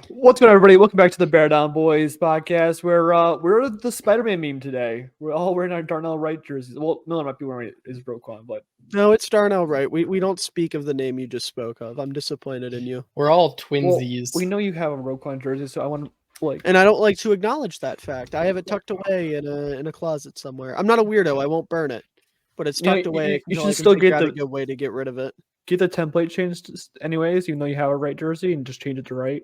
What's going on, everybody? Welcome back to the Bear Down Boys podcast, where we're the Spider-Man meme today. We're all wearing our Darnell Wright jerseys. Well, Miller might be wearing his Roquan, but No, it's Darnell Wright. We don't speak of the name you just spoke of. I'm disappointed in you. We're all well, twinsies. we know you have a Roquan jersey, so I want to And I don't like to acknowledge that fact. I have it tucked away in a closet somewhere. I'm not a weirdo. I won't burn it. But it's tucked away. You until should I can still figure get out the a good way to get rid of it. get the template changed anyways, even though you have a Wright jersey, and just change it to Wright.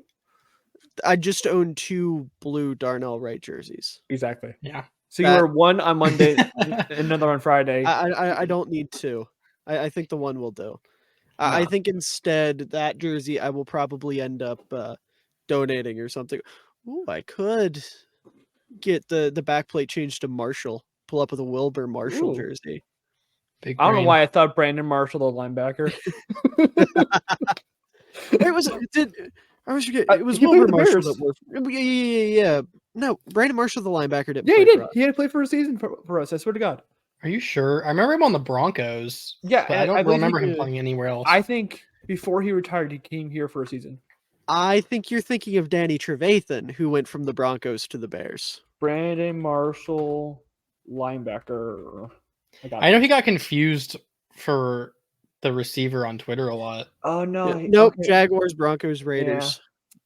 I just own 2 blue Darnell Wright jerseys. Exactly. Yeah. So you wear one on Monday, and another on Friday. I don't need 2. I think the one will do. I think instead that jersey I will probably end up donating or something. Ooh, I could get the backplate changed to Marshall. Pull up with a Wilbur Marshall jersey. Big I don't know brain. why I thought Brandon Marshall, the linebacker. It was Wilbur Marshall that worked. Yeah. No, Brandon Marshall, the linebacker, didn't. Yeah, play he did. for us. He had to play for a season for us. I swear to God. Are you sure? I remember him on the Broncos. Yeah, but I don't believe remember he him did. playing anywhere else. I think before he retired, he came here for a season. I think you're thinking of Danny Trevathan, who went from the Broncos to the Bears. Brandon Marshall, linebacker. I know he got confused for the receiver on Twitter a lot. Oh no! Yeah. Nope. Okay. Jaguars, Broncos, Raiders.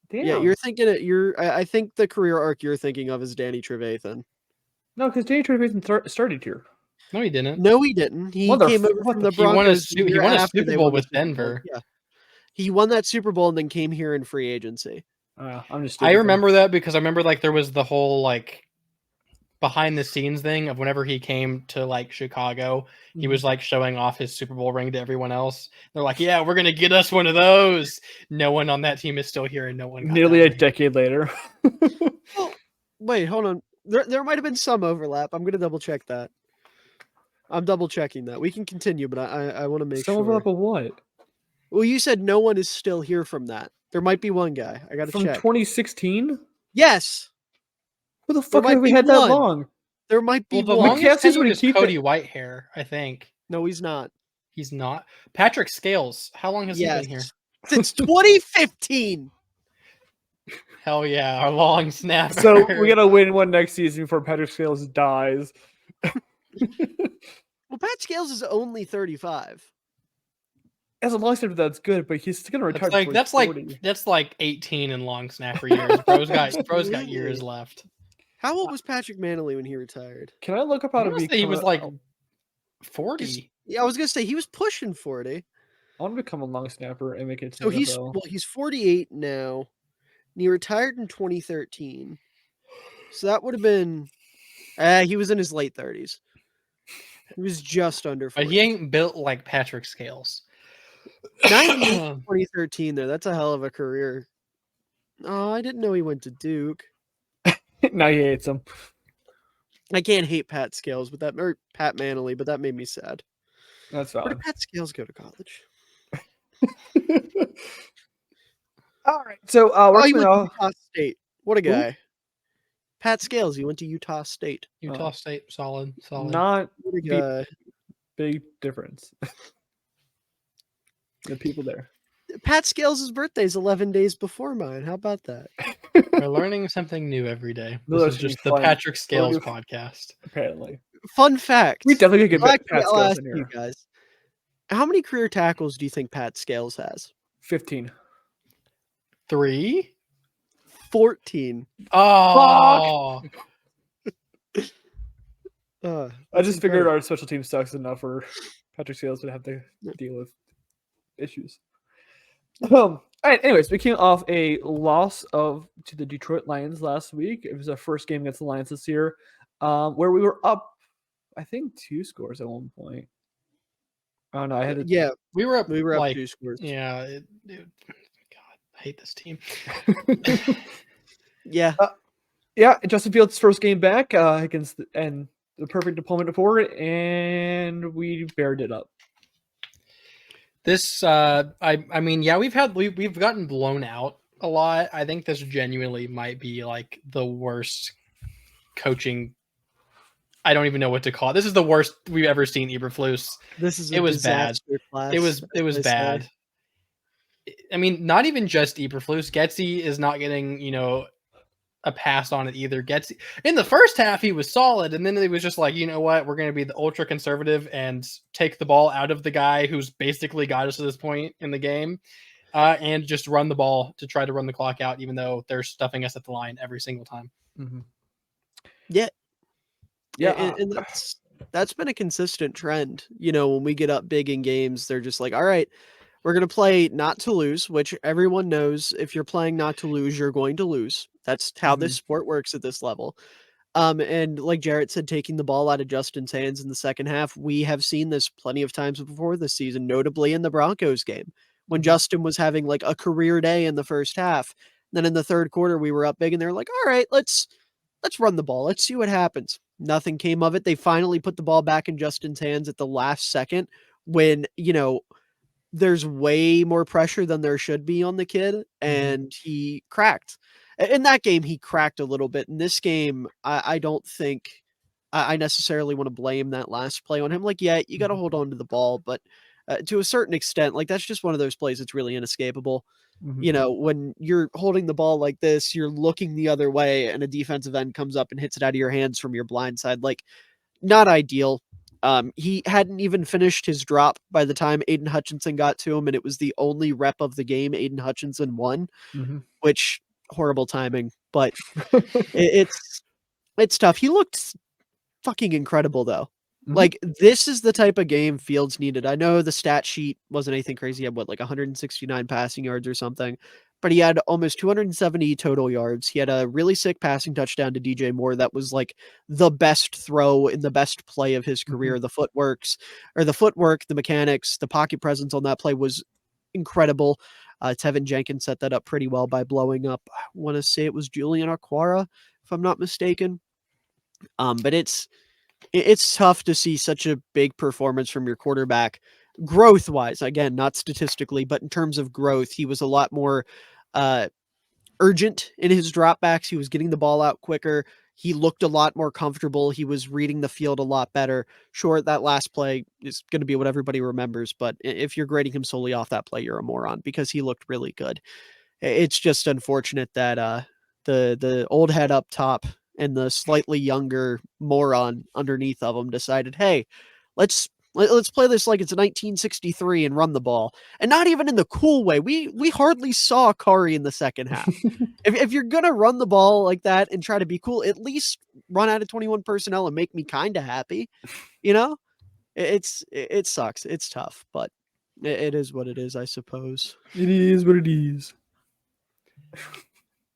Damn. Yeah, you're thinking it. I think the career arc you're thinking of is Danny Trevathan. No, because Danny Trevathan started here. No, he didn't. No, he didn't. He came over from the Broncos. He won a Super Bowl with Denver. Yeah, he won that Super Bowl and then came here in free agency. I'm just. I remember that because I remember there was the whole behind the scenes thing of whenever he came to Chicago, he was showing off his Super Bowl ring to everyone else. They're like, "Yeah, we're gonna get us one of those." No one on that team is still here, and no one. Nearly a decade later. Oh, wait, hold on. There might have been some overlap. I'm gonna double check that. I'm double checking that. We can continue, but I want to make sure. Some overlap of what? Well, you said no one is still here from that. There might be one guy. I got to check. From 2016? Yes. What the fuck have we had that long? There might be the one. longest tenure is Cody Whitehair, I think. No, he's not. He's not. Patrick Scales. How long has he been here? Since 2015. Hell yeah, our long snapper. So we gotta win one next season before Patrick Scales dies. Well, Pat Scales is only 35. As a long snapper, that's good, but he's gonna retire. That's like 18 in long snapper years. Bro's got years left. How old was Patrick Manley when he retired? Can I look up how to be? He was 40. Yeah, I was gonna say he was pushing 40. I want to become a long snapper and make it. So he's 48 now. And he retired in 2013. So that would have been. He was in his late 30s. He was just under 40. But he ain't built like Patrick Scales. 2013 though. That's a hell of a career. Oh, I didn't know he went to Duke. Now he hates him. I can't hate Pat Scales, but that or Pat Manley, but that made me sad. That's Where valid. did Pat Scales go to college? All right. So he went to Utah State. What a guy. Ooh. Pat Scales, he went to Utah State. Utah State, solid. Not big difference. The people there. Pat Scales' birthday is 11 days before mine. How about that? We're learning something new every day. This is just the Patrick Scales podcast. Apparently. Fun fact. We definitely could get Pat Scales in here. You guys. How many career tackles do you think Pat Scales has? 15. 3? 14. Oh. I just figured our special team sucks enough for Patrick Scales would have to deal with issues. All right. Anyways, we came off a loss to the Detroit Lions last week. It was our first game against the Lions this year, where we were up, I think, 2 scores at one point. I don't know. We were up 2 scores. Yeah. God, I hate this team. Yeah. Justin Fields' first game back against the perfect opponent for it, and we bared it up. This, I mean, yeah, we've gotten blown out a lot. I think this genuinely might be like the worst coaching. I don't even know what to call it. This is the worst we've ever seen Eberflus. This is it was bad. Class, it was bad. I mean, not even just Eberflus. Getsy is not getting, a pass on it either. Getsy in the first half he was solid, and then it was just like, you know what, we're going to be the ultra conservative and take the ball out of the guy who's basically got us to this point in the game, and just run the ball to try to run the clock out, even though they're stuffing us at the line every single time. Mm-hmm. Yeah, Yeah, and that's been a consistent trend. When we get up big in games, they're just like, all right, we're going to play not to lose, which everyone knows if you're playing not to lose, you're going to lose. That's how this sport works at this level. And like Jarett said, taking the ball out of Justin's hands in the second half, we have seen this plenty of times before this season, notably in the Broncos game, when Justin was having like a career day in the first half. Then in the third quarter, we were up big and they're like, all right, let's run the ball. Let's see what happens. Nothing came of it. They finally put the ball back in Justin's hands at the last second when, there's way more pressure than there should be on the kid, and he cracked. In that game, he cracked a little bit. In this game, I don't think I necessarily want to blame that last play on him. Like, yeah, you got to hold on to the ball, but to a certain extent, like that's just one of those plays that's really inescapable. When you're holding the ball like this, you're looking the other way, and a defensive end comes up and hits it out of your hands from your blind side. Like, not ideal. He hadn't even finished his drop by the time Aiden Hutchinson got to him, and it was the only rep of the game Aiden Hutchinson won, which horrible timing, but it's tough. He looked fucking incredible though. Like, this is the type of game Fields needed. I know the stat sheet wasn't anything crazy. He had 169 passing yards or something, but he had almost 270 total yards. He had a really sick passing touchdown to DJ Moore that was like the best throw in the best play of his career. The footwork, the mechanics, the pocket presence on that play was incredible. Tevin Jenkins set that up pretty well by blowing up, I want to say it was Julian Aquara, if I'm not mistaken. But it's tough to see such a big performance from your quarterback growth wise. Again, not statistically, but in terms of growth, he was a lot more urgent in his dropbacks. He was getting the ball out quicker. He looked a lot more comfortable. He was reading the field a lot better. Sure, that last play is going to be what everybody remembers, but if you're grading him solely off that play, you're a moron because he looked really good. It's just unfortunate that the old head up top and the slightly younger moron underneath of him decided, hey, let's play this like it's 1963 and run the ball, and not even in the cool way. We hardly saw Kari in the second half. if you're gonna run the ball like that and try to be cool, at least run out of 21 personnel and make me kind of happy. It sucks. It's tough, but it is what it is, I suppose. It is what it is.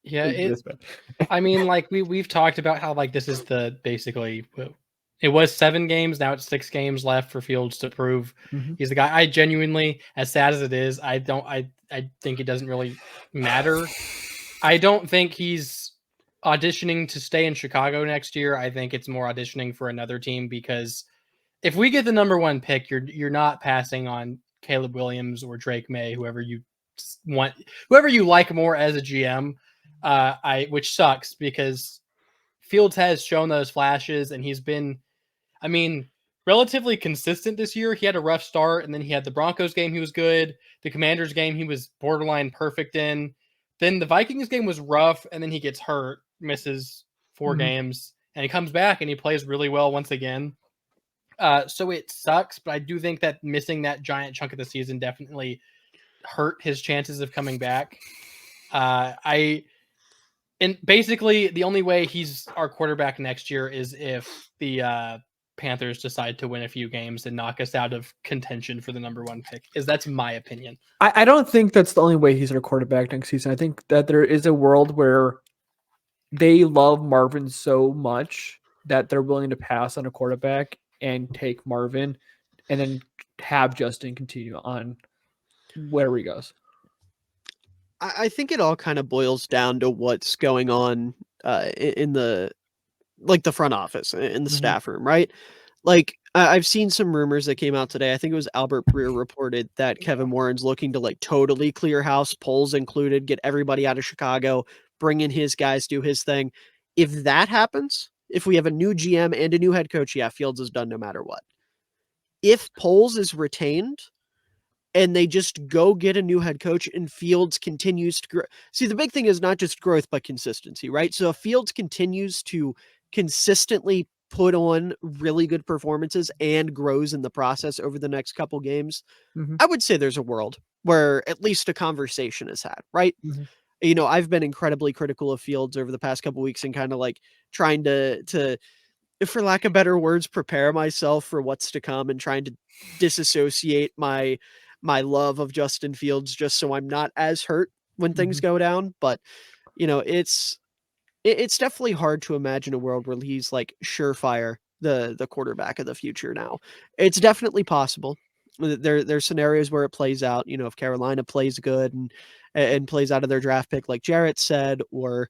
Yeah, I mean, like we've talked about how like this is basically it was 7 games, now it's 6 games left for Fields to prove he's the guy. I genuinely, as sad as it is, I think it doesn't really matter. I don't think he's auditioning to stay in Chicago next year. I think it's more auditioning for another team, because if we get the number 1 pick, you're not passing on Caleb Williams or Drake May, whoever you like more as a GM. Which sucks because Fields has shown those flashes and he's been, I mean, relatively consistent this year. He had a rough start, and then he had the Broncos game, he was good. The Commanders game, he was borderline perfect in. Then the Vikings game was rough, and then he gets hurt, misses 4 games, and he comes back and he plays really well once again. So it sucks, but I do think that missing that giant chunk of the season definitely hurt his chances of coming back. And basically, the only way he's our quarterback next year is if the Panthers decide to win a few games and knock us out of contention for the number 1 pick. That's my opinion. I don't think that's the only way he's our quarterback next season. I think that there is a world where they love Marvin so much that they're willing to pass on a quarterback and take Marvin and then have Justin continue on wherever he goes. I think it all kind of boils down to what's going on in the front office, in the staff room, right? Like, I've seen some rumors that came out today. I think it was Albert Breer reported that Kevin Warren's looking to like totally clear house, polls included, get everybody out of Chicago, bring in his guys, do his thing. If that happens, if we have a new GM and a new head coach, yeah, Fields is done no matter what. If Poles is retained, and they just go get a new head coach, and Fields continues to grow. See, the big thing is not just growth, but consistency, right? So if Fields continues to consistently put on really good performances and grows in the process over the next couple games, Mhm. I would say there's a world where at least a conversation is had, right? Mhm. You know, I've been incredibly critical of Fields over the past couple weeks and kind of like trying to, for lack of better words, prepare myself for what's to come and trying to disassociate my love of Justin Fields just so I'm not as hurt when things Mhm. go down. But you know, it's definitely hard to imagine a world where he's like surefire the quarterback of the future now. It's definitely possible. There's scenarios where it plays out, you know, if Carolina plays good and plays out of their draft pick like Jarett said, or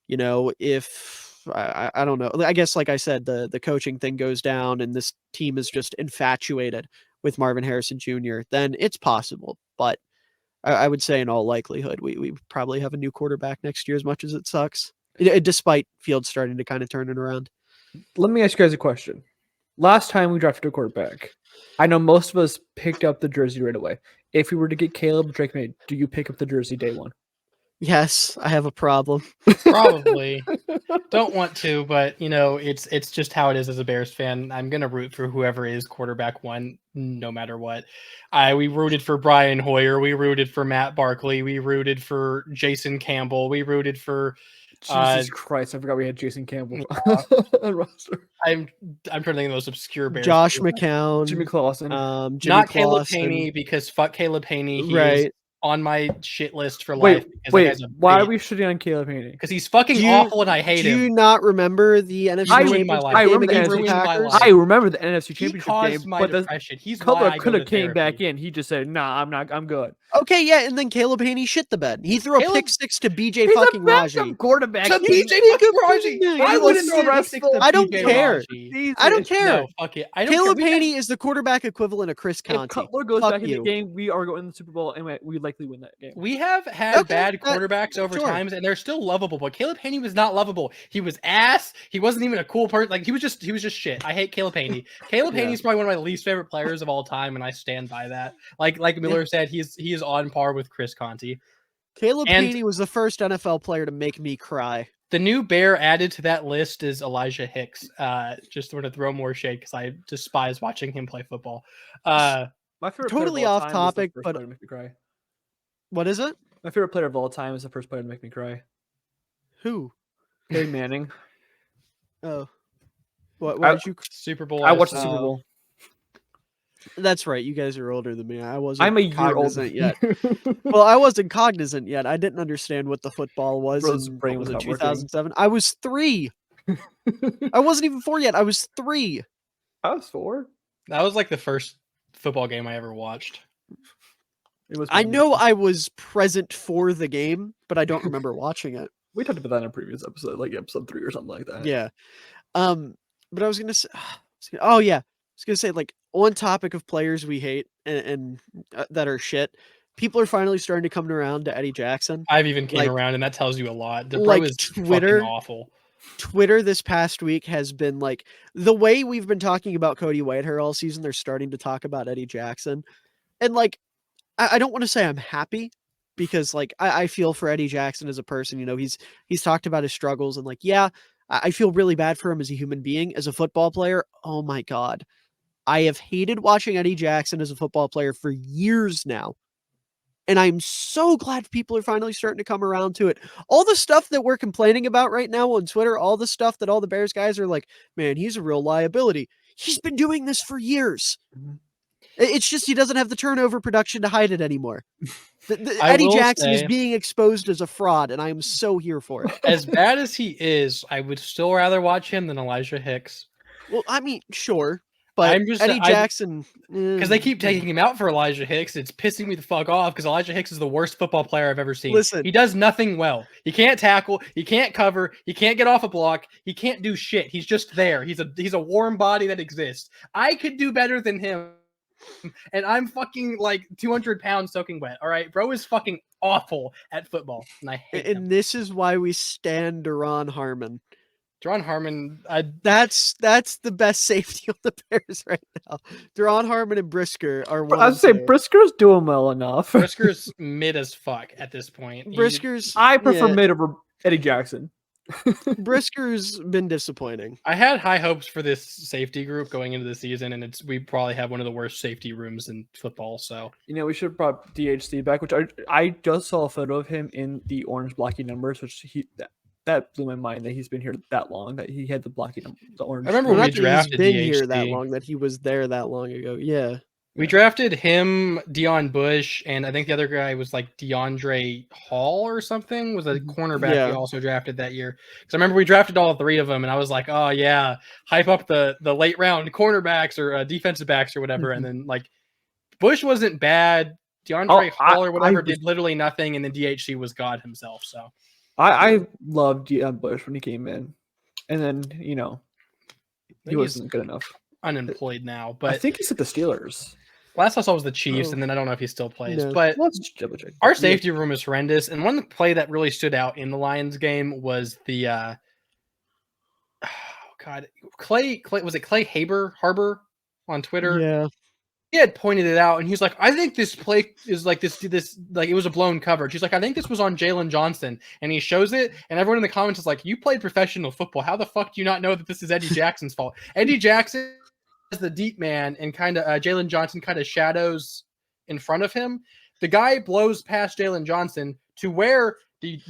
you know, if I don't know. I guess like I said, the coaching thing goes down and this team is just infatuated with Marvin Harrison Jr., then it's possible. But I would say in all likelihood, we probably have a new quarterback next year as much as it sucks. Despite Fields starting to kind of turn it around. Let me ask you guys a question. Last time we drafted a quarterback, I know most of us picked up the jersey right away. If we were to get Caleb Drake made, do you pick up the jersey day one? Yes, I have a problem. Probably. Don't want to, but you know, it's just how it is as a Bears fan. I'm gonna root for whoever is quarterback one, no matter what. We rooted for Brian Hoyer, we rooted for Matt Barkley, we rooted for Jason Campbell, we rooted for Jesus Christ, I forgot we had Jason Campbell yeah. on roster. I'm trying to think of those obscure Bears. Josh players. McCown, Jimmy Clausen. Jimmy Not Caleb Clausen. Haney, because fuck Caleb Haney. He is Right. on my shit list for life. Because that Wait, guy's a why are bitch. we shitting on Caleb Haney? Because he's fucking awful and I hate Do you him. not remember the NFC I ruined my Championship life. I game remember the against the ruined my Packers? life. I remember the NFC He Championship caused game, my but the depression. He's why Cutler I could go have to came back therapy. in. He just said, "Nah, I'm good." Okay, yeah, and then Caleb Haney shit the bed. He threw a Caleb- pick six to BJ He's fucking a Raji. backup quarterback. To He's BJ big fucking up Raji. in I there. wouldn't He throw a was pick six to I don't BJ care. Raji. I don't Jesus. care. No, fuck it. I don't Caleb care. Haney is the quarterback equivalent of Chris If Conte. Cutler goes Fuck back in you. the game, we are going to the Super Bowl, and we likely win that game. We have had Okay, bad quarterbacks over sure. times, and they're still lovable. But Caleb Haney was not lovable. He was ass. He wasn't even a cool person. Like he was just shit. I hate Caleb Haney. Caleb Yeah. Haney's probably one of my least favorite players of all time, and I stand by that. Like Miller said, he is on par with Chris Conte. Caleb And- Haney was the first NFL player to make me cry. The new Bear added to that list is Elijah Hicks. Just want to throw more shade because I despise watching him play football. My favorite Totally player of all off time is the topic, first but- player to make me cry. What is it? My favorite player of all time is the first player to make me cry. Who? Peyton Manning. Oh. Why did you? Super Bowl. I watched the saw. Super Bowl. That's right. You guys are older than me. I wasn't. I'm a year older cognizant yet. Well, I wasn't cognizant yet. I didn't understand what the football was Bro's in brain was not working. 2007. I was 3. I wasn't even 4 yet. I was 3. I was 4. That was like the first football game I ever watched. It was. I know I was present for the game, but I don't remember watching it. We talked about that in a previous episode, like episode 3 or something like that. Yeah. But I was gonna say, oh yeah, I was gonna say like on topic of players we hate and that are shit. People are finally starting to come around to Eddie Jackson. I've even came Like- around, and that tells you a lot. The bro like is Twitter- fucking awful. Twitter this past week has been like the way we've been talking about Cody Whitehair all season. They're starting to talk about Eddie Jackson, and like I don't want to say I'm happy because like I feel for Eddie Jackson as a person. You know, he's talked about his struggles and like yeah, I feel really bad for him as a human being. As a football player, oh my god, I have hated watching Eddie Jackson as a football player for years now. And I'm so glad people are finally starting to come around to it. All the stuff that we're complaining about right now on Twitter, all the stuff that all the Bears guys are like, man, he's a real liability. He's been doing this for years. Mhm. It's just he doesn't have the turnover production to hide it anymore. I Eddie will Jackson is say- being exposed as a fraud, and I am so here for it. As bad as he is, I would still rather watch him than Elijah Hicks. Well, I mean, sure. But I'm just- Eddie I- Jackson... Because they keep taking him out for Elijah Hicks. It's pissing me the fuck off because Elijah Hicks is the worst football player I've ever seen. Listen. He does nothing well. He can't tackle. He can't cover. He can't get off a block. He can't do shit. He's just there. He's a warm body that exists. I could do better than him. And I'm fucking like 200 pounds soaking wet. All right. Bro is fucking awful at football. And I hate him. And this is why we stand Duron Harmon. John Harmon, That's the best safety of the Bears right now. Deron Harmon and Brisker are one. I'd say Brisker's doing well enough. Brisker's mid as fuck at this point. Brisker's. I prefer mid over Eddie Jackson. Brisker's been disappointing. I had high hopes for this safety group going into the season, and we probably have one of the worst safety rooms in football. So we should have brought DHC back, which I just saw a photo of him in the orange blocky numbers, which that blew my mind that he's been here that long, that he had the blocky number, the orange. I remember when we drafted been DHC. here that long, that he was there that long ago. Yeah. We drafted him, Deion Bush, and I think the other guy was like DeAndre Hall or something, was a cornerback we also drafted that year. Because I remember we drafted all three of them, and I was like, oh yeah, hype up the late round cornerbacks or defensive backs or whatever. And then like Bush wasn't bad. DeAndre Hall or whatever did literally nothing, and then DHC was God himself. So I loved Deion Bush when he came in, and then he wasn't good enough. Unemployed now, but I think he's at the Steelers. Last I saw was the Chiefs, and then I don't know if he still plays. No. But Double-check. our safety room is horrendous. And one play that really stood out in the Lions game was the Clay was it Clay Harbor on Twitter? Yeah. He had pointed it out, and he's like, I think this play is like this like it was a blown coverage. He's like, I think this was on Jalen Johnson, and he shows it, and everyone in the comments is like, you played professional football. How the fuck do you not know that this is Eddie Jackson's fault? Eddie Jackson is the deep man, and kind of Jalen Johnson kind of shadows in front of him. The guy blows past Jalen Johnson to where the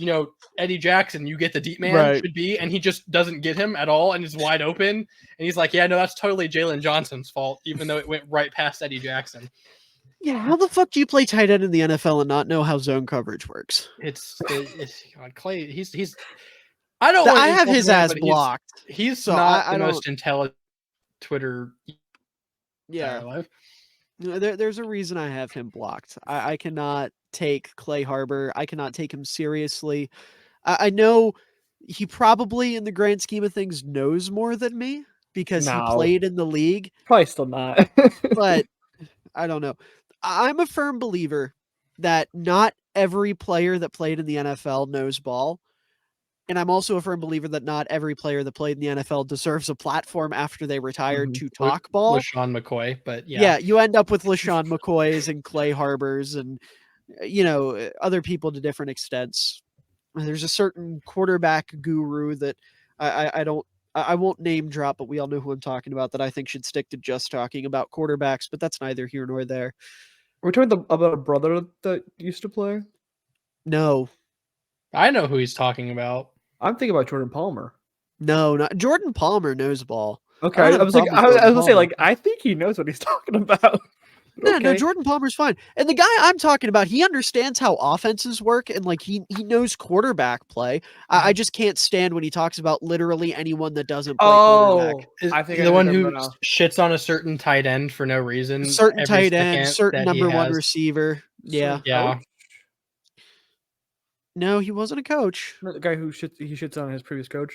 Eddie Jackson, you get the deep man should be, and he just doesn't get him at all and is wide open. And he's like, yeah, no, that's totally Jalen Johnson's fault, even though it went right past Eddie Jackson. Yeah, how the fuck do you play tight end in the NFL and not know how zone coverage works? It's God, Clay. He's. I don't. I have his ass blocked. He's so not the most intelligent Twitter. Yeah. There's a reason I have him blocked. I cannot take Clay Harbor. I cannot take him seriously. I know he probably, in the grand scheme of things, knows more than me because he played in the league. Probably still not. But I don't know. I'm a firm believer that not every player that played in the NFL knows ball. And I'm also a firm believer that not every player that played in the NFL deserves a platform after they retired to talk ball. LaShawn McCoy, but yeah, you end up with LaShawn McCoys and Clay Harbors and other people to different extents. There's a certain quarterback guru that I won't name drop, but we all know who I'm talking about, that I think should stick to just talking about quarterbacks, but that's neither here nor there. Are we talking about a brother that used to play? No. I know who he's talking about. I'm thinking about Jordan Palmer. No, not Jordan Palmer knows ball. Okay, I was gonna say, like, I think he knows what he's talking about. No, Jordan Palmer's fine. And the guy I'm talking about, he understands how offenses work, and like he knows quarterback play. I just can't stand when he talks about literally anyone that doesn't play quarterback. I think the one who shits on a certain tight end for no reason. Certain tight end, certain number one receiver. Yeah. Yeah. No, he wasn't a coach. The guy who shits on his previous coach.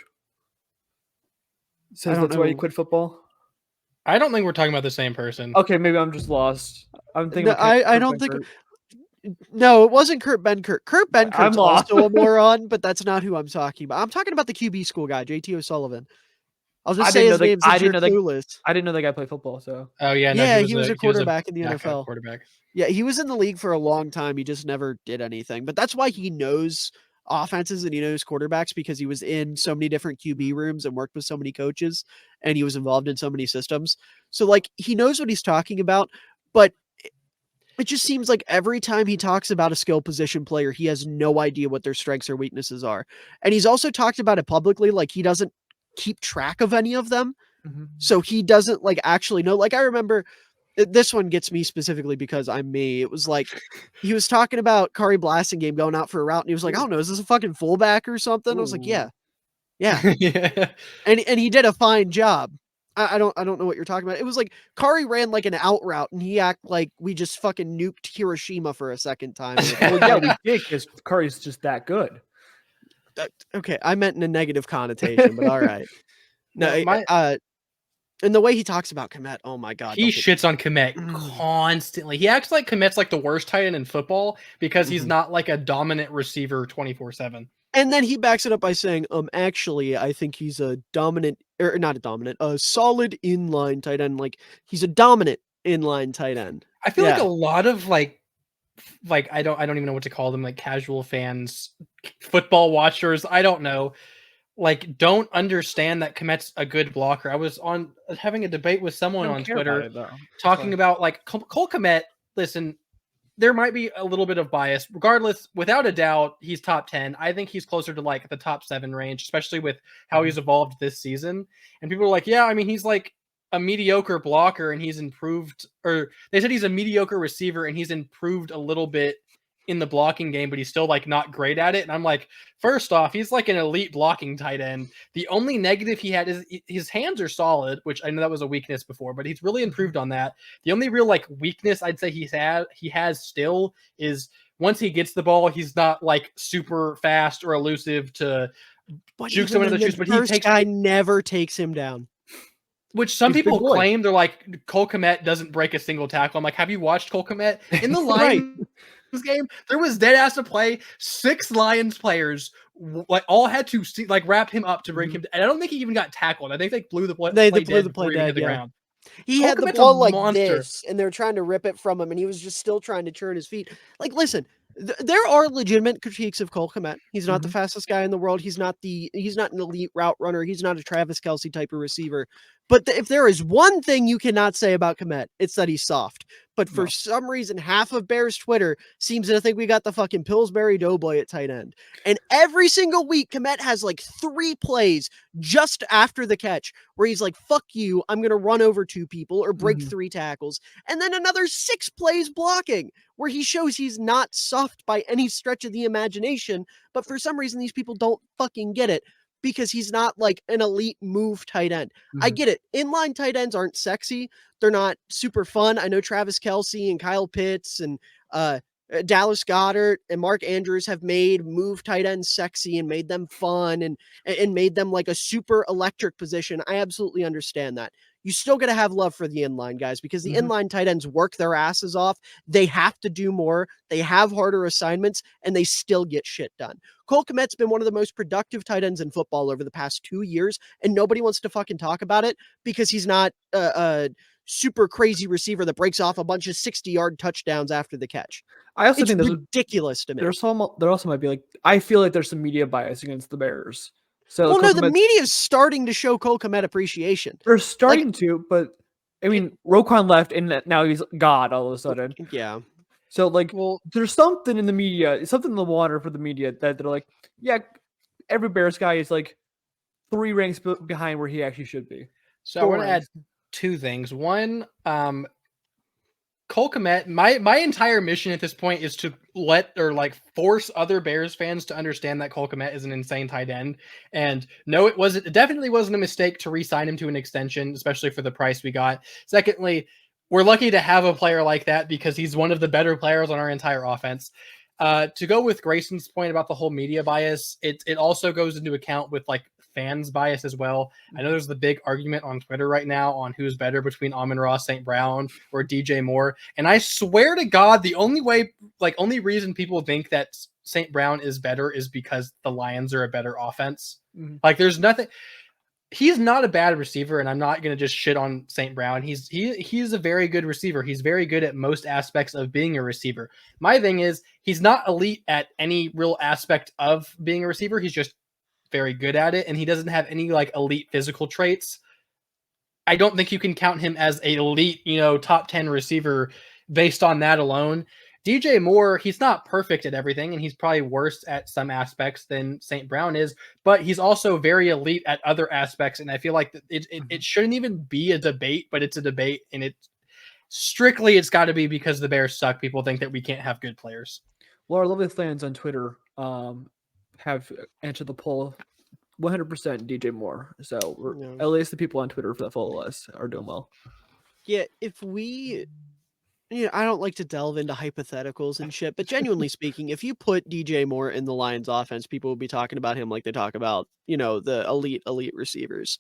Says that's why he quit football. I don't think we're talking about the same person. Okay, maybe I'm just lost. I'm thinking. No, I don't think. No, it wasn't Kurt Benkert. Kurt Benkert's also a moron, but that's not who I'm talking about. I'm talking about the QB school guy, JT O'Sullivan. I'll just say his name since you're clueless. I didn't know that guy played football. So. Oh yeah, no, yeah, he was a quarterback in the NFL. Quarterback. Yeah, he was in the league for a long time. He just never did anything. But that's why he knows offenses and he knows quarterbacks, because he was in so many different QB rooms and worked with so many coaches, and he was involved in so many systems. So like he knows what he's talking about, but it just seems like every time he talks about a skill position player, he has no idea what their strengths or weaknesses are. And he's also talked about it publicly, like he doesn't keep track of any of them. Mm-hmm. So he doesn't like actually know. Like I remember this one gets me specifically because I'm me. It was like he was talking about Kari Blasingame going out for a route, and he was like, I don't know, is this a fucking fullback or something? Ooh. I was like, yeah. Yeah. And he did a fine job. I don't know what you're talking about. It was like Kari ran like an out route, and he acted like we just fucking nuked Hiroshima for a second time. Well, yeah, we did, because Kari's just that good. Okay, I meant in a negative connotation, but all right. No, and the way he talks about Kmet, oh my God. He shits on Kmet constantly. He acts like Kmet's like the worst tight end in football because he's not like a dominant receiver 24/7. And then he backs it up by saying, actually, I think he's a dominant, or not a dominant, a solid inline tight end. Like, he's a dominant inline tight end. I feel like Yeah. a lot of like I don't even know what to call them, like casual fans, football watchers, I don't know, like don't understand that Komet's a good blocker. I was having a debate with I someone don't on care about Twitter it, though. That's talking why. about like Cole Komet. Listen, there might be a little bit of bias. Regardless, without a doubt, he's top 10. I think he's closer to like the top 7 range, especially with how he's evolved this season. And people are like, yeah, I mean, he's like a mediocre blocker and he's improved, or they said he's a mediocre receiver and he's improved a little bit in the blocking game, but he's still like not great at it. And I'm like, first off, he's like an elite blocking tight end. The only negative he had is his hands are solid, which I know that was a weakness before, but he's really improved on that. The only real like weakness I'd say he has still is once he gets the ball, he's not like super fast or elusive to But juke even someone in then, the the juice, but he first takes guy never takes him down. which some He's a big people boy. claim. They're like, Cole Komet doesn't break a single tackle. I'm like, have you watched Cole Komet? In the Right. Lions game, there was dead ass to play. 6 Lions players like all had to like wrap him up to bring him. And I don't think he even got tackled. I think they blew the play, They play blew dead the before play he even hit dead, the yeah. ground. He Cole had the Kmet's a ball like monster. this, and they were trying to rip it from him, and he was just still trying to turn his feet. Like, listen, there are legitimate critiques of Cole Kmet. He's not the fastest guy in the world. He's not an elite route runner. He's not a Travis Kelce type of receiver. But if there is one thing you cannot say about Kmet, it's that he's soft. But for some reason, half of Bears Twitter seems to think we got the fucking Pillsbury Doughboy at tight end. And every single week, Kmet has like 3 plays just after the catch where he's like, fuck you, I'm going to run over 2 people or break 3 tackles. And then another 6 plays blocking where he shows he's not soft by any stretch of the imagination. But for some reason, these people don't fucking get it because he's not like an elite move tight end. I get it. Inline tight ends aren't sexy. They're not super fun. I know Travis Kelce and Kyle Pitts and Dallas Goedert and Mark Andrews have made move tight ends sexy and made them fun and made them like a super electric position. I absolutely understand that. You still got to have love for the inline guys because the inline tight ends work their asses off. They have to do more. They have harder assignments and they still get shit done. Cole Kmet's been one of the most productive tight ends in football over the past 2 years, and nobody wants to fucking talk about it because he's not a super crazy receiver that breaks off a bunch of 60-yard touchdowns after the catch. I also It's think ridiculous to me. there also might be like, I feel like there's some media bias against the Bears. So Well, no, Cole the Kmet's- media is starting to show Cole Kmet appreciation. they're starting to, but I mean, Roquan left and now he's God all of a sudden. Yeah. So like, Well, there's something in the media, something in the water for the media that they're like, yeah, every Bears guy is like 3 ranks behind where he actually should be. so I want to add 2 things. One, Cole Kmet, my entire mission at this point is to force other Bears fans to understand that Cole Kmet is an insane tight end. And no, it definitely wasn't a mistake to re-sign him to an extension, especially for the price we got. Secondly, we're lucky to have a player like that because he's one of the better players on our entire offense. To go with Grayson's point about the whole media bias, it also goes into account with like fans bias as well. I know there's the big argument on Twitter right now on who's better between Amon-Ra St. Brown or DJ Moore. And I swear to God, the only reason people think that St. Brown is better is because the Lions are a better offense. Like there's nothing. He's not a bad receiver, and I'm not going to just shit on St. Brown. He's a very good receiver. He's very good at most aspects of being a receiver. My thing is he's not elite at any real aspect of being a receiver. He's just very good at it, and he doesn't have any like elite physical traits. I don't think you can count him as an elite, top 10 receiver based on that alone. DJ Moore, he's not perfect at everything, and he's probably worse at some aspects than St. Brown is, but he's also very elite at other aspects, and I feel like it shouldn't even be a debate, but it's a debate, and it's got to be because the Bears suck. People think that we can't have good players. Well, our lovely fans on Twitter have answered the poll 100% DJ Moore. So at least the people on Twitter that follow us are doing well. Yeah, if we, I don't like to delve into hypotheticals and shit, but genuinely speaking, if you put DJ Moore in the Lions offense, people would be talking about him like they talk about, the elite receivers.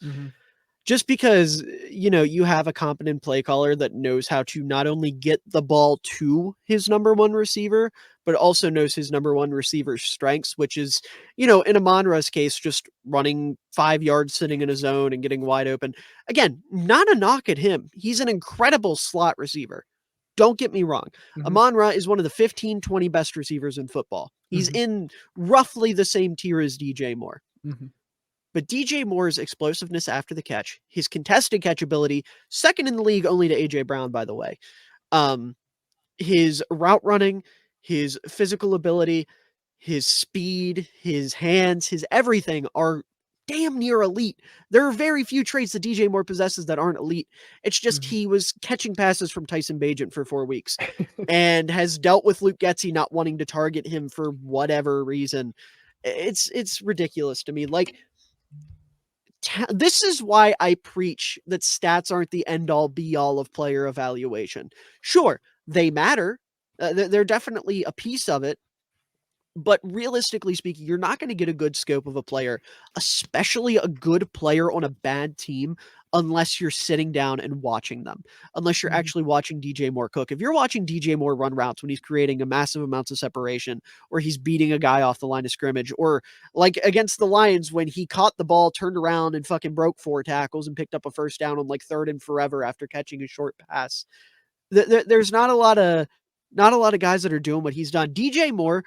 just because, you have a competent play caller that knows how to not only get the ball to his number one receiver, but also knows his number one receiver's strengths, which is, in Amon-Ra's case, just running 5 yards, sitting in a zone and getting wide open. Again, not a knock at him. He's an incredible slot receiver. Don't get me wrong. Amon-Ra is one of the 15, 20 best receivers in football. He's in roughly the same tier as DJ Moore. But DJ Moore's explosiveness after the catch, his contested catch ability, second in the league only to AJ Brown, by the way. His route running, his physical ability, his speed, his hands, his everything are damn near elite. There are very few traits that DJ Moore possesses that aren't elite. It's just he was catching passes from Tyson Bagent for 4 weeks and has dealt with Luke Getsy not wanting to target him for whatever reason. It's ridiculous to me. Like, this is why I preach that stats aren't the end-all be-all of player evaluation. Sure, they matter. They're definitely a piece of it. But realistically speaking, you're not going to get a good scope of a player, especially a good player on a bad team, unless you're sitting down and watching them, unless you're actually watching DJ Moore cook. If you're watching DJ Moore run routes when he's creating a massive amounts of separation, or he's beating a guy off the line of scrimmage, or like against the Lions when he caught the ball, turned around and fucking broke 4 tackles and picked up a first down on like 3rd and forever after catching a short pass. There's not a lot of guys that are doing what he's done. DJ Moore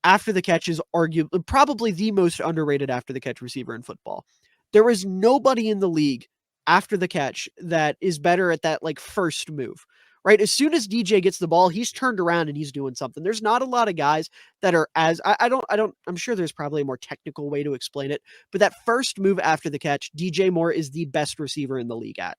after the catch is arguably probably the most underrated after the catch receiver in football. There is nobody in the league after the catch that is better at that like first move, right? As soon as DJ gets the ball, he's turned around and he's doing something. There's not a lot of guys that are as I'm sure there's probably a more technical way to explain it, but that first move after the catch, DJ Moore is the best receiver in the league at.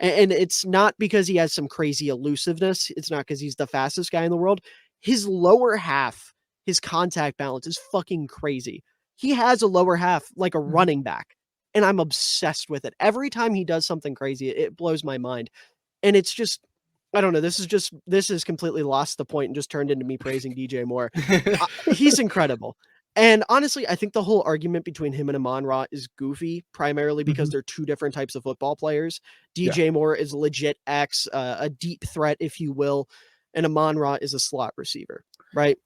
And it's not because he has some crazy elusiveness. It's not because he's the fastest guy in the world. His lower half, his contact balance is fucking crazy. He has a lower half like a running back, and I'm obsessed with it. Every time he does something crazy, it blows my mind. And it's just, I don't know. This has completely lost the point and just turned into me praising DJ Moore. He's incredible. And honestly, I think the whole argument between him and Amon-Ra is goofy, primarily because they're two different types of football players. DJ Moore is legit X, a deep threat, if you will, and Amon-Ra is a slot receiver, right?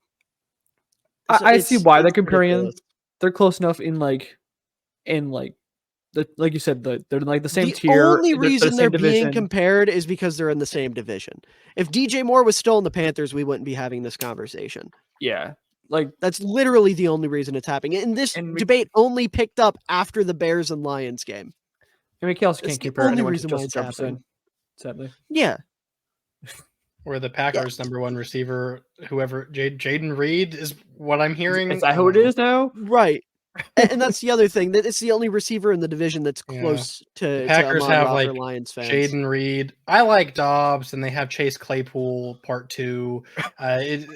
So I see why they're comparing. ridiculous. They're close enough in like you said, they're like the same The tier. only the reason same they're being division. compared is because they're in the same division. If DJ Moore was still in the Panthers, we wouldn't be having this conversation. Yeah, like That's literally the only reason it's happening. And this debate only picked up after the Bears and Lions game. I mean, also That's can't the compare only anyone to reason why Justin it's Jefferson. happening. Sadly, Yeah. Or the Packers' number one receiver, whoever Jaden Reed is what I'm hearing. is that who it is now? Right. And that's the other thing. That it's the only receiver in the division that's Yeah. close to The Packers have Amon-Ra like for Lions fans. Jaden Reed. I like Dobbs, and they have Chase Claypool Part 2. I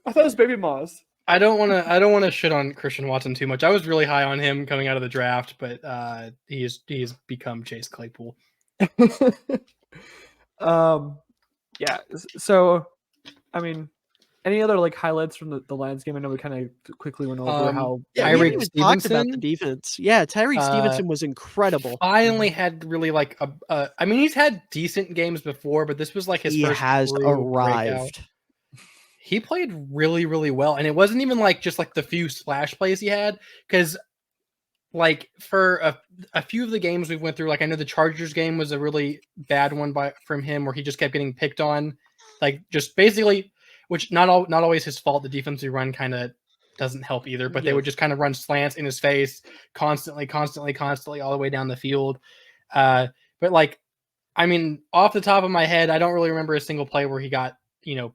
thought it was Baby Moss. I don't want to shit on Christian Watson too much. I was really high on him coming out of the draft, but he's become Chase Claypool. Yeah. So, I mean, any other like highlights from the Lions game? I know we kind of quickly went over how. Yeah, we Tyreek haven't even talked about the Stevenson? defense. Yeah, Tyreek Stevenson was incredible. Finally had really like I mean, he's had decent games before, but this was like his He first has true breakout. arrived. He played really, really well, and it wasn't even like just like the few splash plays he had, because like for a few of the games we went through, like I know the Chargers game was a really bad one from him, where he just kept getting picked on, like just basically, which not always his fault. The defensive run kind of doesn't help either, but they would just kind of run slants in his face constantly all the way down the field. But like, I mean, off the top of my head, I don't really remember a single play where he got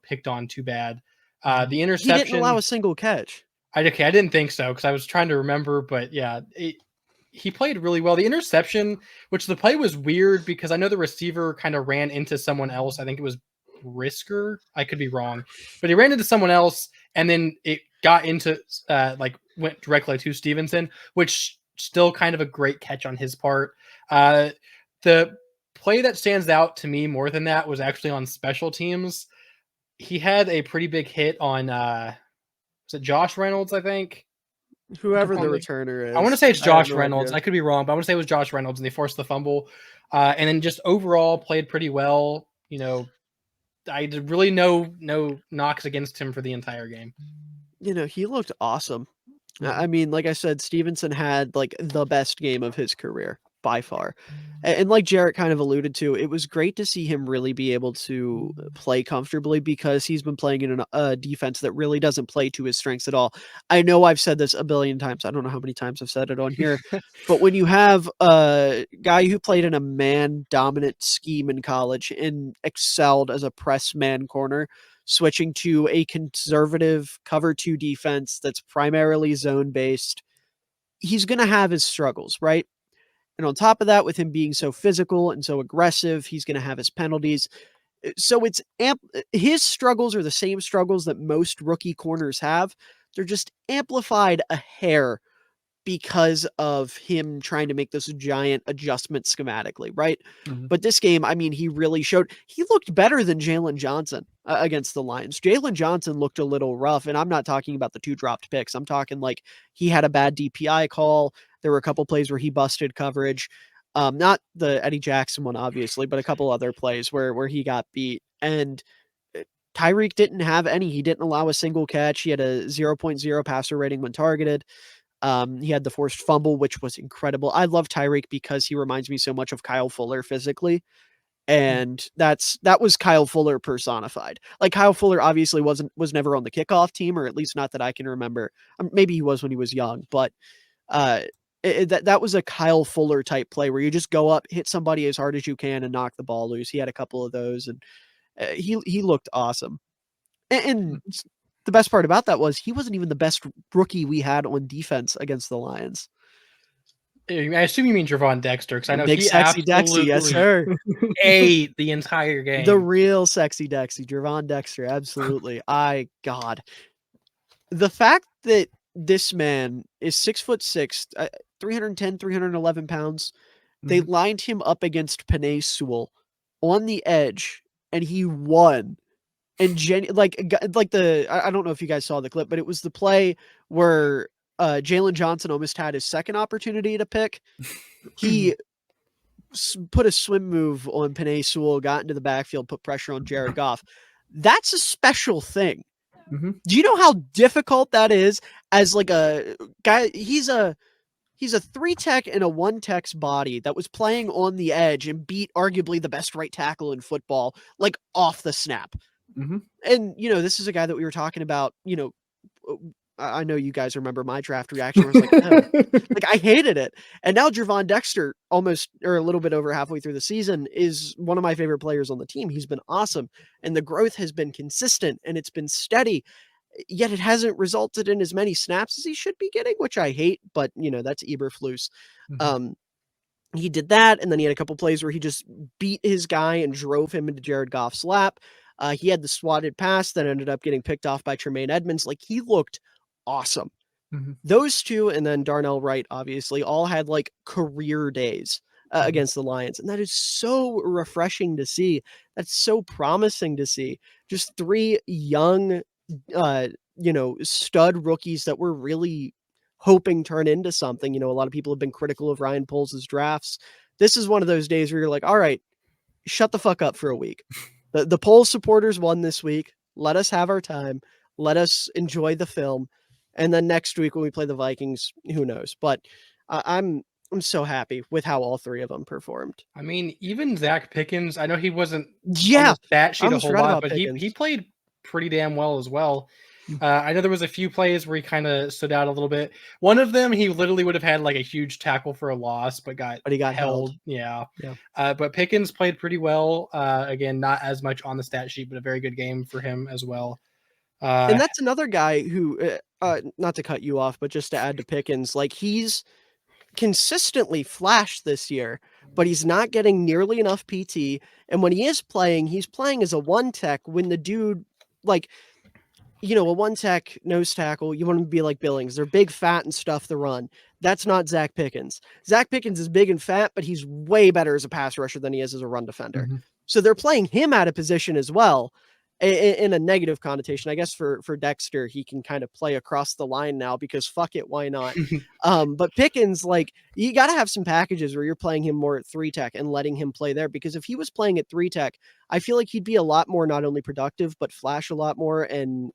picked on too bad. The interception, He didn't allow a single catch. I didn't think so, because I was trying to remember, but yeah, he played really well. The interception, which the play was weird because I know the receiver kind of ran into someone else. I think it was Brisker. I could be wrong, but he ran into someone else, and then it got into went directly to Stevenson, which still kind of a great catch on his part. The play that stands out to me more than that was actually on special teams. He had a pretty big hit on was it Josh Reynolds, I think? Whoever the Probably. returner is. I want to say it's I have Josh no Reynolds. idea. I could be wrong, but I want to say it was Josh Reynolds, and they forced the fumble. And then just overall played pretty well. I did really no knocks against him for the entire game. He looked awesome. Mhm. I mean, like I said, Stevenson had like the best game of his career by far. And like Jarett kind of alluded to, it was great to see him really be able to play comfortably because he's been playing in a defense that really doesn't play to his strengths at all. I know I've said this a billion times. I don't know how many times I've said it on here, but when you have a guy who played in a man-dominant scheme in college and excelled as a press man corner, switching to a conservative cover 2 defense that's primarily zone based, he's going to have his struggles, right? And on top of that, with him being so physical and so aggressive, he's going to have his penalties. So his struggles are the same struggles that most rookie corners have. They're just amplified a hair because of him trying to make this giant adjustment schematically, right? Mhm. But this game, I mean, he really showed he looked better than Jalen Johnson against the Lions. Jalen Johnson looked a little rough, and I'm not talking about the 2 dropped picks. I'm talking like he had a bad DPI call. There were a couple plays where he busted coverage. Not the Eddie Jackson one, obviously, but a couple other plays where he got beat. And Tyreek didn't have any. He didn't allow a single catch. He had a 0.0 passer rating when targeted. He had the forced fumble, which was incredible. I love Tyreek because he reminds me so much of Kyle Fuller physically. And that was Kyle Fuller personified. Like Kyle Fuller obviously was never on the kickoff team, or at least not that I can remember. Maybe he was when he was young, but that was a Kyle Fuller type play where you just go up, hit somebody as hard as you can, and knock the ball loose. He had a couple of those, and he looked awesome. And the best part about that was he wasn't even the best rookie we had on defense against the Lions. I assume you mean Javon Dexter, because I know Big he sexy Dexy, absolutely yes sir. ate the entire game. The real sexy Dexy, Javon Dexter, absolutely. God. The fact that this man is 6'6", 310, 311 pounds, they lined him up against Penei Sewell on the edge, and he won. And I don't know if you guys saw the clip, but it was the play where Jalen Johnson almost had his second opportunity to pick. He put a swim move on Penei Sewell, got into the backfield, put pressure on Jared Goff. That's a special thing. Mm-hmm. Do you know how difficult that is as like a guy? He's a 3-tech and a 1-tech's body that was playing on the edge and beat arguably the best right tackle in football, like off the snap. Mm-hmm. And, this is a guy that we were talking about, I know you guys remember my draft reaction. Where I was like, like I hated it. And now Javon Dexter, almost or a little bit over halfway through the season, is one of my favorite players on the team. He's been awesome. And the growth has been consistent and it's been steady. Yet it hasn't resulted in as many snaps as he should be getting, which I hate. But, that's Eberflus. Mm-hmm. He did that. And then he had a couple plays where he just beat his guy and drove him into Jared Goff's lap. He had the swatted pass that ended up getting picked off by Tremaine Edmonds. Like he looked awesome. Mm-hmm. Those two, and then Darnell Wright, obviously, all had like career days against the Lions. And that is so refreshing to see. That's so promising to see. Just 3 young, stud rookies that we're really hoping turn into something. A lot of people have been critical of Ryan Poles' drafts. This is one of those days where you're like, all right, shut the fuck up for a week. The Poles supporters won this week. Let us have our time. Let us enjoy the film. And then next week when we play the Vikings, who knows? But I'm so happy with how all 3 of them performed. I mean, even Zach Pickens, I know he wasn't on Yeah, the stat sheet a almost whole forgot lot, about but Pickens. he played pretty damn well as well. I know there was a few plays where he kind of stood out a little bit. One of them, he literally would have had like a huge tackle for a loss, but he got held. Yeah. But Pickens played pretty well. Again, not as much on the stat sheet, but a very good game for him as well. And that's another guy who, not to cut you off, but just to add to Pickens, like he's consistently flashed this year, but he's not getting nearly enough PT. And when he is playing, he's playing as a 1-tech when the dude, like, a 1-tech nose tackle, you want him to be like Billings. They're big, fat, and stuff the run. That's not Zach Pickens. Zach Pickens is big and fat, but he's way better as a pass rusher than he is as a run defender. Mm-hmm. So they're playing him out of position as well. in a negative connotation, I guess for Dexter, he can kind of play across the line now because fuck it, why not? But Pickens, like, you got to have some packages where you're playing him more at 3-tech and letting him play there, because if he was playing at 3-tech, I feel like he'd be a lot more not only productive but flash a lot more and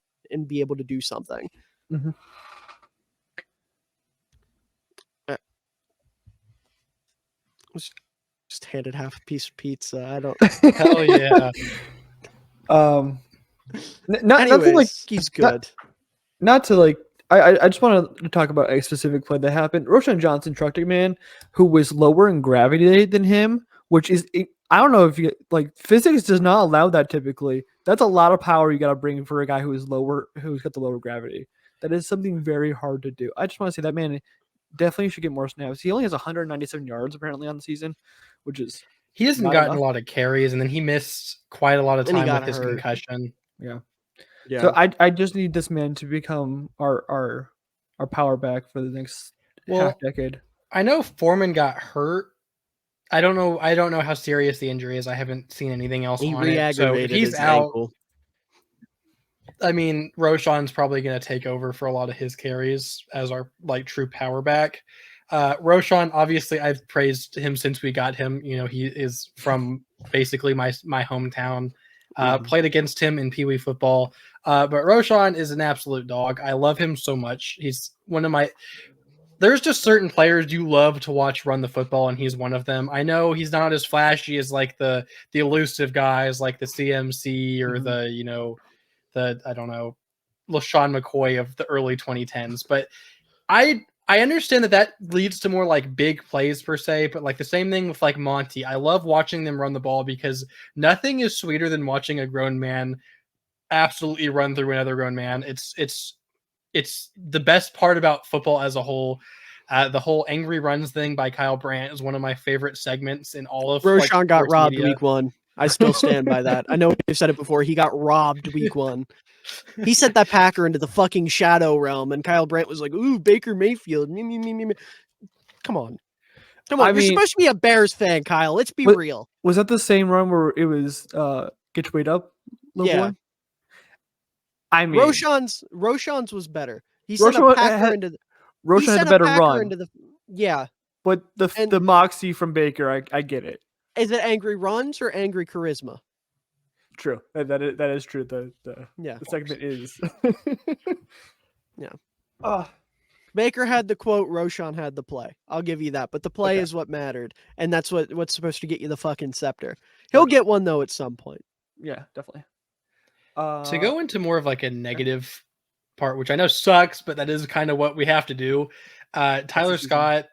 be able to do something. Mm-hmm. Just handed half a piece of pizza. I don't. Hell yeah. Nothing like he's good. Not to like. I just want to talk about a specific play that happened. Roshan Johnson trucked a man who was lower in gravity than him, which is, I don't know if you like, physics does not allow that typically. That's a lot of power you got to bring for a guy who is lower, who's got the lower gravity. That is something very hard to do. I just want to say that man definitely should get more snaps. He only has 197 yards apparently on the season, which is he hasn't gotten a lot of carries, and then he missed quite a lot of time with his concussion. Yeah. So I just need this man to become our power back for the next half decade. I know Foreman got hurt. I don't know how serious the injury is. I haven't seen anything else on it. So if he's out, ankle. I mean, Roshan's probably going to take over for a lot of his carries as our like true power back. Roshan, obviously, I've praised him since we got him. You know, he is from basically my hometown. Played against him in Pee Wee football. But Roshan is an absolute dog. I love him so much. He's one of my... There's just certain players you love to watch run the football, and he's one of them. I know he's not as flashy as like the elusive guys like the CMC or the, you know, the, I don't know, LaShawn McCoy of the early 2010s. But I understand that leads to more like big plays per se, but like the same thing with like Monty. I love watching them run the ball because nothing is sweeter than watching a grown man absolutely run through another grown man. It's the best part about football as a whole. The whole angry runs thing by Kyle Brandt is one of my favorite segments in all of Roshan got robbed media. Week 1. I still stand by that. I know we've said it before. He got robbed week 1. He sent that Packer into the fucking shadow realm, and Kyle Brandt was like, "Ooh, Baker Mayfield." Come on. You're supposed to be a Bears fan, Kyle. Let's be real. Was that the same run where it was get your weight up? Yeah. Boy? I mean, Roshan's was better. He sent a Packer into the. Roshan had a better run. Into the, yeah. But the moxie from Baker, I get it. Is it angry runs or angry charisma? True. That is true. The segment is. Yeah. Baker had the quote, Roshan had the play. I'll give you that. But the play is what mattered. And that's what's supposed to get you the fucking scepter. He'll get one, though, at some point. Yeah, definitely. To go into more of like a negative part, which I know sucks, but that is kind of what we have to do. Tyler Scott,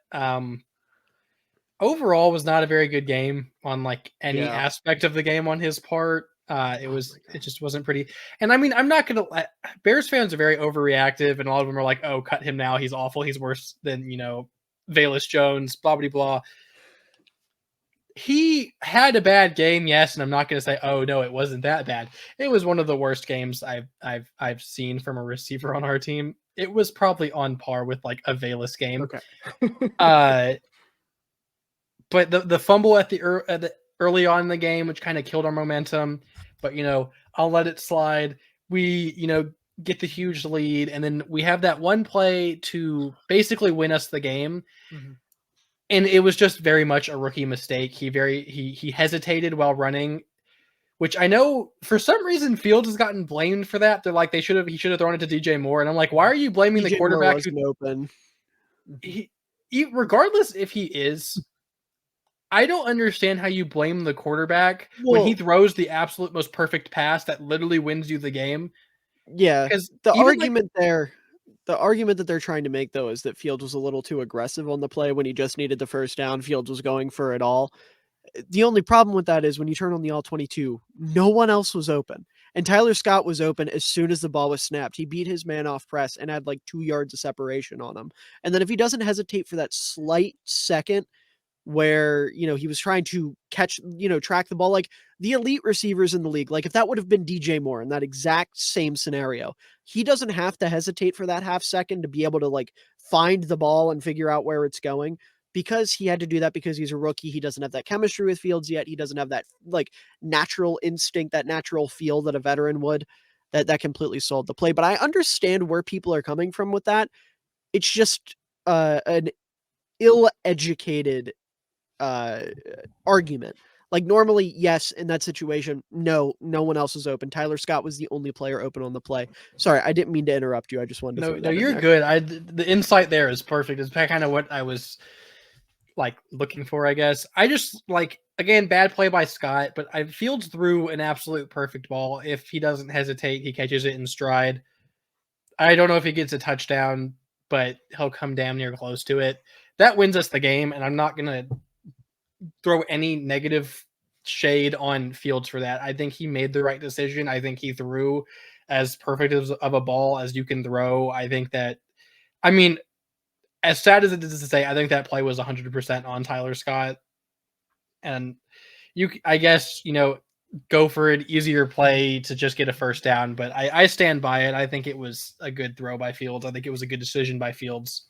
overall was not a very good game on like any aspect of the game on his part. It just wasn't pretty. And I mean, I'm not going to, Bears fans are very overreactive, and a lot of them are like, oh, cut him now. He's awful. He's worse than, you know, Velus Jones, blah, blah, blah. He had a bad game, yes, and I'm not going to say, oh no, it wasn't that bad. It was one of the worst games I've seen from a receiver on our team. It was probably on par with like a Velus game. Okay. But the fumble at the early on in the game, which kind of killed our momentum. But you know, I'll let it slide. We, you know, get the huge lead, and then we have that one play to basically win us the game. Mm-hmm. And it was just very much a rookie mistake. He hesitated while running, which I know for some reason Fields has gotten blamed for that. They're like he should have thrown it to DJ Moore, and I'm like, why are you blaming the quarterback who's open? He, regardless if he is, I don't understand how you blame the quarterback when he throws the absolute most perfect pass that literally wins you the game. Yeah, because the argument there. The argument that they're trying to make, though, is that Fields was a little too aggressive on the play when he just needed the first down. Fields was going for it all. The only problem with that is when you turn on the all-22, no one else was open. And Tyler Scott was open as soon as the ball was snapped. He beat his man off press and had like 2 yards of separation on him. And then if he doesn't hesitate for that slight second where, you know, he was trying to catch, you know, track the ball, like the elite receivers in the league, like if that would have been DJ Moore in that exact same scenario, he doesn't have to hesitate for that half second to be able to like find the ball and figure out where it's going. because he had to do that because he's a rookie. He doesn't have that chemistry with Fields yet. He doesn't have that like natural instinct, that natural feel that a veteran would. That completely sold the play. But I understand where people are coming from with that. It's just an ill-educated argument. Like normally, yes, in that situation, no one else is open. Tyler Scott was the only player open on the play. Sorry, I didn't mean to interrupt you. I just wanted to. No, you're good. The insight there is perfect. It's kind of what I was like looking for, I guess. I just like, again, bad play by Scott, but Fields threw an absolute perfect ball. If he doesn't hesitate, he catches it in stride. I don't know if he gets a touchdown, but he'll come damn near close to it. That wins us the game, and I'm not gonna throw any negative shade on Fields for that. I think he made the right decision. I think he threw as perfect of a ball as you can throw. I think that, I mean, as sad as it is to say, I think that play was 100% on Tyler Scott. And I guess, go for an easier play to just get a first down. But I stand by it. I think it was a good throw by Fields. I think it was a good decision by Fields.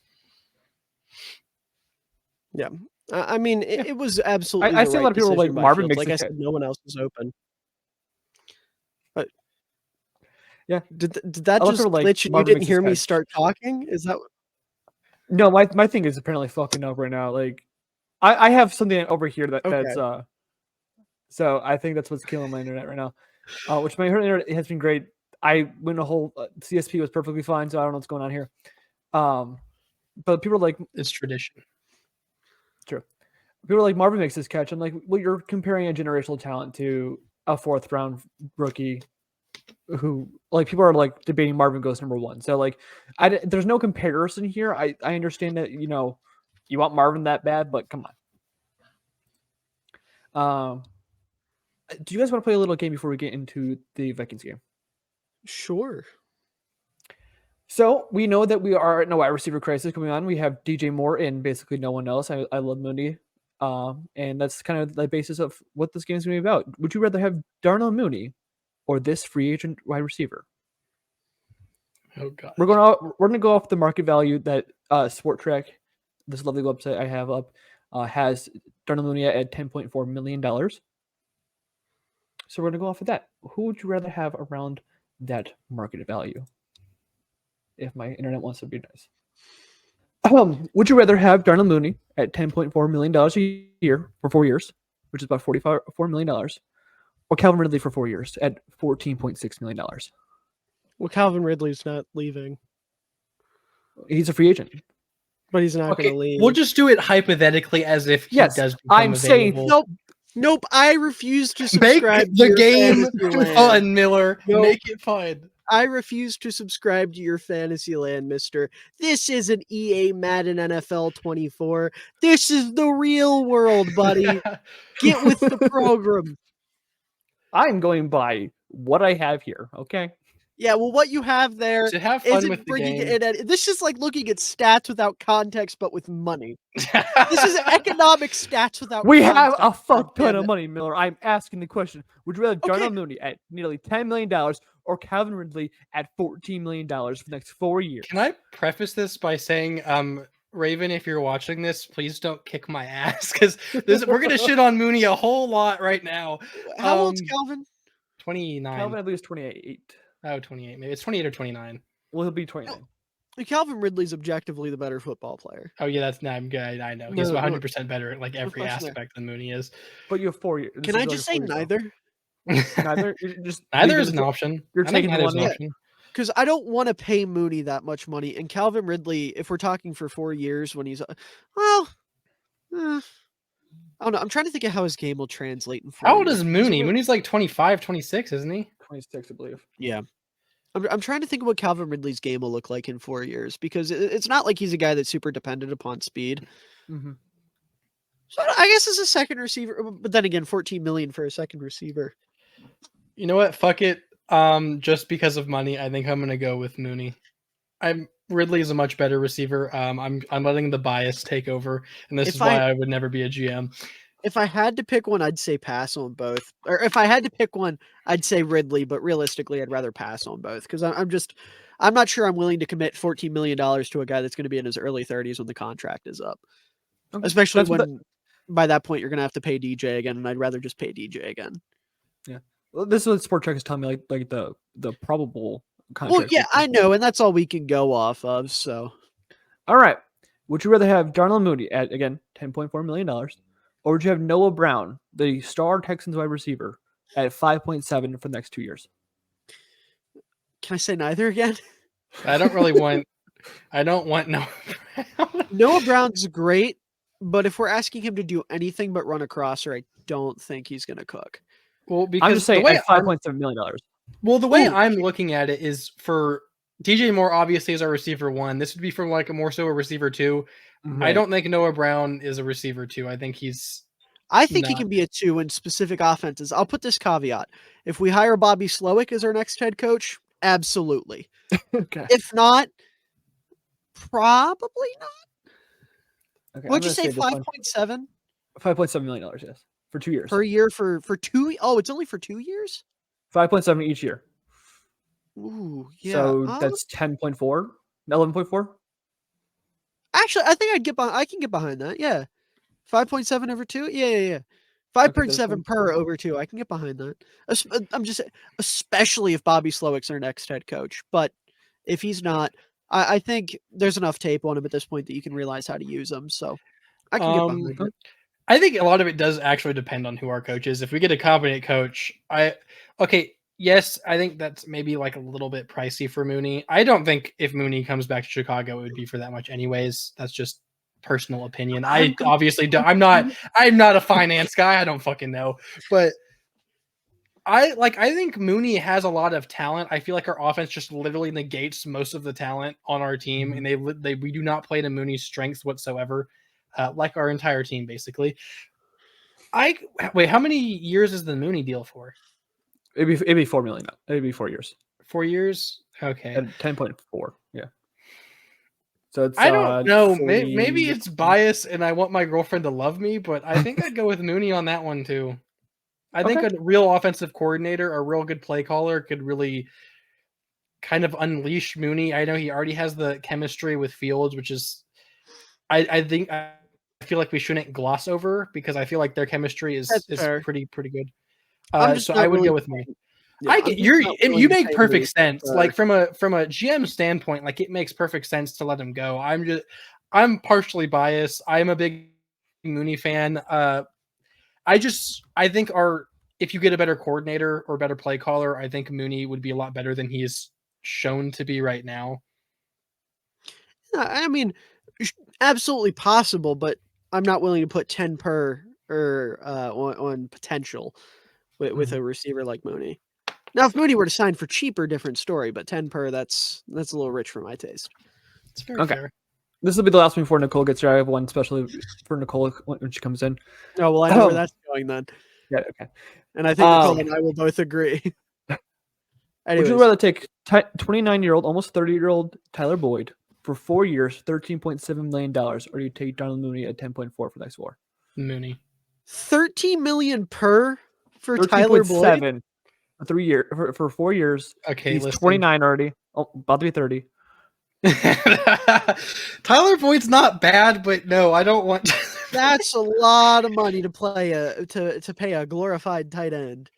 Yeah. I mean, it was absolutely. I see a lot of people like Marvin makes like I said, no one else was open. But yeah, did that just glitch? And you didn't hear me start talking? Is that? No, my thing is apparently fucking up right now. Like, I have something over here that's so I think that's what's killing my internet right now. Which my internet has been great. I went a whole CSP was perfectly fine, so I don't know what's going on here. But people are like, it's tradition. True. People are like, Marvin makes this catch. I'm like, well, you're comparing a generational talent to a 4th round rookie who, like, people are like debating Marvin goes number 1. So like, there's no comparison here. I understand that, you want Marvin that bad, but come on. Do you guys want to play a little game before we get into the Vikings game? Sure. So we know that we are in a wide receiver crisis going on. We have DJ Moore and basically no one else. I love Mooney. And that's kind of the basis of what this game is going to be about. Would you rather have Darnell Mooney or this free agent wide receiver? Oh God. We're going to go off the market value that Sport Track, this lovely website I have up, has Darnell Mooney at $10.4 million. So we're going to go off of that. Who would you rather have around that market value? If my internet wants to be nice. Would you rather have Darnell Mooney at $10.4 million a year for 4 years, which is about $44 million, or Calvin Ridley for 4 years at $14.6 million? Well, Calvin Ridley's not leaving. He's a free agent. But he's not going to leave. We'll just do it hypothetically as if he does become I'm available. saying Nope. I refuse to subscribe. Make the game fun, Miller. Nope. Make it fun. I refuse to subscribe to your fantasy land, mister. This isn't EA Madden NFL 24. This is the real world, buddy. Get with the program. I'm going by what I have here, okay? Yeah, well, what you have there to have fun isn't with the bringing game. it in. This is like looking at stats without context, but with money. This is economic stats without We context. have a fuck ton of money, Miller. I'm asking the question. Would you rather Darnell Mooney at nearly $10 million or Calvin Ridley at $14 million for the next 4 years? Can I preface this by saying, Raven, if you're watching this, please don't kick my ass, because we're going to shit on Mooney a whole lot right now. How old's Calvin? 29. Calvin, I believe, is 28. Oh, 28. Maybe it's 28 or 29. Well, he'll be 29. Calvin Ridley's objectively the better football player. Oh, yeah, I'm good. I know. He's 100% better at like every aspect than Mooney is. But you have 4 years. Can I just say neither? Neither? Neither is an option. You're taking neither one. Is an option. Because I don't want to pay Mooney that much money. And Calvin Ridley, if we're talking for 4 years when he's, I don't know. I'm trying to think of how his game will translate in 4 years. How old is Mooney? Mooney's like 25, 26, isn't he? 26, I believe. Yeah. I'm trying to think of what Calvin Ridley's game will look like in 4 years, because it's not like he's a guy that's super dependent upon speed. Mm-hmm. So I guess as a second receiver, but then again, $14 million for a second receiver. You know what? Fuck it. Just because of money, I think I'm gonna go with Mooney. Ridley is a much better receiver. I'm letting the bias take over, and this is why I would never be a GM. If I had to pick one, I'd say pass on both. Or if I had to pick one, I'd say Ridley, but realistically, I'd rather pass on both, because I'm not sure I'm willing to commit $14 million to a guy that's going to be in his early 30s when the contract is up. Okay. Especially That's what when by that point you're gonna have to pay DJ again, and I'd rather just pay DJ again. Well, this is what Sport Check is telling me, like the probable Well, contract. yeah, I know, and that's all we can go off of. So All right. Would you rather have Darnell Mooney at, again, $10.4 million, or would you have Noah Brown, the star Texans wide receiver, at 5.7 for the next 2 years? can I say neither again? I don't really want. I don't want no. Noah Brown's great, but if we're asking him to do anything but run a crosser, I don't think he's gonna cook. Well, because I'm just saying the way at $5.7 million. Well, the way Ooh. I'm looking at it is for DJ Moore, obviously, is our receiver 1. This would be for like a more so a receiver 2. I don't think Noah Brown is a receiver 2. I think he's. I think he not. can be a 2 in specific offenses. I'll put this caveat. If we hire Bobby Slowick as our next head coach, absolutely. Okay. If not, probably not. Okay, What'd you I'm say, gonna this one. 5.7 $5.7 million, yes, for 2 years. per year for 2? Oh, it's only for 2 years? 5.7 each year. Ooh, yeah. So that's 10.4, 11.4. Actually, I think I can get behind that. Yeah. 5.7 over 2? Yeah. 5.7 per over 2. I can get behind that. I'm just especially if Bobby Slowick's our next head coach. But if he's not, I think there's enough tape on him at this point that you can realize how to use him. So I can get behind it. I think a lot of it does actually depend on who our coach is. If we get a competent coach, yes, I think that's maybe like a little bit pricey for Mooney. I don't think if Mooney comes back to Chicago, it would be for that much anyways. That's just personal opinion. I obviously don't. I'm not a finance guy. I don't fucking know. But I think Mooney has a lot of talent. I feel like our offense just literally negates most of the talent on our team, and we do not play to Mooney's strengths whatsoever. Like our entire team, basically. Wait, how many years is the Mooney deal for? It'd be 4 million. It'd be 4 years. 4 years? Okay. At 10.4. Yeah. So it's I don't know. 40... Maybe it's bias and I want my girlfriend to love me, but I think I'd go with Mooney on that one too. I think a real offensive coordinator, a real good play caller could really kind of unleash Mooney. I know he already has the chemistry with Fields, which is I feel like we shouldn't gloss over because I feel like their chemistry is pretty good. So I would go with me. Yeah, you make perfect sense. Like from a GM standpoint, like it makes perfect sense to let him go. I'm partially biased. I'm a big Mooney fan. I think if you get a better coordinator or better play caller, I think Mooney would be a lot better than he is shown to be right now. I mean, absolutely possible, but I'm not willing to put 10 per or on potential with a receiver like Mooney. Now, if Mooney were to sign for cheaper, different story, but 10 per, that's a little rich for my taste. It's very fair. This will be the last one before Nicole gets here. I have one especially for Nicole when she comes in. Oh, well, I know where that's going then. Yeah, okay. And I think Nicole and I will both agree. Would you rather take 29-year-old, almost 30-year-old Tyler Boyd for 4 years, $13.7 million, or do you take Darnell Mooney at 10.4 for the next 4? Mooney. $13 million per for Tyler Boyd? 13.7 for 3 years for 4 years. Okay, he's 29 already. Oh, about to be 30. Tyler Boyd's not bad, but no, I don't want. That's a lot of money to to pay a glorified tight end.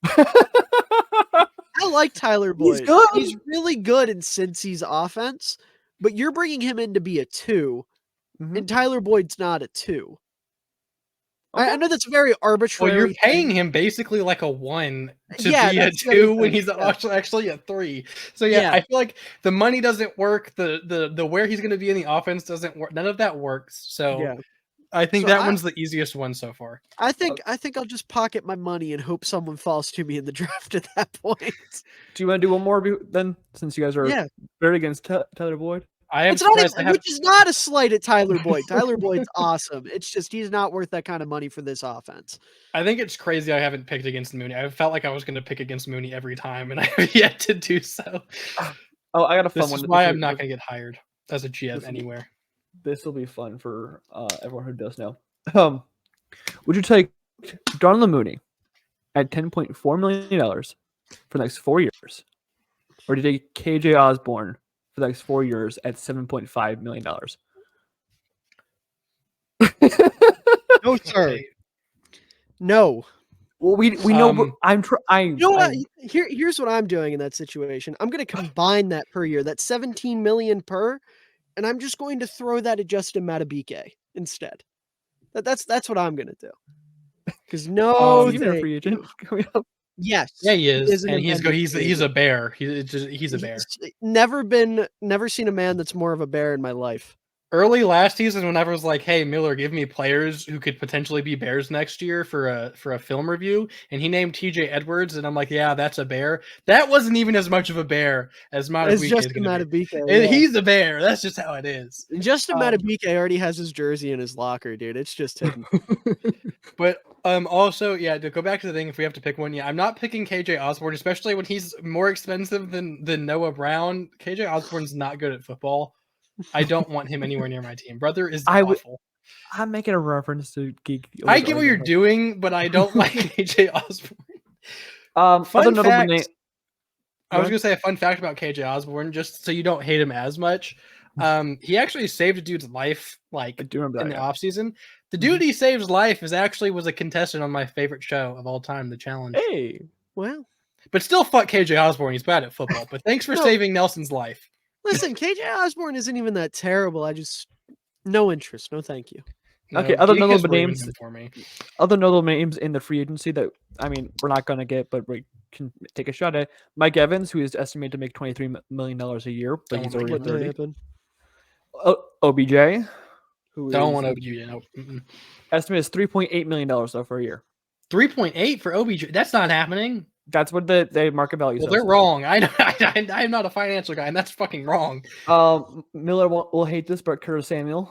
I like Tyler Boyd. He's good. He's really good in Cincy's offense, but you're bringing him in to be a 2, and Tyler Boyd's not a 2. Okay. I know that's very arbitrary. Well, you're paying him basically like a 1 to be a 2 when he's actually a 3. So I feel like the money doesn't work. The where he's going to be in the offense doesn't work. None of that works. So I think that one's the easiest one so far. I think I'll just pocket my money and hope someone falls to me in the draft at that point. Do you want to do one more then, since you guys are very against Tyler Boyd? Which is not a slight at Tyler Boyd. Tyler Boyd's awesome. It's just he's not worth that kind of money for this offense. I think it's crazy I haven't picked against Mooney. I felt like I was going to pick against Mooney every time, and I have yet to do so. Oh, I got a fun one. This is why I'm not going to get hired as a GM anywhere. This will be fun for everyone who does know. Would you take Darnell Mooney at $10.4 million for the next 4 years, or do you take KJ Osborne for the next 4 years at $7.5 million? No, sir. Okay. No. Well, we know. Um, You know what? Here's what I'm doing in that situation. I'm going to combine that per year. That's 17 million per, and I'm just going to throw that at Justin Madubuike instead. That's what I'm going to do. Because no, Even a thank free agent. you. Yes. yeah, he is, an and he's amended a bear. He's a bear. Never seen a man that's more of a bear in my life. Early last season, whenever it was like, "Hey Miller, give me players who could potentially be Bears next year for a film review," and he named T.J. Edwards, and I'm like, "Yeah, that's a bear." That wasn't even as much of a bear as Madubuike It's is Justin going to be. Madubuike. And Yeah. he's a bear. That's just how it is. Justin Um, Madubuike already has his jersey in his locker, dude. It's just hidden. But also, yeah, to go back to the thing, if we have to pick one, yeah, I'm not picking KJ Osborne, especially when he's more expensive than Noah Brown. KJ Osborne's not good at football. I don't want him anywhere near my team. Brother is awful. I'm making a reference to geek. I get what you're doing, but I don't like KJ Osborne. Other Fun notable fact. name. I was gonna say a fun fact about KJ Osborne, just so you don't hate him as much. He actually saved a dude's life, like I do remember in that. the off season. The dude he saved his life was a contestant on my favorite show of all time, The Challenge. Hey, Well, But still, fuck KJ Osborne. He's bad at football. But thanks for No. saving Nelson's life. listen, KJ Osborne isn't even that terrible. I just no interest. No, thank you. Okay, other Geek has notable ruined names- him for me. other notable names in the free agency that we're not gonna get, but we can take a shot at. Mike Evans, who is estimated to make $23 million a year, but Don't he's wanna already What get 30. happened? OBJ, who Don't is want OBJ. No. Mm-mm. estimated is $3.8 million though for a year. 3.8 for OBJ. That's not happening. That's what the market value Well, says. they're wrong. I'm not a financial guy, and that's fucking wrong. Miller will hate this, but Curtis Samuel.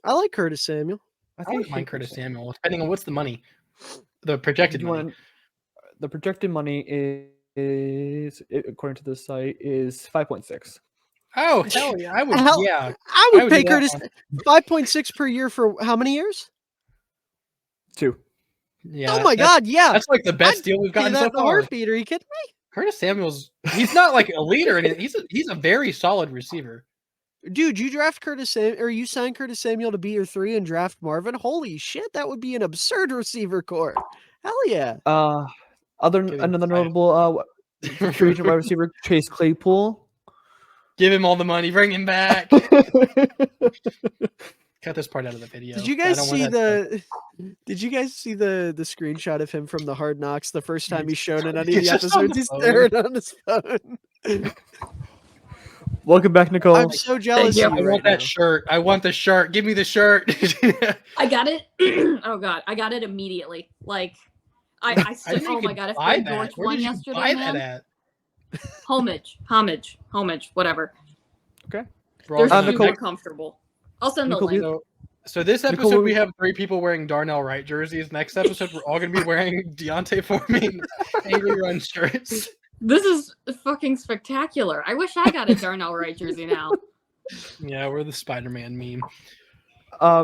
I like Curtis Samuel. I think don't you mind hate Curtis Samuel. Samuel, depending on what's the money. The projected You money. want- the projected money is according to this site is 5.6. Oh, hell yeah. I would, Hell, yeah. I would would pay do that Curtis 5.6 per year for how many years? 2. Yeah. Oh my that's- god, yeah. That's like the best I'd deal we've Pay gotten that so in a far. heartbeat. Are you kidding me? Curtis Samuel's, he's not like a leader, and he's a very solid receiver. Dude, you draft Curtis Samuel, or you sign Curtis Samuel to be your 3 and draft Marvin. Holy shit, that would be an absurd receiver core. Hell yeah. Give him Another five. notable free agent wide receiver, Chase Claypool. Give him all the money. Bring him back. Cut this part out of the video. Did you I guys don't want see that the screenshot of him from the Hard Knocks the first time he's shown in any of He's the just on episodes? the He's phone. staring on his phone. Welcome back, Nicole. I'm so jealous you. of I you want right that now. shirt. I want the shirt. Give me the shirt. I got it. Oh god, I got it immediately. Like I still. didn't know Oh you my could god, if buy Greg that. Dortch Where won did you yesterday, buy man. that at? Homage, whatever. Okay. We're all They're gonna- Nicole- super comfortable. I'll send the Nicole, link. So this Nicole, episode we have 3 people wearing Darnell Wright jerseys. Next episode we're all gonna be wearing Deontay Foreman Angry Run shirts. This is fucking spectacular. I wish I got a Darnell Wright jersey now. Yeah, we're the Spider-Man meme.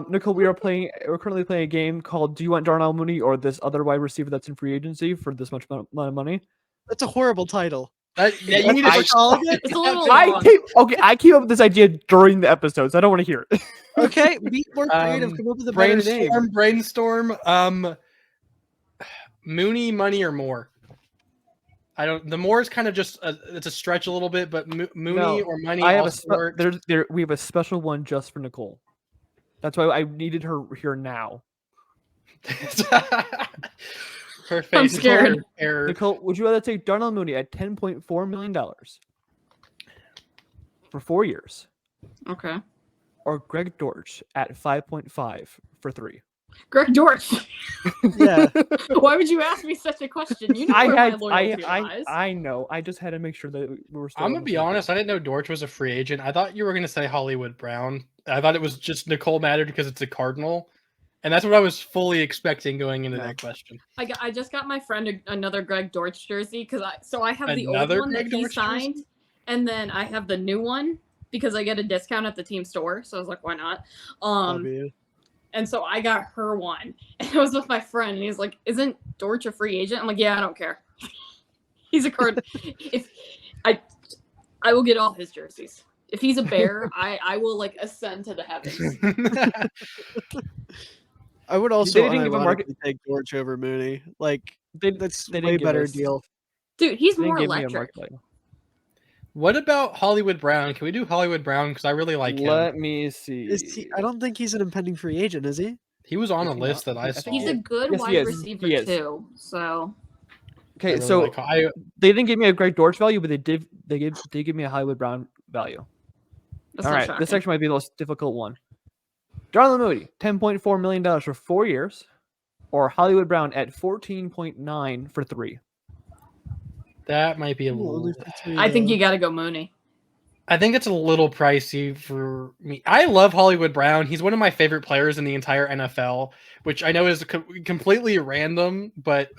Nicole, we're currently playing a game called Do You Want Darnell Mooney or this other wide receiver that's in free agency for this much amount of money? That's a horrible title. Yeah, you That's need what to we're calling it? It's a little Yeah, long. I came up with this idea during the episodes. I don't want to hear it. Okay, be more creative. Come up with a better name. brainstorm. Mooney, money, or more. I don't. The more is kind of just it's a stretch a little bit, but Mooney No, or money. I have also works. we have a special one just for Nicole. That's why I needed her here now. Her face I'm is scared. error. Nicole, would you rather take Darnell Mooney at $10.4 million for 4 years, Okay. or Greg Dortch at 5.5 for 3? Greg Dortch. Yeah. Why would you ask me such a question? You know where my loyalty lies. I know. I just had to make sure that we were still I'm on gonna the be same honest. I didn't know Dortch was a free agent. I thought you were gonna say Hollywood Brown. I thought it was just Nicole mattered because it's a Cardinal, and that's what I was fully expecting going into No. that question. I just got my friend another Greg Dortch jersey because I have the Another old one Greg that he Dortch jersey? signed, and then I have the new one because I get a discount at the team store. So I was like, why not? And so I got her one, and I was with my friend, and he's like, "Isn't Dortch a free agent?" I'm like, "Yeah, I don't care. He's a card. If I will get all his jerseys. If he's a Bear, I will like ascend to the heavens." I would also didn't give a market- unironically take Dortch over Mooney. Like that's they didn't way give better us- deal. Dude, he's They didn't more give me a electric. market value. What about Hollywood Brown? Can we do Hollywood Brown? Because I really like him. Let me see. Is he, I don't think he's an impending free agent, is he? He was on Is a he list not? that I I think saw. He's a good Yes, he wide is. receiver He is. too. So Okay, really so like him. they didn't give me a Greg Dortch value, but they did give me a Hollywood Brown value. that's All not right, shocking. this actually might be the most difficult one. Darnell Mooney, $10.4 million for 4 years, or Hollywood Brown at 14.9 for 3. That might be a Ooh, only little. for 3, I think though. you got to go Mooney. I think it's a little pricey for me. I love Hollywood Brown. He's one of my favorite players in the entire NFL, which I know is completely random, but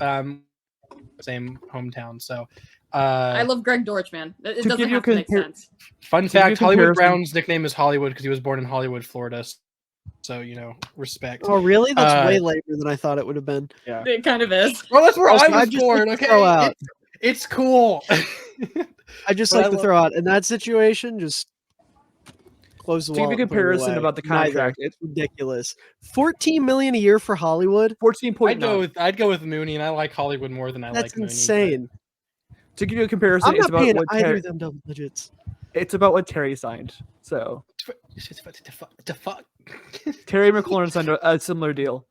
same hometown. So, I love Greg Dortch, man. It To doesn't give you have to make compar- sense. fun to give you fact: Hollywood comparison- Brown's nickname is Hollywood because he was born in Hollywood, Florida. So respect. Oh, really? That's way Uh, later than I thought it would have been. Yeah. It kind of is. Well, that's where Also, I I was just like born. to Okay, throw out- it's cool. I just But I like to love- throw out in that situation, just close the To give wall. you a comparison about the contract, it's ridiculous. $14 million a year for Hollywood. 14.9. I'd go with Mooney, and I like Hollywood more than I That's like Mooney. but- insane. To give you a comparison, I'm it's not about paying what either Terry, of them double digits. it's about what Terry signed. So The fuck. Terry McLaurin signed a similar deal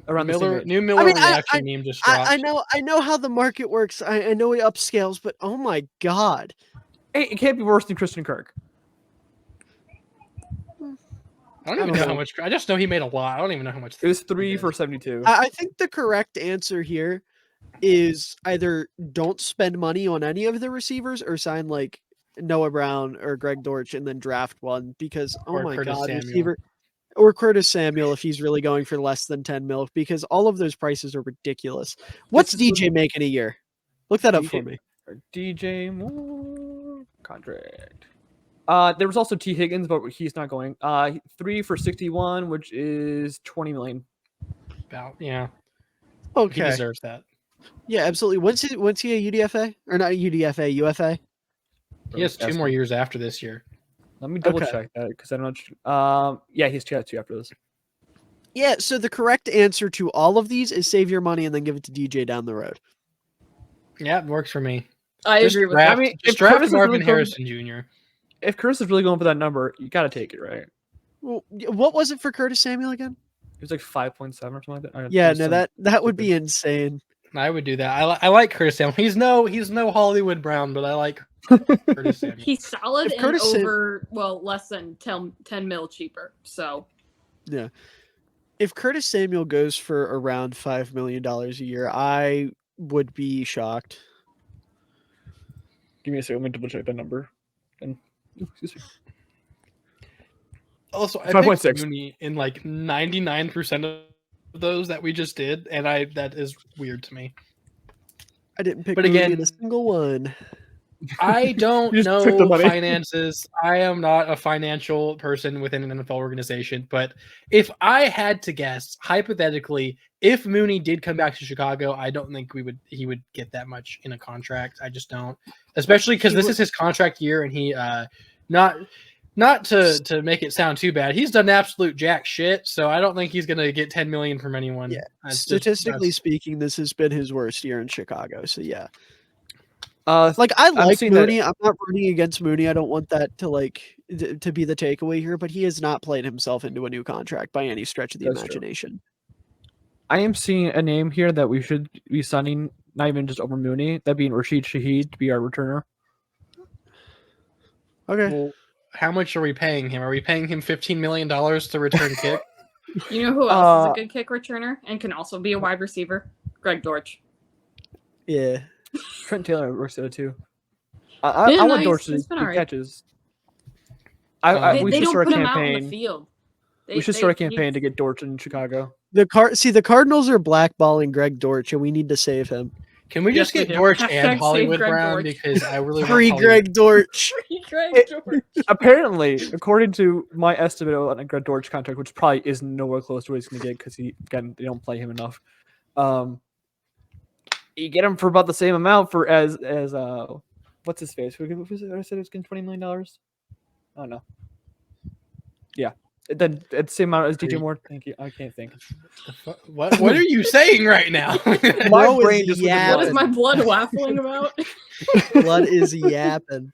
around the same Miller, age. new Miller mean, reaction meme just dropped. I know how the market works. I know he upscales, but oh my god. Hey, it can't be worse than Christian Kirk. I don't even know how much. I just know he made a lot. I don't even know how much. It was 3 for 72. I think the correct answer here is either don't spend money on any of the receivers or sign like Noah Brown or Greg Dortch and then draft one because oh Or my Curtis god, Samuel. receiver or Curtis Samuel if he's really going for less than 10 mil because all of those prices are ridiculous. What's This is DJ making a year? Look that up for DJ me. DJ Moore contract. There was also T. Higgins, but he's not going. 3 for 61, which is 20 million. About He Okay. deserves that. Yeah, absolutely. When's he a UDFA or not a UDFA? UFA? He has 2 more years after this year. Let me double Okay. check that because I'm not. Yeah, he's 2 after this. Yeah. So the correct answer to all of these is save your money and then give it to DJ down the road. Yeah, it works for me. I Just agree with draft, that. I mean, just if draft Curtis is Marvin really going- Harrison Jr. If Curtis is really going for that number, you got to take it, right? Well, what was it for Curtis Samuel again? It was like 5.7 or something like that. Or Yeah, it was no, some- that would be insane. I would do that. I like Curtis Samuel. He's no Hollywood Brown, but I like Curtis Samuel. He's solid If and Curtis Sam- over, less than 10 mil cheaper. So Yeah. If Curtis Samuel goes for around $5 million a year, I would be shocked. Give me a second. Let me double check that number. And excuse me. Also, I 5.6. picked Mooney in like 99% of those that we just did, and that is weird to me. I didn't pick But Mooney again- in a single one. I don't You just took the know money. finances. I am not a financial person within an NFL organization. But if I had to guess, hypothetically, if Mooney did come back to Chicago, I don't think he would get that much in a contract. I just don't. Especially because this is his contract year, and he not to make it sound too bad, he's done absolute jack shit. So I don't think he's gonna get 10 million from anyone. Yeah, That's just- Statistically that's- speaking, this has been his worst year in Chicago. So yeah. Like Like I like seeing that- Mooney. I'm not rooting against Mooney. I don't want that to be the takeaway here, but he has not played himself into a new contract by any stretch of the That's true. imagination. I am seeing a name here that we should be signing, not even just over Mooney. That being Rashid Shaheed to be our returner. Okay. Well, how much are we paying him? Are we paying him $15 million to return kick? you know who else is Uh, a good kick returner and can also be a wide receiver? Greg Dortch. Yeah. Trent Taylor works there too. Yeah, I no, want he's- Dortch to he's been do alright. catches. They We They should don't start put a him out in the campaign. field. We should start a campaign to get Dortch in Chicago. The Cardinals are blackballing Greg Dortch, and we need to save him. Can we Yes, just we get do. Dortch Hashtag and save Hollywood Greg Brown Dortch. because I really Free want Hollywood. Greg Dortch. Greg Dortch. Apparently, according to my estimate on a Greg Dortch contract, which probably is nowhere close to what he's going to get because they don't play him enough. You get him for about the same amount for as what's his face? Who said it was getting $20 million? Oh no. Yeah. Then at the same amount as DJ Moore. Thank you. I can't think. What are you saying right now? My Bro is brain just went What is yapping. my blood waffling about? Blood is yapping.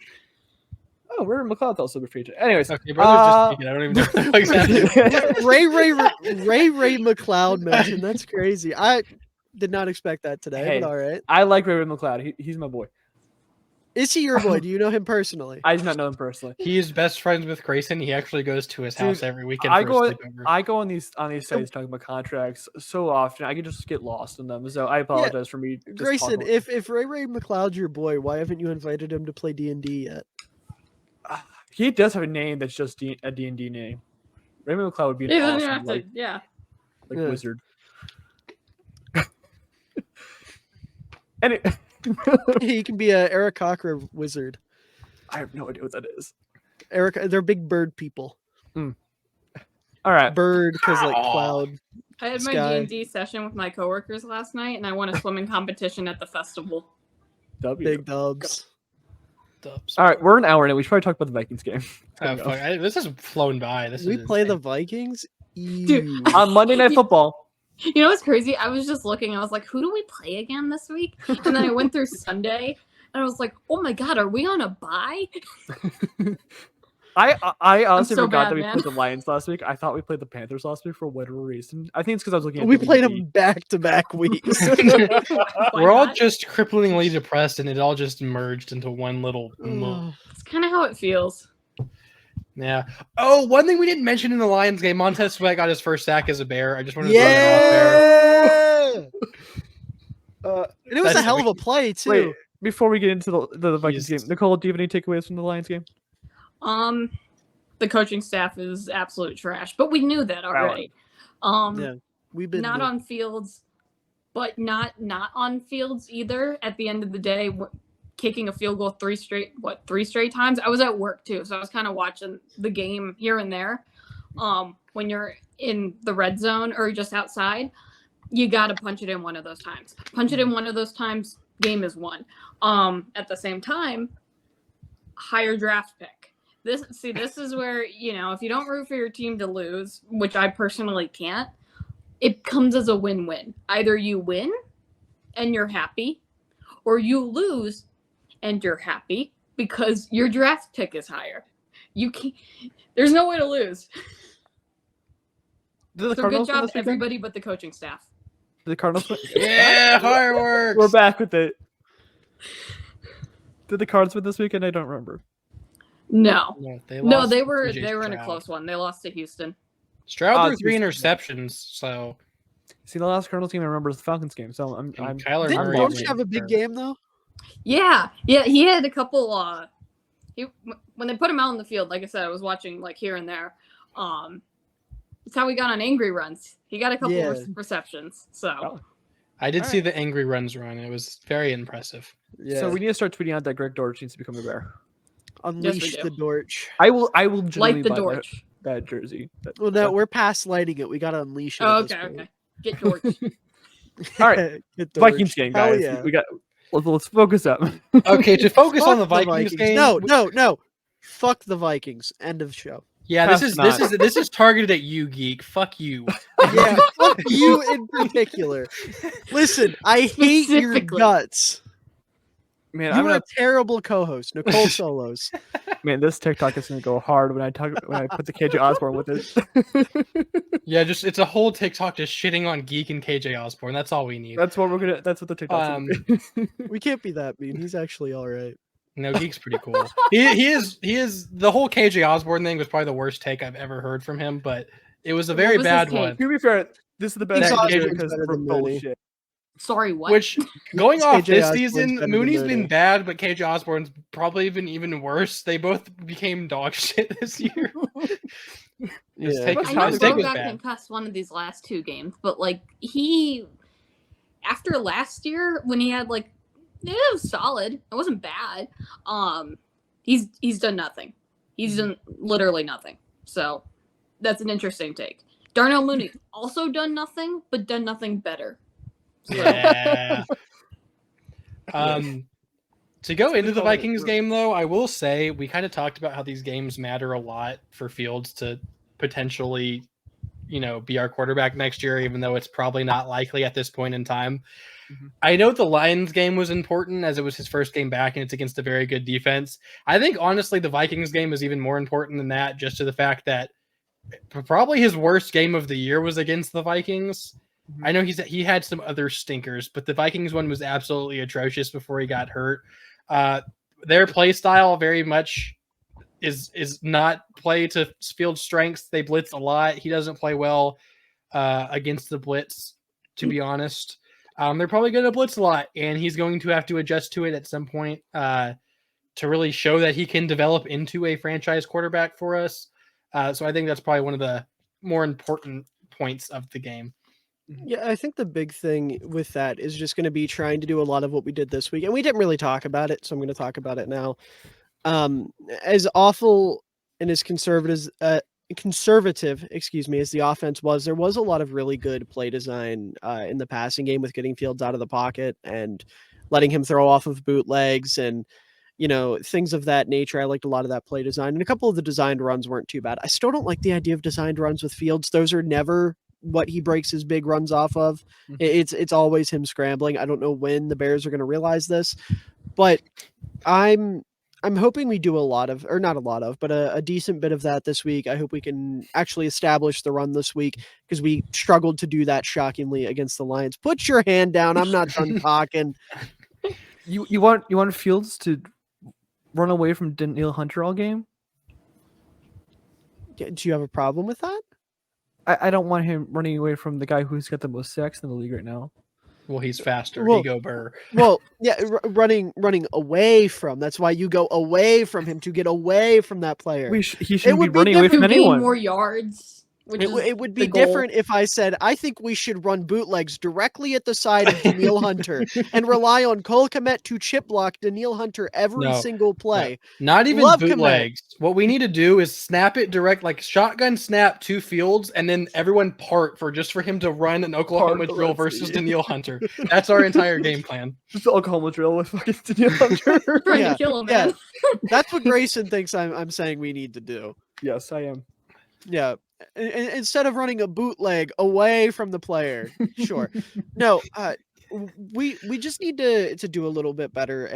Oh, we're McLeod's also a free agent. Anyways, Okay, brother's just speaking. I don't even know what the fuck's happening. Ray McLeod mentioned. That's crazy. I did not expect that today, Hey. but all right. I like Ray McLeod. He's my boy. Is he your boy? Do you know him personally? I do not know him personally. He is best friends with Grayson. He actually goes to his house Dude, every weekend I for go a sleepover. I go on these sites talking about contracts so often. I can just get lost in them. So I apologize for me. Just Grayson, talking- if Ray McLeod's your boy, why haven't you invited him to play D&D yet? he does have a name that's just a D&D name. Raymond McLeod would be an He doesn't awesome have to. like Yeah. Yeah. wizard. And He can be a Eric Cochran wizard. I have no idea what that is. They're big bird people. All right. Bird because like Aw. cloud. I had my Sky. D&D session with my coworkers last night, and I won a swimming competition at the festival. W. Big dubs. Dubs. All right, we're an hour in. We should probably talk about the Vikings game. Oh, fuck. This has flown by. We play the insane. Vikings. Dude, Ew. On Monday Night Football. You know what's crazy? I was just looking. I was like, who do we play again this week? And then I went through Sunday, and I was like, oh my god, are we on a bye? I honestly so forgot bad, that we man. played the Lions last week. I thought we played the Panthers last week for whatever reason. I think it's because I was looking at We played WD. them back-to-back weeks. Why We're all not? just cripplingly depressed, and it all just merged into one little. It's kind of how it feels. Yeah. Oh, one thing we didn't mention in the Lions game: Montez Sweat got his first sack as a Bear. I just wanted to throw that out there. Yeah. And it was a That's hell of a play too. Wait, before we get into the Vikings Yes. game, Nicole, do you have any takeaways from the Lions game? The coaching staff is absolute trash, but we knew that already. Yeah, we've been Not on fields, but not on fields either. At the end of the day, kicking a field goal three straight times. I was at work too, so I was kind of watching the game here and there. When you're in the red zone or just outside, you got to punch it in one of those times. Punch it in one of those times, game is won. At the same time, higher draft pick. This is where, if you don't root for your team to lose, which I personally can't, it comes as a win-win. Either you win and you're happy, or you lose and you're happy because your draft pick is higher. You can't. There's no way to lose. Did the So good Cardinals win job, this weekend? everybody, but the coaching staff. Did the Cardinals win? Yeah, fireworks. We're back with it. Did the Cards win this weekend? I don't remember. No, they no, lost they to were CJ in a Stroud. close one. They lost to Houston. Stroud threw it's 3 Houston. interceptions, so See, the last Cardinals game I remember is the Falcons game. So I'm and Kyler Didn't Murray. Doge was have a big hurt. game though? Yeah, he had a couple. When they put him out in the field, like I said, I was watching like here and there. It's how we got on angry runs. He got a couple Yeah. receptions. So Oh. I did All see right. the angry runs run. It was very impressive. Yeah. So we need to start tweeting out that Greg Dortch needs to become a Bear. Unleash do. the Dorch. I will genuinely light the buy torch. that jersey. Well, no, we're past lighting it. We gotta unleash it. Oh, at this okay, point. okay. Get torch. All right. Get Dorch. Vikings game, Hell guys. yeah. We got. Let's focus up. Okay, to focus on the Fuck Vikings game. No. Fuck the Vikings. End of show. Yeah, Perhaps not. this is targeted at you, geek. Fuck you. Yeah, fuck you in particular. Listen, I hate your Specifically. guts. Man, You I'm were gonna, a terrible co-host, Nicole Solos. man, this TikTok is gonna go hard when I put the KJ Osborne with it. Yeah, it's a whole TikTok just shitting on Geek and KJ Osborne. That's all we need. That's what the TikTok. We can't be that mean. He's actually all right. No, Geek's pretty cool. He is the whole KJ Osborne thing was probably the worst take I've ever heard from him, but it was a very was his bad take? one. To be fair, this is the best That one KJ because better for than Mooney. bullshit. Sorry, what? Which going off KJ this Osborne's season, better than Mooney's Mooney. been bad, but KJ Osborne's probably been even worse. They both became dog shit this year. His Yeah. take, I his know take Bro was got bad. concussed one of these last 2 games, but like after last year when he had like it was solid. It wasn't bad. He's done nothing. He's done literally nothing. So that's an interesting take. Darnell Mooney also done nothing, but done nothing better. So, Yeah. To go into the call it Vikings a- game, though, I will say we kind of talked about how these games matter a lot for Fields to potentially, be our quarterback next year, even though it's probably not likely at this point in time. I know the Lions game was important as it was his first game back and it's against a very good defense. I think honestly the Vikings game is even more important than that, just to the fact that probably his worst game of the year was against the Vikings. I know he had some other stinkers, but the Vikings one was absolutely atrocious before he got hurt. Their play style very much is not play to field strengths. They blitz a lot. He doesn't play well against the blitz, to be honest. They're probably going to blitz a lot, and he's going to have to adjust to it at some point to really show that he can develop into a franchise quarterback for us. So I think that's probably one of the more important points of the game. Yeah, I think the big thing with that is just going to be trying to do a lot of what we did this week. And we didn't really talk about it, so I'm going to talk about it now. As awful and as conservative, as the offense was, there was a lot of really good play design in the passing game with getting Fields out of the pocket and letting him throw off of bootlegs and, things of that nature. I liked a lot of that play design, and a couple of the designed runs weren't too bad. I still don't like the idea of designed runs with Fields. Those are never what he breaks his big runs off of. It's always him scrambling. I don't know when the Bears are going to realize this, but I'm hoping we do a decent bit of that this week. I hope we can actually establish the run this week because we struggled to do that shockingly against the Lions. Put your hand down. I'm not done talking. You want Fields to run away from Danielle Hunter all game? Do you have a problem with that? I don't want him running away from the guy who's got the most sacks in the league right now. Well, he's faster. Well, he go Burr. Well, yeah, running away from. That's why you go away from him to get away from that player. He shouldn't be running away from To gain anyone. more yards. It would be different if I said, I think we should run bootlegs directly at the side of Danielle Hunter and rely on Cole Kmet to chip block Danielle Hunter every single play. No, not even Love bootlegs. What we need to do is snap it direct, like shotgun snap to Fields, and then everyone part for him to run an Oklahoma drill versus Danielle Hunter. That's our entire game plan. Just Oklahoma drill with fucking Danielle Hunter. Trying to kill him, man. That's what Grayson thinks I'm saying we need to do. Yes, I am. Yeah. Instead of running a bootleg away from the player. Sure. No, we just need to do a little bit better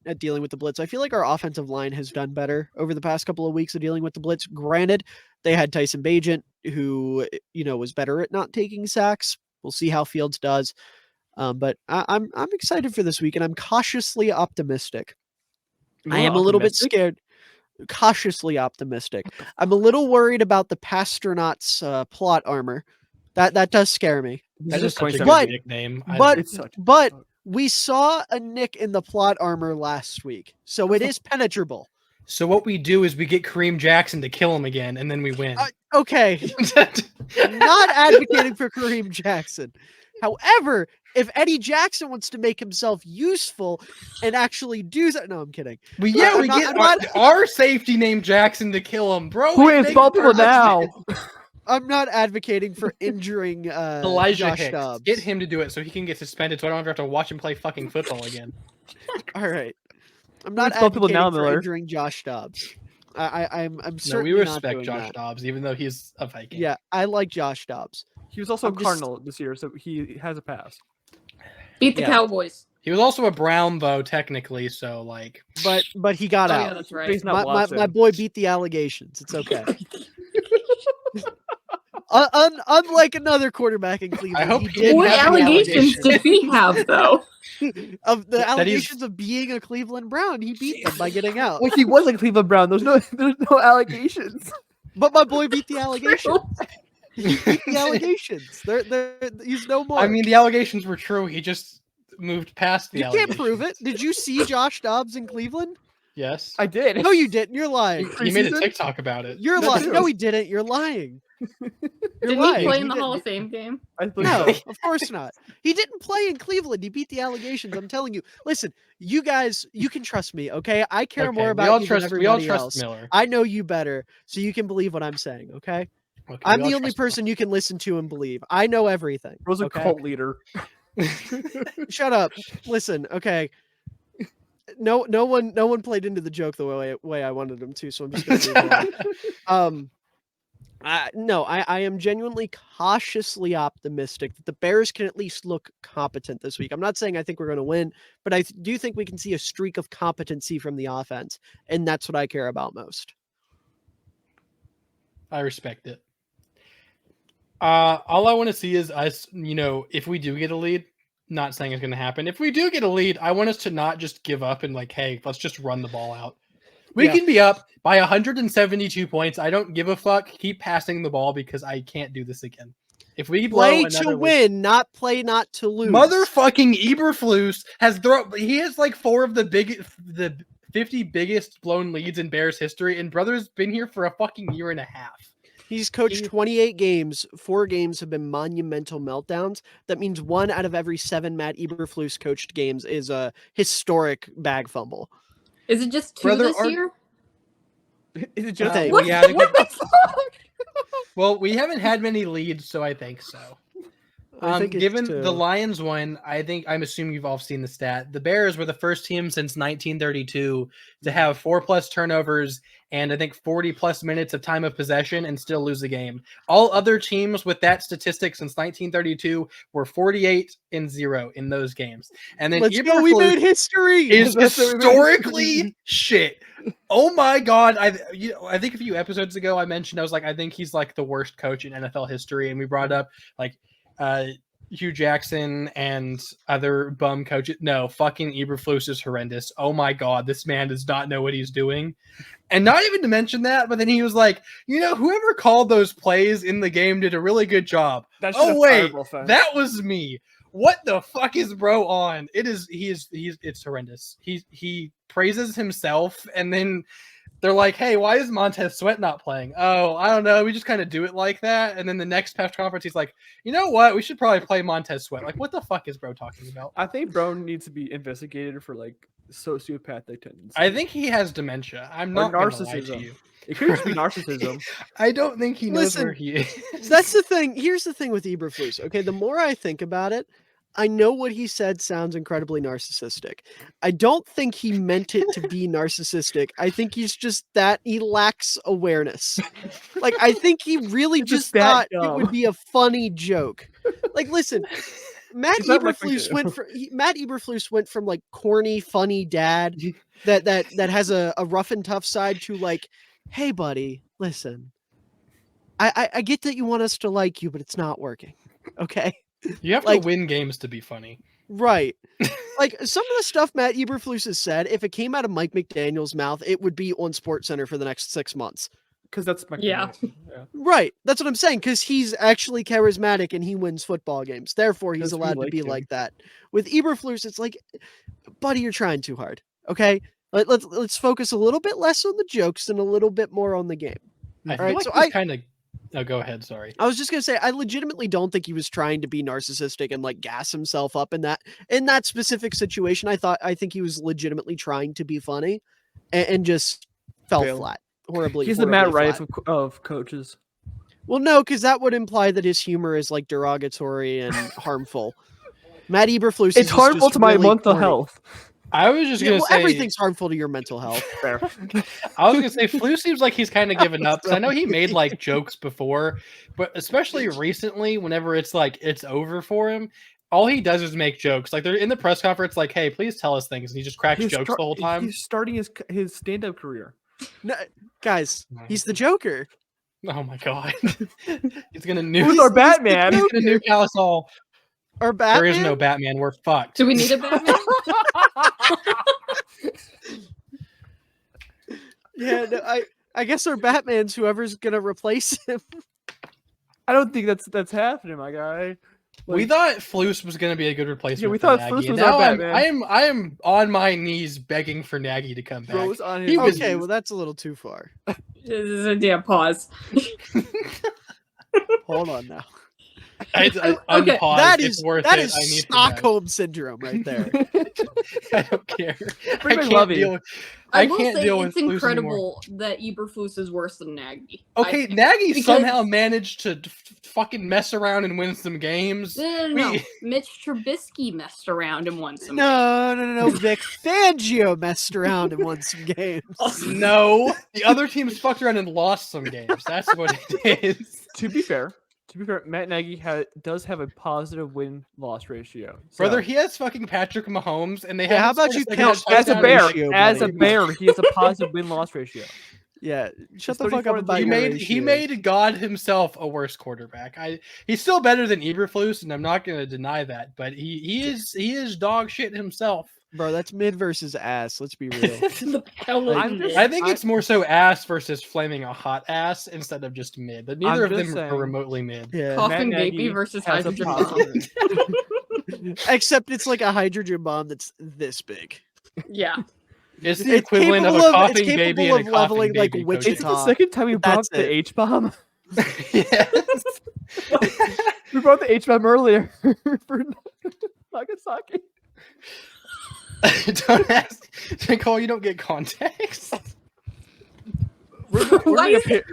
at dealing with the blitz. I feel like our offensive line has done better over the past couple of weeks of dealing with the blitz. Granted, they had Tyson Bagent, who, was better at not taking sacks. We'll see how Fields does. But I'm excited for this week, and I'm cautiously optimistic. I am a little bit scared. Cautiously optimistic. I'm a little worried about the Pasternauts plot armor. That does scare me. That is such a But- good nickname. But we saw a nick in the plot armor last week, so it is penetrable. So what we do is we get Kareem Jackson to kill him again, and then we win. Okay, not advocating for Kareem Jackson. However, if Eddie Jackson wants to make himself useful and actually do that, no, I'm kidding. We get our safety named Jackson to kill him, bro. Who is Baltimore now? I'm not advocating for injuring Elijah Josh Hicks. Dobbs. Get him to do it so he can get suspended, so I don't ever have to watch him play fucking football again. All right, I'm not Spell people advocating now, for Miller. injuring Josh Dobbs. I'm No, certainly we not respect doing Josh that. Dobbs, even though he's a Viking. Yeah, I like Josh Dobbs. He was also I'm a just- Cardinal this year, so he has a pass. Beat the Yeah. Cowboys. He was also a Brown, though, technically, so, like... But he got Oh, out. yeah, that's right. He's not My Watson. boy beat the allegations. It's okay. Unlike another quarterback in Cleveland, I hope he he did didn't What have the allegations did he have, though? of the That he's- allegations of being a Cleveland Brown. He beat them by getting out. Well, he was a Cleveland Brown. There's no allegations. But my boy beat the allegations. He beat the allegations. He's no more. I mean, the allegations were true. He just moved past the you allegations. can't prove it. Did you see Josh Dobbs in Cleveland? Yes. I did. No, you didn't. You're lying. He made a Preseason? TikTok about it. You're That's lying. true. No, he didn't. You're lying. You're Didn't lying. he play in the didn't. Hall of Fame game? I believe No, so. of course not. He didn't play in Cleveland. He beat the allegations. I'm telling you. Listen, you guys, you can trust me, okay? I care more about you than everybody else. Miller. I know you better, so you can believe what I'm saying, okay? Okay, I'm we all the only trust Miller. person you can listen to and believe. I know everything. Bro's a okay? cult leader. Shut up. Listen, okay. No one played into the joke the way I wanted them to, so I'm just gonna move on. No, I am genuinely cautiously optimistic that the Bears can at least look competent this week. I'm not saying I think we're going to win, but I do think we can see a streak of competency from the offense, and that's what I care about most. I respect it. All I want to see is us, if we do get a lead, not saying it's going to happen. If we do get a lead, I want us to not just give up and hey, let's just run the ball out. We can be up by 172 points. I don't give a fuck. Keep passing the ball because I can't do this again. If we play to win, not play not to lose. Motherfucking Eberflus has 4 of the 50 biggest blown leads in Bears history, and brother's been here for a fucking year and a half. He's coached 28 games. 4 games have been monumental meltdowns. That means 1 out of every 7 Matt Eberflus coached games is a historic bag fumble. Is it just 2 this year? Is it just what the fuck? Well, we haven't had many leads, so I think so. Given the Lions one, I'm assuming you've all seen the stat. The Bears were the first team since 1932 to have 4+ turnovers and I think 40+ minutes of time of possession and still lose the game. All other teams with that statistic since 1932 were 48-0 in those games. And then we made history. Is historically shit. Oh my god! I think a few episodes ago I mentioned I think he's the worst coach in NFL history, and we brought up Hugh Jackson and other bum coaches. No, fucking Eberflus is horrendous. Oh my god, this man does not know what he's doing. And not even to mention that, but then he was whoever called those plays in the game did a really good job. Oh wait, that was me. What the fuck is bro on? It's horrendous. He praises himself, and then they're like, hey, why is Montez Sweat not playing? Oh, I don't know. We just kind of do it like that. And then the next press conference, he's like, you know what? We should probably play Montez Sweat. What the fuck is bro talking about? I think bro needs to be investigated for sociopathic tendencies. I think he has dementia. I'm not going to lie to you. It could just be narcissism. I don't think he knows where he is. That's the thing. Here's the thing with Eberflus. Okay, the more I think about it, I know what he said sounds incredibly narcissistic. I don't think he meant it to be narcissistic. I think he's just that he lacks awareness. I think he really just thought it would be a funny joke. Listen, Matt Eberflus went from corny, funny dad that has a rough and tough side to hey buddy, listen. I get that you want us to like you, but it's not working. Okay? You have to win games to be funny. Right. Some of the stuff Matt Eberflus has said, if it came out of Mike McDaniel's mouth, it would be on SportsCenter for the next 6 months. Because that's yeah. Right. That's what I'm saying. Because he's actually charismatic and he wins football games. Therefore, he's allowed to be like that. With Eberflus, it's buddy, you're trying too hard. Okay? Let's focus a little bit less on the jokes and a little bit more on the game. I feel he's kind of... Oh, go ahead. Sorry. I was just going to say, I legitimately don't think he was trying to be narcissistic and gas himself up in that specific situation. I think he was legitimately trying to be funny and just fell flat horribly. He's the Matt Rife of coaches. Well, no, because that would imply that his humor is derogatory and harmful. Matt Eberflus it's harmful to my mental health. I was just going to say... everything's harmful to your mental health. Fair. I was going to say, Flu seems like he's kind of given up. Because I know he made, jokes before. But especially recently, whenever it's, it's over for him, all he does is make jokes. They're in the press conference, hey, please tell us things. And he just cracks jokes the whole time. He's starting his stand-up career. No, guys, he's the Joker. Oh, my God. He's going to nuke... Who's our Batman? He's going to nuke us all. Our Batman? There is no Batman. We're fucked. Do we need a Batman? Yeah, no, I guess our Batman's whoever's gonna replace him. I don't think that's happening, my guy. We thought Flus was gonna be a good replacement. Yeah, we thought Flus was our Batman. I am on my knees begging for Nagy to come back. Okay, well that's a little too far. Yeah, pause. Hold on now. unpause. That It's is worth that it. is I need to know. Stockholm syndrome right there. I don't care. Bring I back can't Lovey. deal with. I I will can't say deal it's with Flus anymore. incredible that Eberflus is worse than Nagy. Okay, think. Nagy Because- somehow managed to fucking mess around and win some games. No. Mitch Trubisky messed around and won some. No. Vic Fangio messed around and won some games. No, the other teams fucked around and lost some games. That's what it is. To be fair, Matt Nagy does have a positive win-loss ratio. Brother, So, he has fucking Patrick Mahomes, and they Yeah, how have. about you no, count as a touchdown bear, ratio, as a buddy? bear, he has a positive win-loss ratio. Yeah, shut It's the fuck 34 up about He your made ratios. God himself a worse quarterback. He's still better than Eberflus, and I'm not going to deny that. But he is dog shit himself. Bro, that's mid versus ass. Let's be real. I'm just- I think it's more so ass versus flaming a hot ass instead of just mid. But neither I'm of them just are saying. remotely mid. Yeah. Coughing Matt Nagy baby versus has a hydrogen positive- bomb. Except it's like a hydrogen bomb that's this big. Yeah. It's the It's equivalent of a capable of- coughing it's baby capable and a of leveling, coughing like, baby. Wichita. It's the second time we But brought that's the it. H bomb. Yes. We brought the H bomb earlier for Nagasaki. Don't ask Nicole. You don't get context. We're Why gonna is it-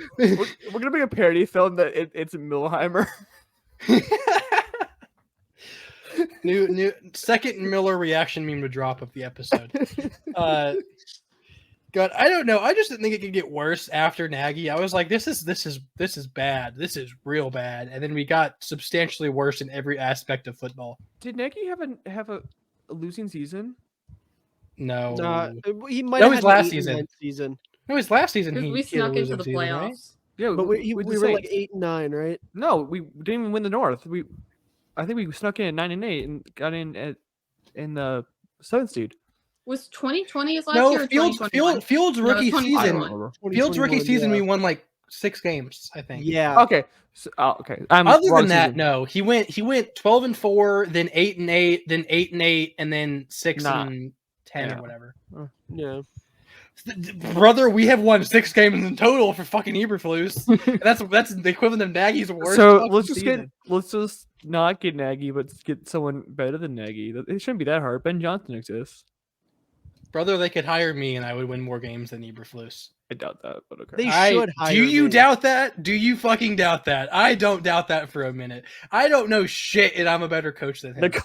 we're gonna make a parody film that it's Milheimer. new second Miller reaction meme to drop of the episode. God, I don't know. I just didn't think it could get worse after Nagy. I was like, this is bad. This is real bad. And then we got substantially worse in every aspect of football. Did Nagy have a losing season? No, He might That have was had last an 8 and season. 9 season. it was last season. Because He we he had a snuck into losing the season, playoffs. right? Yeah, But we with the were like Saints. 8 and 9, right? No, we didn't even win the North. I think we snuck in at 9-8 and got in the 7th seed. Was 2020 his last No, year or 2021? Field's No, rookie 2021. season. remember. Field's rookie 2021, season, yeah. we won like 6 games, I think. Yeah. Okay. So, okay. I'm Other wrong than that, season. no. He went 12-4, then 8-8, then 8-8, and then 6 Nah. and 10 Yeah. or whatever. Yeah. Brother, we have won 6 games in total for fucking Eberflus. And that's the equivalent of Nagy's worst. So fucking let's just not get Nagy, but get someone better than Nagy. It shouldn't be that hard. Ben Johnson exists. Brother, they could hire me and I would win more games than Eberflus. I doubt that, but okay. They should hire Do you me. doubt that? Do you fucking doubt that? I don't doubt that for a minute. I don't know shit, and I'm a better coach than him. Nic-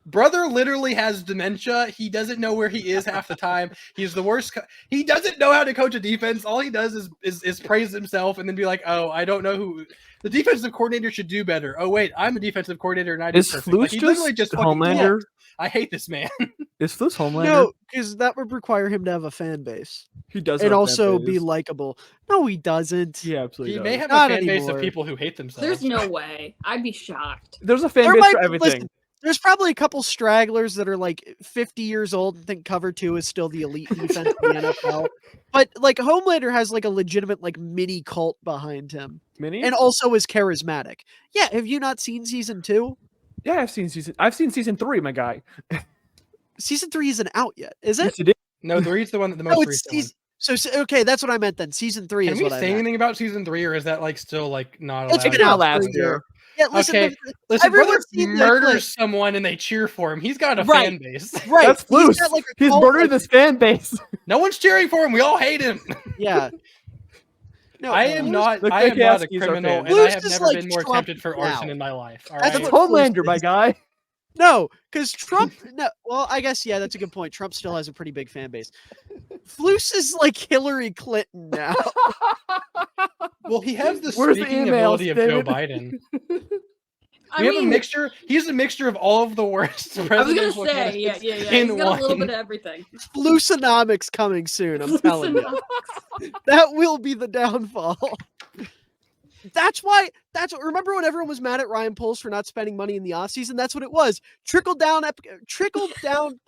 Brother literally has dementia. He doesn't know where he is half the time. He's the worst. He doesn't know how to coach a defense. All he does is praise himself and then be like, "Oh, I don't know who the defensive coordinator should do better." Oh wait, I'm a defensive coordinator and I do Is perfect. Like, Flus he literally just fucking Homelander? talked. I hate this man. Is Flus Homelander? No, because that would require him to have a fan base he does. and have a fan also be base. likable. No, he doesn't. He absolutely He does. may have Not a fan base of anymore. people who hate themselves. There's no way. I'd be shocked. There's a fan There base might for be- everything. listen, there's probably a couple stragglers that are like 50 years old and think cover 2 is still the elite defense in the NFL. But like Homelander has like a legitimate like mini cult behind him Mini? and also is charismatic. Yeah, have you not seen season 2? Yeah, I've seen season 3, my guy. Season 3 isn't out yet, is it? Yes, it is. No, three's the one that the No, most it's recent one. season. So okay, that's what I meant then. Season 3 Can is we what I say meant. anything about season 3, or is that like still like not allowed? It's been Been out out last for a year. Yeah, listen, Okay. Listen, Everyone's brother seen the murders clip. someone and they cheer for him. He's got a Right. fan base. right. That's he's loose. got, like, a He's cult, murdering like- this fan base. No one's cheering for him. We all hate him. Yeah. No, I am Flus- not. the I am not a Kowalskis are criminal, fans. and I Flus have is never like been more Trump tempted for now. arson in my life. All That's right. That's what Flus Homelander, my is. guy. No, because Trump. No, well, I guess yeah, that's a good point. Trump still has a pretty big fan base. Flus is like Hillary Clinton now. Well, he has the Where's the speaking emails, ability of Joe David? Biden. I We have a mean, mixture. He's a mixture of all of the worst I was presidential gonna say, yeah. candidates He's in got a little one. bit of everything. Flusonomics coming soon. I'm telling you, that will be the downfall. That's why. Remember when everyone was mad at Ryan Poles for not spending money in the offseason? That's what it was. Trickle down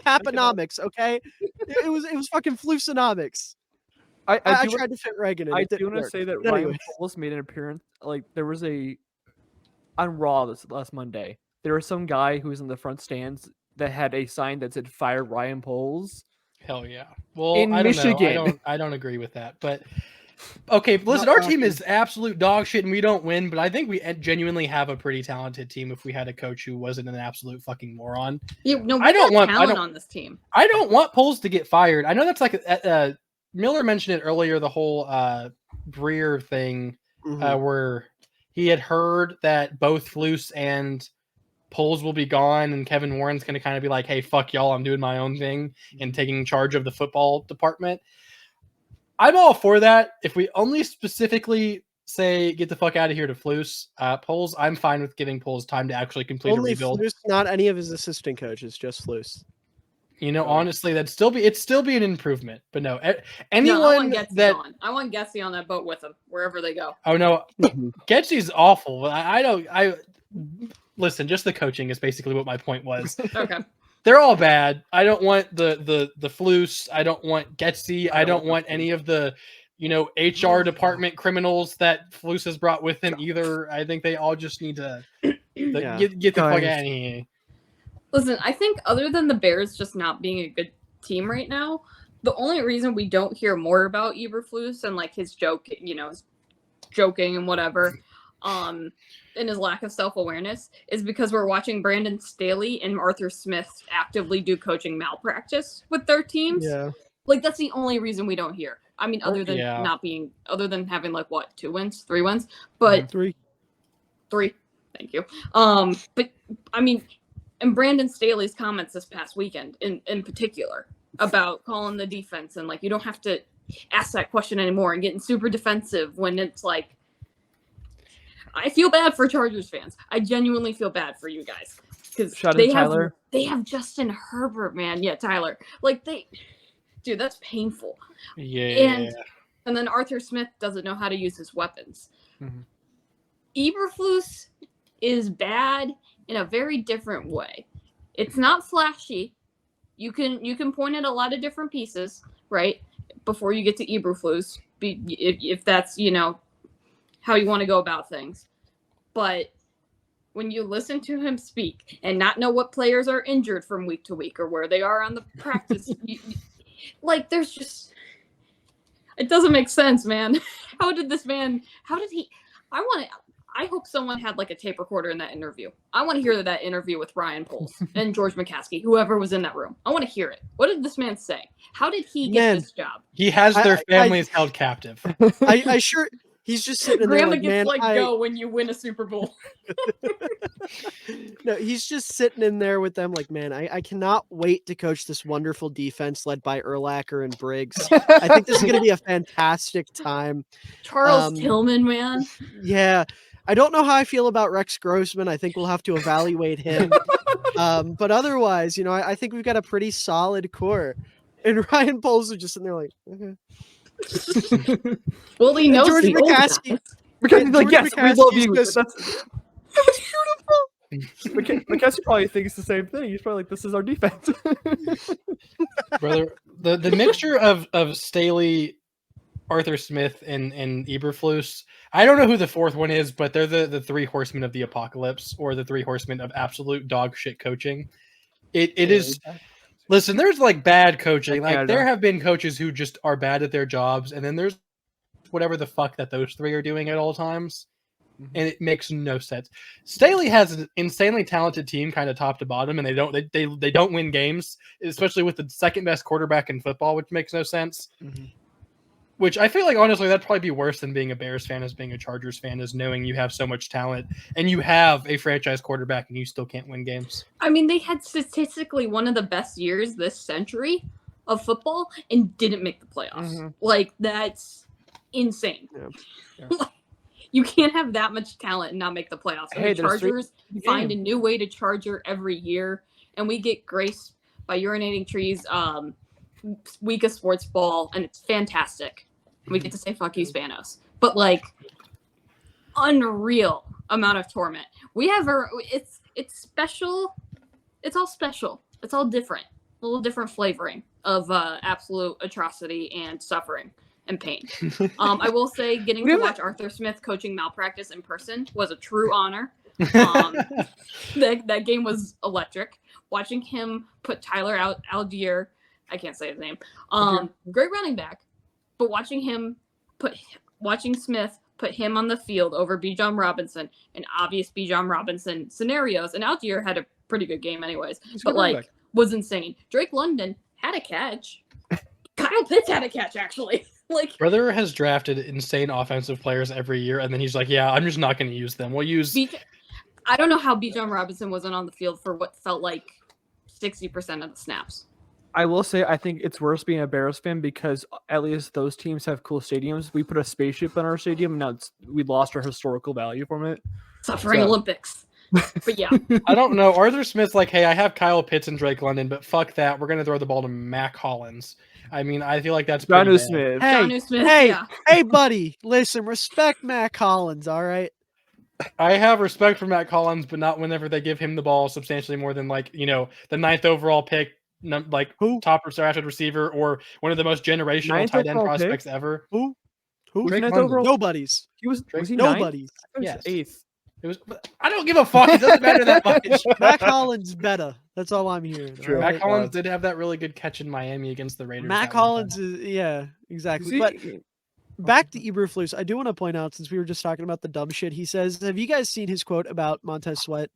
paponomics. Okay, it was fucking flusonomics. I I tried to fit Reagan in. I It do didn't want to work. say that But Ryan anyway. Poles made an appearance. Like there was on Raw this last Monday. There was some guy who was in the front stands that had a sign that said "Fire Ryan Poles." Hell yeah. Well, In I don't know. Michigan. I don't agree with that, but Okay, listen, Not our team shocking. is absolute dog shit and we don't win, but I think we genuinely have a pretty talented team if we had a coach who wasn't an absolute fucking moron. We I don't want- talent on this team. I don't want Poles to get fired. I know that's like Miller mentioned it earlier, the whole Breer thing, where he had heard that both Flus and Poles will be gone, and Kevin Warren's going to kind of be like, "Hey, fuck y'all, I'm doing my own thing and taking charge of the football department." I'm all for that. If we only specifically say get the fuck out of here to Flus, Poles, I'm fine with giving Poles time to actually complete Only a rebuild. Flus, not any of his assistant coaches, just Flus. You know, honestly, it'd still be an improvement. But no, anyone No, I want Getsy that on. I want Getsy on that boat with him wherever they go. oh no, Getsy's awful. I listen. Just the coaching is basically what my point was. Okay. They're all bad. I don't want the Flus. I don't want Getsy. I don't want any of the, HR department criminals that Flus has brought with him either. I think they all just need to get the fuck out of here. Listen, I think other than the Bears just not being a good team right now, the only reason we don't hear more about Eberflus and like his joke, his joking and whatever, and his lack of self-awareness is because we're watching Brandon Staley and Arthur Smith actively do coaching malpractice with their teams. Yeah. Like that's the only reason we don't hear. I mean, other than having like what, 2 wins, 3 wins, but 3. Thank you. But I mean, and Brandon Staley's comments this past weekend in particular about calling the defense and like, you don't have to ask that question anymore and getting super defensive when it's like, I feel bad for Chargers fans. I genuinely feel bad for you guys because they have Justin Herbert, man. Yeah, Tyler. Like dude, that's painful. Yeah. And then Arthur Smith doesn't know how to use his weapons. Mm-hmm. Eberflus is bad in a very different way. It's not flashy. You can point at a lot of different pieces, right? Before you get to Eberflus, if that's, how you want to go about things. But when you listen to him speak and not know what players are injured from week to week or where they are on the practice, there's just, it doesn't make sense, man. How did he, I hope someone had like a tape recorder in that interview. I want to hear that interview with Ryan Poles and George McCaskey, whoever was in that room. I want to hear it. What did this man say? How did he get this job? He has their families held captive. He's just sitting in there Grandma like, gets man, go when you win a Super Bowl. No, he's just sitting in there with them like, man, I cannot wait to coach this wonderful defense led by Urlacher and Briggs. I think this is going to be a fantastic time. Charles Tillman, man. Yeah. I don't know how I feel about Rex Grossman. I think we'll have to evaluate him. But otherwise, I think we've got a pretty solid core. And Ryan Poles is just sitting there like, okay. Well, he knows George McCaskey. Because he's like, yes, we love you. Just, That's beautiful. McCaskey probably thinks the same thing. He's probably like, this is our defense. Brother, the mixture of Staley, Arthur Smith, and Eberflus, I don't know who the fourth one is, but they're the 3 horsemen of the apocalypse, or the 3 horsemen of absolute dog shit coaching. It is... Listen, there's like bad coaching. Like there have been coaches who just are bad at their jobs, and then there's whatever the fuck that those 3 are doing at all times, and it makes no sense. Staley has an insanely talented team, kind of top to bottom, and they don't win games, especially with the second best quarterback in football, which makes no sense. Mm-hmm. Which I feel like, honestly, that'd probably be worse than being a Bears fan as being a Chargers fan, is knowing you have so much talent and you have a franchise quarterback and you still can't win games. I mean, they had statistically one of the best years this century of football and didn't make the playoffs. Mm-hmm. Like, that's insane. Yeah. You can't have that much talent and not make the playoffs. And the Chargers find a new way to charger every year, and we get graced by urinating trees week of sports ball, and it's fantastic. We get to say fuck you, Spanos. But like, unreal amount of torment. We have it's special. It's all special. It's all different. A little different flavoring of absolute atrocity and suffering and pain. I will say getting to watch Arthur Smith coaching malpractice in person was a true honor. That game was electric. Watching him put Tyler Algier, I can't say his name, great running back, but watching him watching Smith put him on the field over Bijan Robinson in obvious Bijan Robinson scenarios. And Algier had a pretty good game anyways, but like was insane. Drake London had a catch. Kyle Pitts had a catch actually. Like Brother has drafted insane offensive players every year, and then he's like, "Yeah, I'm just not going to use them. We'll use." I don't know how Bijan Robinson wasn't on the field for what felt like 60% of the snaps. I will say I think it's worse being a Bears fan because at least those teams have cool stadiums. We put a spaceship in our stadium, and now we lost our historical value from it. Suffering Olympics. But yeah. I don't know. Arthur Smith's like, "Hey, I have Kyle Pitts and Drake London, but fuck that. We're going to throw the ball to Mac Hollins." I mean, I feel like that's Jonnu Smith. Hey, buddy, listen, respect Mac Hollins, all right? I have respect for Matt Collins, but not whenever they give him the ball substantially more than like, the 9th overall pick, like top drafted receiver or one of the most generational tight end prospects ever. Who? Nobody's. Was he nobody's. Yes. 8th. It was. I don't give a fuck. It doesn't matter that much. Mac Hollins better. That's all I'm hearing. True. Mac Hollins did have that really good catch in Miami against the Raiders. Mac Hollins is exactly. But back to Eberflus, I do want to point out, since we were just talking about the dumb shit he says, have you guys seen his quote about Montez Sweat?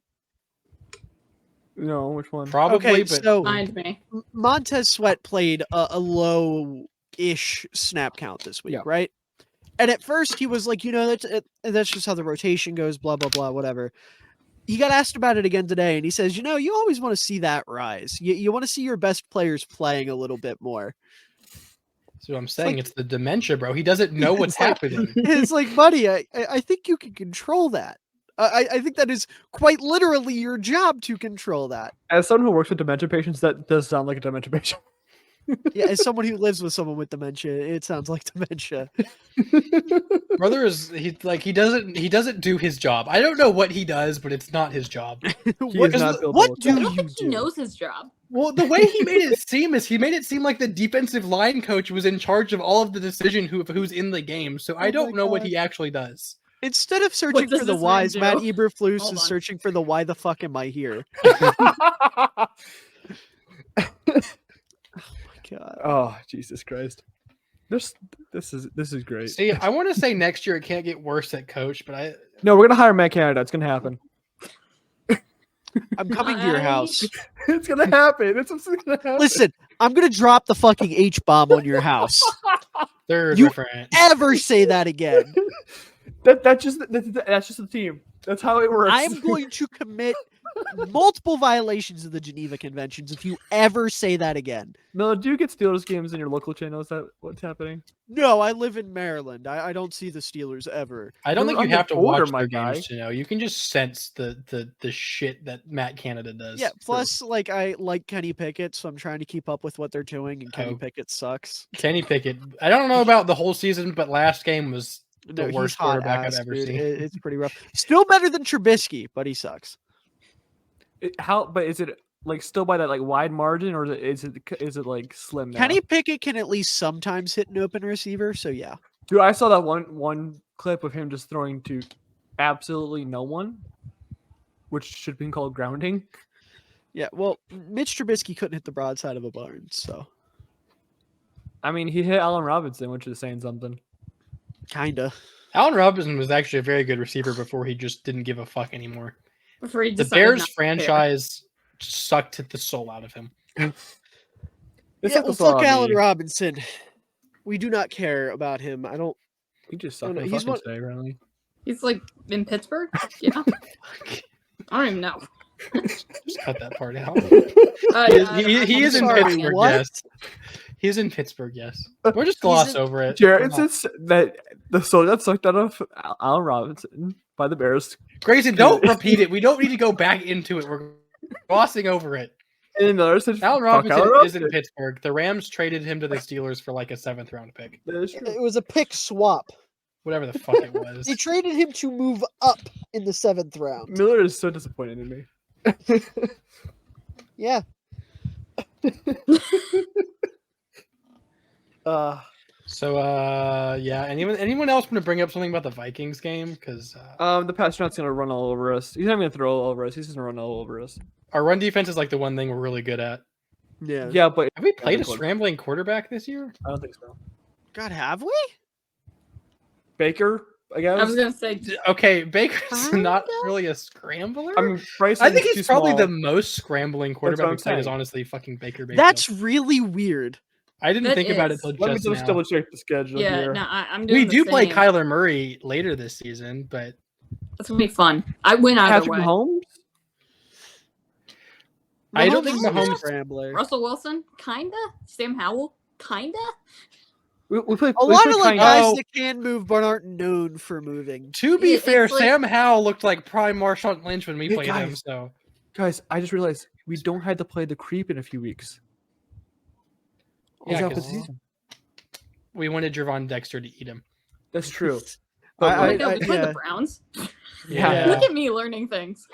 No, which one? Probably, okay, but so Mind me. Montez Sweat played a low-ish snap count this week, right? And at first he was like, that's just how the rotation goes, blah, blah, blah, whatever. He got asked about it again today, and he says, you always want to see that rise. You want to see your best players playing a little bit more. So I'm saying it's the dementia, bro. He doesn't know what's happening. It's like, buddy, I think you can control that. I think that is quite literally your job to control that. As someone who works with dementia patients, that does sound like a dementia patient. Yeah, as someone who lives with someone with dementia, it sounds like dementia. Brother he doesn't do his job. I don't know what he does, but it's not his job. What do I don't you think he do? knows his job. Well, the way he made it seem like the defensive line coach was in charge of all of the decision who's in the game. So I don't know what he actually does. Instead of searching for the whys, Matt Eberflus is searching for the why the fuck am I here? God. Oh, Jesus Christ. This is great. See, I want to say next year it can't get worse at coach, but No, we're gonna hire Matt Canada. It's gonna happen. I'm coming to your house. It's gonna happen. It's gonna happen. Listen, I'm gonna drop the fucking H-bomb on your house. They're You different. ever say that again? That's just the team. That's how it works. I'm going to commit multiple violations of the Geneva Conventions if you ever say that again. No, do you get Steelers games in your local channel? Is that what's happening? No, I live in Maryland. I don't see the Steelers ever. I don't think I'm you have to older, watch my their guy. games to know. You can just sense the shit that Matt Canada does. Yeah, plus, I like Kenny Pickett, so I'm trying to keep up with what they're doing, and Kenny Pickett sucks. Kenny Pickett. I don't know about the whole season, but last game was the No, worst he's hot quarterback ass, I've ever dude. seen. It's pretty rough. Still better than Trubisky, but he sucks. But is it like still by that like wide margin, or is it like slim now? Kenny Pickett can at least sometimes hit an open receiver, so yeah. Dude, I saw that one clip of him just throwing to absolutely no one, which should be called grounding. Yeah, well, Mitch Trubisky couldn't hit the broadside of a barn, so. I mean, he hit Allen Robinson, which is saying something. Kinda. Allen Robinson was actually a very good receiver before he just didn't give a fuck anymore. Before he The decided Bears not to franchise sucked the soul out of him. Fuck Allen Robinson. We do not care about him. I don't. He just sucked. No, He's today, really. He's like in Pittsburgh? Yeah. I don't even know. Just cut that part out. He is in sorry, Pittsburgh, what? yes. He's in Pittsburgh, yes. We'll just gloss over it. Jarett, it says that the soul got sucked out of Allen Robinson by the Bears. Grayson, don't repeat it. We don't need to go back into it. We're glossing over it. And another said, Allen Robinson is Robinson. in Pittsburgh. The Rams traded him to the Steelers for like a 7th round pick. That is true. It was a pick swap. Whatever the fuck it was. They traded him to move up in the 7th round. Miller is so disappointed in me. Yeah. Yeah. Anyone else want to bring up something about the Vikings game? Because the Pasternaut's gonna run all over us. He's not gonna throw all over us. He's gonna run all over us. our run defense is like the one thing we're really good at. Yeah. Yeah, but Have we played a scrambling quarterback this year? I don't think so. God, have we? Baker, I guess. I was gonna say Okay, Baker's Kinda? not really a scrambler. I mean, Bryson I think is he's too probably small. the most scrambling what quarterback I'm we've played is saying. honestly fucking Baker Mayfield. That's really weird. I didn't That think about it is. till Let me just just now. double check the schedule yeah. here. No, I'm doing. We the do play same. Kyler Murray later this season, but It's gonna be fun. I win either Patrick way. Mahomes? I don't think is a Mahomes- scrambler. Russell Wilson, kinda. Sam Howell, kinda. We play A we lot play of like kinda- guys Oh. that can move but aren't known for moving. to be It's fair, like- Sam Howell looked like prime Marshawn Lynch when we Hey, played him. guys. So Guys, I just realized we don't have to play the creep in a few weeks. Yeah, He's out for the 'cause- season. we wanted Javon Dexter to eat him. That's true. I- But Wait, no, I- we played yeah. the Browns. Yeah. Look at me learning things.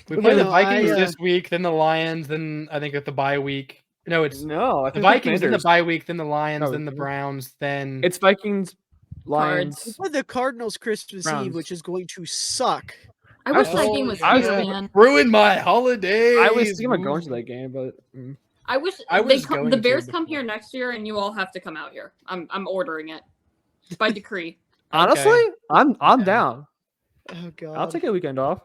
We But play the no, Vikings I, this week, then the Lions, then I think at the bye week. No, it's no, I the think Vikings, then the Commanders. bye week, then the Lions, Oh, then the okay. Browns, then It's Vikings, We Lions. play the Cardinals Christmas Eve, Browns. which is going to suck. I wish was- that game was I was- here, man. ruin my holidays. I was thinking about going to that game, but I wish I they was come, going the to Bears come before. here next year, and you all have to come out here. I'm ordering it by decree. honestly, I'm Okay. down. Oh god. I'll take a weekend off.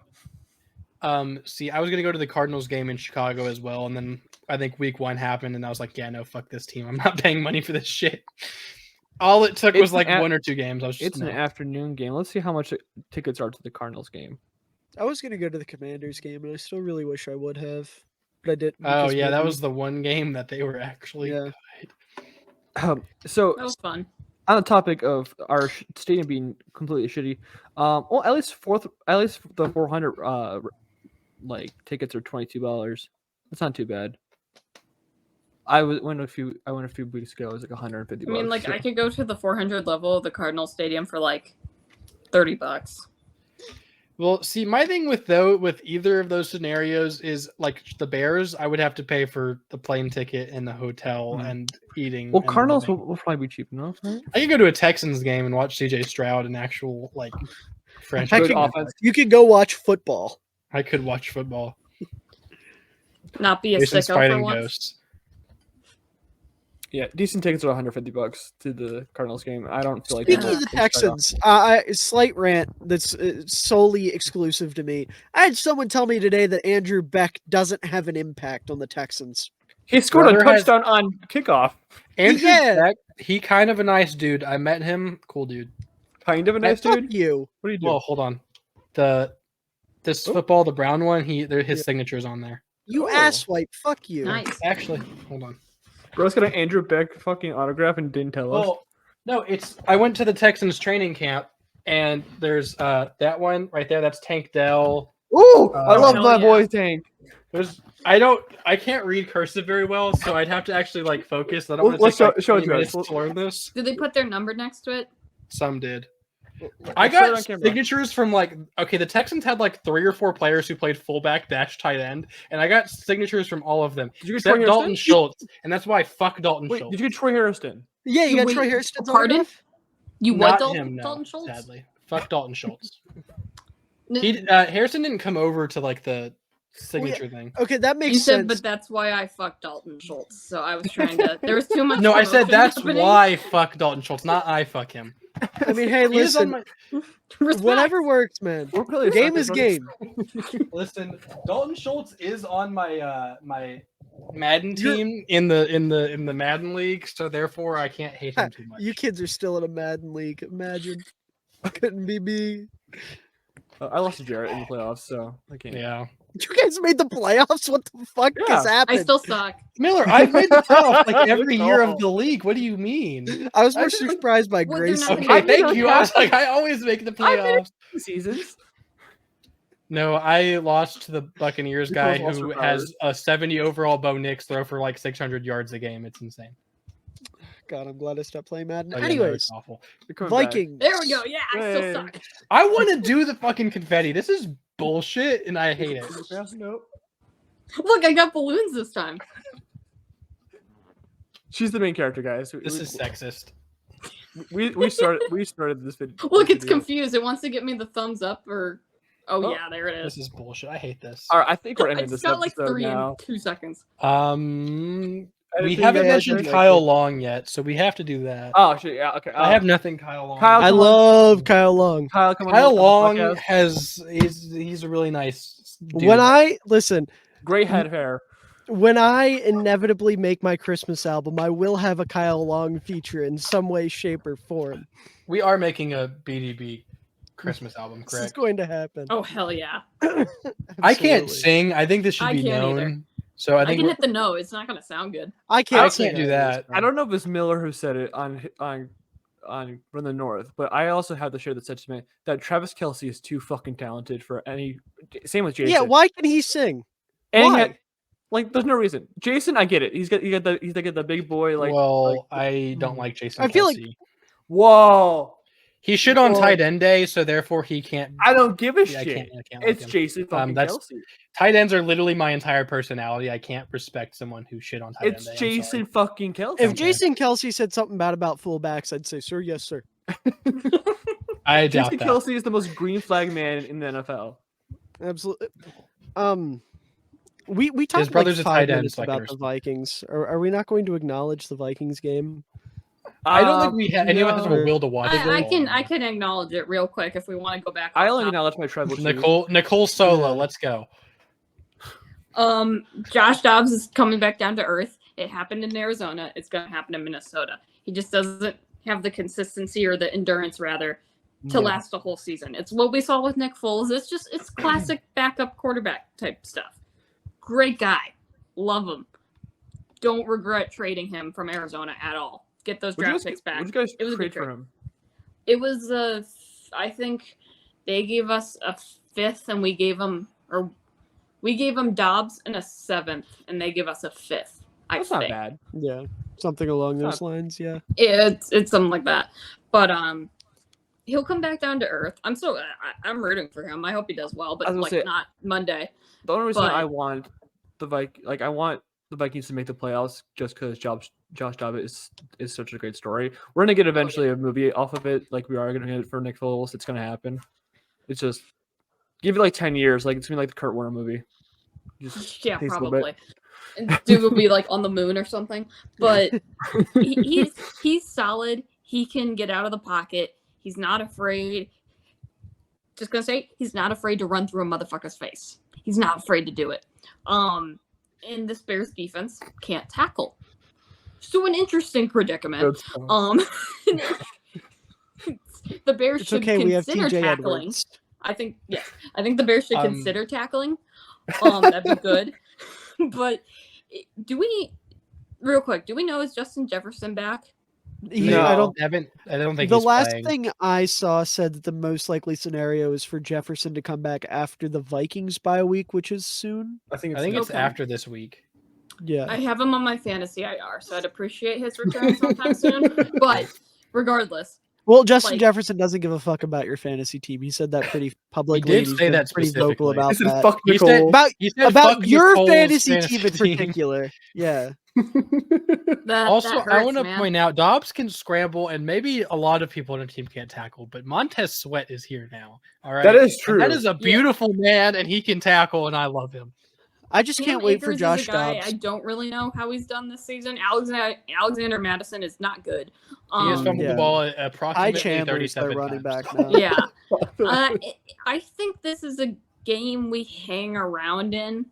See, I was gonna go to the Cardinals game in Chicago as well, and then I think week 1 happened, and I was like, yeah, no, fuck this team. I'm not paying money for this shit. All it took It's was an like a- 1 or 2 games. I was just It's an no. afternoon game. Let's see how much tickets are to the Cardinals game. I was gonna go to the Commanders game, and I still really wish I would have, but I didn't. Oh because yeah, that maybe- was the one game that they were actually Yeah. So That was fun. on the topic of our stadium being completely shitty, well, at least the 400 like tickets are $22. That's not too bad. went a few weeks ago. It was like 150. I mean, like, so- I could go to the 400 level of the Cardinal Stadium for like $30. Well, see, my thing with either of those scenarios is like the Bears, I would have to pay for the plane ticket and the hotel Mhm. and eating. Well, and Cardinals living. will probably be cheap enough, right? I could go to a Texans game and watch CJ Stroud in actual like fresh. I Good can- offense. You could go watch football. I could watch football. Not be a Jason's sicko for fighting once. ghosts. Yeah, decent tickets are $150 to the Cardinals game. I don't feel like Speaking they're of the gonna start off. Texans, slight rant that's solely exclusive to me. I had someone tell me today that Andrew Beck doesn't have an impact on the Texans. He scored a Brother has- touchdown on kickoff. Andrew Yeah. Beck, he kind of a nice dude. I met him. Cool dude. Kind of a nice Fuck dude. you. What do you do? Well, hold on. This Oh. football, the brown one, his Yeah. signature's on there. You Oh. asswipe. Fuck you. Nice. Actually, hold on. Bro's got an Andrew Beck fucking autograph and didn't tell us. Well, no, I went to the Texans training camp, and there's that one right there. That's Tank Dell. Ooh, I love hell my yeah. boy Tank. I can't read cursive very well, so I'd have to actually like focus. I don't want to Let's take like, show it 20 to us. minutes to learn this. Did they put their number next to it? Some did. Let's I show it got on camera. signatures from the Texans had like 3 or 4 players who played fullback dash tight end, and I got signatures from all of them Did you get except Troy Dalton Hairston? Schultz, and that's why I fuck Dalton Wait, Schultz. did you get Troy Hairston? Yeah, you got Wait, Troy Hairston's pardon? autograph? You Not what, Dalton, him, no, Dalton Schultz? sadly. Fuck Dalton Schultz. N- Harrison didn't come over to like the signature thing. Okay, that makes You said, sense. but that's why I fucked Dalton Schultz. So I was trying to. There was too much. No, I said promotion that's happening. why fuck Dalton Schultz, not I fuck him. I mean, hey, He is on listen, my- Respect. whatever works, man. We're really Game is suckers, game. Listen, Dalton Schultz is on my my Madden You're- team in the Madden league, so therefore I can't hate him too much. You kids are still in a Madden league. Imagine. Couldn't be me. I lost to Jarett in the playoffs, so I can't. Yeah, You guys made the playoffs? What the fuck Yeah. has happened? I still suck. Miller, I've made the playoffs like every No. year of the league. What do you mean? I was I more didn't- surprised by Well, they're Grayson. not Okay, gonna- thank you. I was like, I always make the I made playoffs. Seasons. No, I lost to the Buccaneers You guy both lost who for has a 70 overall Bo Nix throw for like 600 yards a game. It's insane. God, I'm glad I stopped playing Madden. Oh, yeah, no, Anyways, it's awful. You're coming back. Vikings. There we go. Yeah, I still Hey. suck. I want to do the fucking confetti. This is bullshit, and I hate it. Nope. Look, I got balloons this time. She's the main character, guys. This is sexist. we started this video. Look, this it's video. confused. It wants to get me the thumbs up or. Oh, Oh. yeah, there it This is. is bullshit. I hate this. All right, I think we're I ending just this got like episode 3 now. in 2 seconds. We Anything haven't you guys mentioned think? Kyle Long yet, so we have to do that. Oh shit! Yeah. Okay. I have nothing Kyle Long. Kyle, I come on. love Kyle Long. Kyle, come on. Kyle the Long podcast. he's a really nice dude. When I listen, Great head hair. when I inevitably make my Christmas album, I will have a Kyle Long feature in some way, shape, or form. We are making a BDB Christmas album, This is correct? going to happen. Oh hell yeah! I can't Absolutely. sing. I think this should I be can't known. either. So I I think can hit the no. It's not gonna sound good. I I can't sing can't do either, that. so- I don't know if it's Miller who said it on Run the North, but I also have the share that said to me that Travis Kelce is too fucking talented for any. Same with Jason. Yeah, why can he sing? And he Why? had- like, there's no reason. Jason, I get it. He's got the big boy. Like, well, I don't like Jason. I feel like- Kelce. whoa, He should on Well- tight end day, so therefore he can't. I don't give a Yeah, I shit. can't like It's him. Jason fucking that's- Kelce. Tight ends are literally my entire personality. I can't respect someone who shit on tight It's end day. I'm Jason sorry. fucking Kelce. If Okay. Jason Kelsey said something bad about fullbacks, I'd say, sir, yes, sir. I doubt Jason that. Kelce is the most green flag man in the NFL. Absolutely. We talked brother's like a 5 tight end, minutes so I can about the Vikings. Are we not going to acknowledge the Vikings game? I don't think we have anyone has a no. will to watch. I football. can acknowledge it real quick if we want to go back. I up only top. acknowledge my tribal chief. Nicole Solo. Yeah. Let's go. Josh Dobbs is coming back down to earth. It happened in Arizona. It's going to happen in Minnesota. He just doesn't have the consistency or the endurance, rather, to last a whole season. It's what we saw with Nick Foles. It's classic backup quarterback type stuff. Great guy. Love him. Don't regret trading him from Arizona at all. Get those Would you draft guys, picks back. would you guys It was a trade good for trade. him? It was I think they gave us a 5th and we gave them Dobbs and a 7th and they give us a 5th. I That's think not bad. Yeah, something along It's those not- lines. Yeah. it's something like that. But he'll come back down to earth. I'm rooting for him. I hope he does well, I but was gonna like say- not Monday. The only reason But- I want I want the Vikings to make the playoffs just because Josh Dobbs is such a great story. We're gonna get eventually a movie off of it, like we are gonna get it for Nick Foles. It's gonna happen. It's just give it like 10 years, like it's gonna be like the Kurt Warner movie. Just Yeah, takes a little bit. probably. And dude will be like on the moon or something. But he's solid. He can get out of the pocket. He's not afraid. Just gonna say he's not afraid to run through a motherfucker's face. He's not afraid to do it. And this Bears defense can't tackle. So an interesting predicament. The Bears It's should okay. We have consider TJ tackling. Edwards. I think the Bears should Um, consider tackling. That'd be good. But do we know is Justin Jefferson back? I don't. I don't think The he's last playing. thing I saw said that the most likely scenario is for Jefferson to come back after the Vikings bye week, which is soon. I think I think it's Okay. after this week. Yeah. I have him on my fantasy IR, so I'd appreciate his return sometime soon. But regardless, Well, Justin like- Jefferson doesn't give a fuck about your fantasy team. He said that pretty publicly. did and he's say been that pretty vocal specifically. about This is that. fuck He said- Nicole. He said, About "Fuck your Nicole's fantasy team in team." particular. Yeah. that Also, that I hurts, want to man. point out Dobbs can scramble, and maybe a lot of people in a team can't tackle, but Montez Sweat is here now. All right, That is And true. that is a beautiful man, and he can tackle, and I love him. I just Cam can't wait for Akers is Josh a guy Dobbs. I don't really know how he's done this season. Alexander Madison is not good. He has fumbled yeah. the ball at Ty approximately Chandler's their 37 running times. back now. Yeah. I think this is a game we hang around in,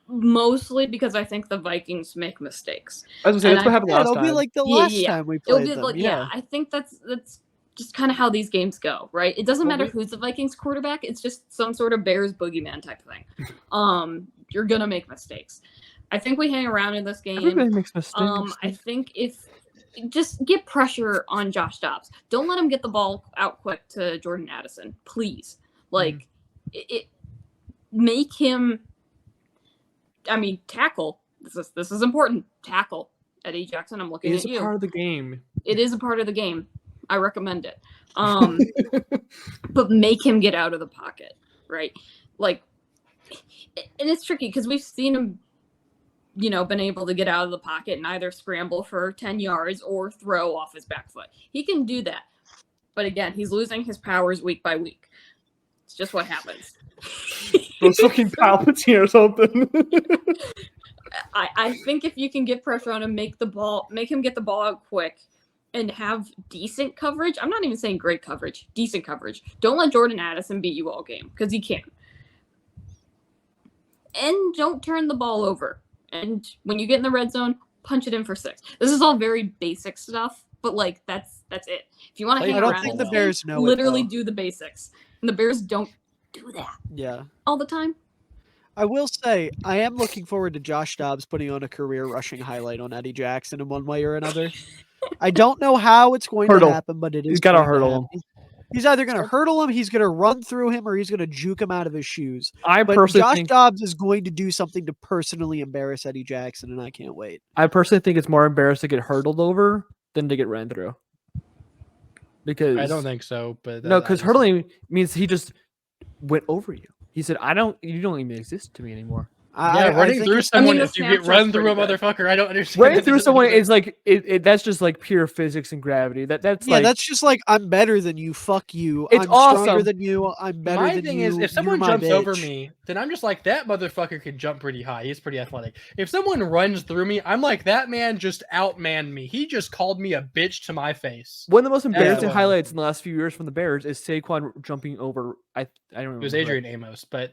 mostly because I think the Vikings make mistakes. I was gonna say And that's what happened Yeah, last it'll time. be like the Yeah, last yeah. time we It'll played be them. like, yeah. I think that's just kind of how these games go, right? It doesn't Well, matter who's the Vikings quarterback. It's just some sort of Bears boogeyman type thing. You're gonna make mistakes. I think we hang around in this game. Everybody makes mistakes. I think if just get pressure on Josh Dobbs. Don't let him get the ball out quick to Jordan Addison, please. Like it make him. I mean, tackle. This is important. Tackle. Eddie Jackson, I'm looking It's at a you. part of the game. It is a part of the game. I recommend it. But make him get out of the pocket, right? Like, and it's tricky because we've seen him, been able to get out of the pocket and either scramble for 10 yards or throw off his back foot. He can do that. But again, he's losing his powers week by week. It's just what happens. Those fucking Palpatine or something. I think if you can get pressure on him, make him get the ball out quick, and have decent coverage. I'm not even saying great coverage, decent coverage. Don't let Jordan Addison beat you all game, because he can. And don't turn the ball over. And when you get in the red zone, punch it in for 6. This is all very basic stuff, but like that's it. If you want to hang I don't around, think this the Bears game, know it, literally though. do the basics, and the Bears don't do that Yeah. all the time. I will say, I am looking forward to Josh Dobbs putting on a career rushing highlight on Eddie Jackson in one way or another. I don't know how it's going Hurdle. to happen, but it is. He's gotta going to hurdle happen. He's either going to hurdle him, he's going to run through him, or he's going to juke him out of his shoes. I But personally Josh think Dobbs is going to do something to personally embarrass Eddie Jackson, and I can't wait. it's more embarrassing to get hurdled over than to get ran through. Because I don't think so, but no, because hurdling means he just went over you. He said, you don't even exist to me anymore." Yeah, running through someone, the if you get snapshot's run through a pretty good. motherfucker, I don't understand. Running that through doesn't someone either. is like that's just like pure physics and gravity. That's Yeah, like that's just like, I'm better than you. Fuck you. It's I'm stronger awesome. than you. I'm better My than thing you. is, if You're someone my jumps over bitch. me, then I'm just like, that motherfucker can jump pretty high. He's pretty athletic. If someone runs through me, I'm like, that man just outmanned me. He just called me a bitch to my face. one of the most embarrassing what- highlights in the last few years from the Bears is Saquon jumping over. I don't remember. It was Adrian Amos, but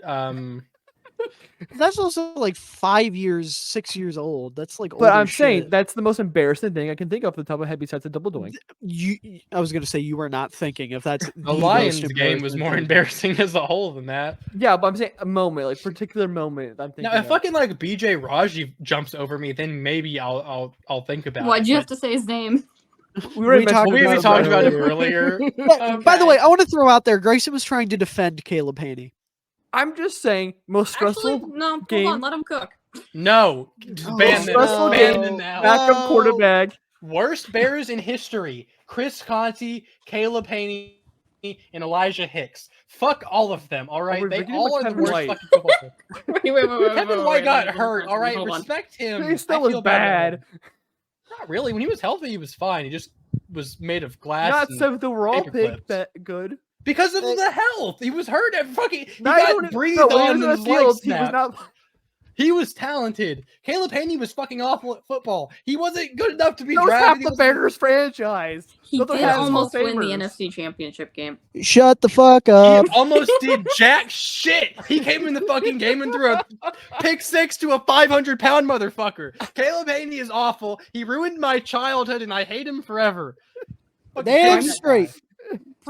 That's also like 5 years, 6 years old. That's like. But old I'm as saying shit. that's the most embarrassing thing I can think of off the top of my head besides the double doink. I was gonna say you were not thinking if that's the Lions game was more embarrassing as a whole than that. Yeah, but I'm saying a moment, like particular moment. I'm thinking. Now, if of. fucking like BJ Raji jumps over me, then maybe I'll think about it. Why'd you but- have to say his name? we already talked mentioned We this talked about it earlier. earlier. By the Okay. way, I want to throw out there, Grayson was trying to defend Caleb Haney. I'm just saying, most stressful Actually, no, game. hold on, let him cook. No, Oh, ban them. stressful Ban game. them now. Backup quarterback. Worst Bears in history: Chris Conti, Caleb Haney, and Elijah Hicks. Fuck all of them. All right, we're they forgetting all about are the Kevin worst White. fucking football players. Wait. Kevin White got let me hurt. All right, hold on. respect him. He still I was feel bad. bad. about him. Not really. When he was healthy, he was fine. He just was made of glass. Not and- seventh overall paper pick. clips. That good. because of the health. He was hurt at fucking. He Not got even- breathed no, when he on was in on his the leg field, he snap. was not. He was talented. Caleb Haney was fucking awful at football. He wasn't good enough to be That was half drafted. He the was- Bears franchise. He Those are did half Hall almost of win the Famers. NFC Championship game. Shut the fuck He up. almost did jack shit. He came in the fucking game and threw a pick six to a 500-pound motherfucker. Caleb Haney is awful. He ruined my childhood, and I hate him forever. Fucking Damn fuck that straight. guy.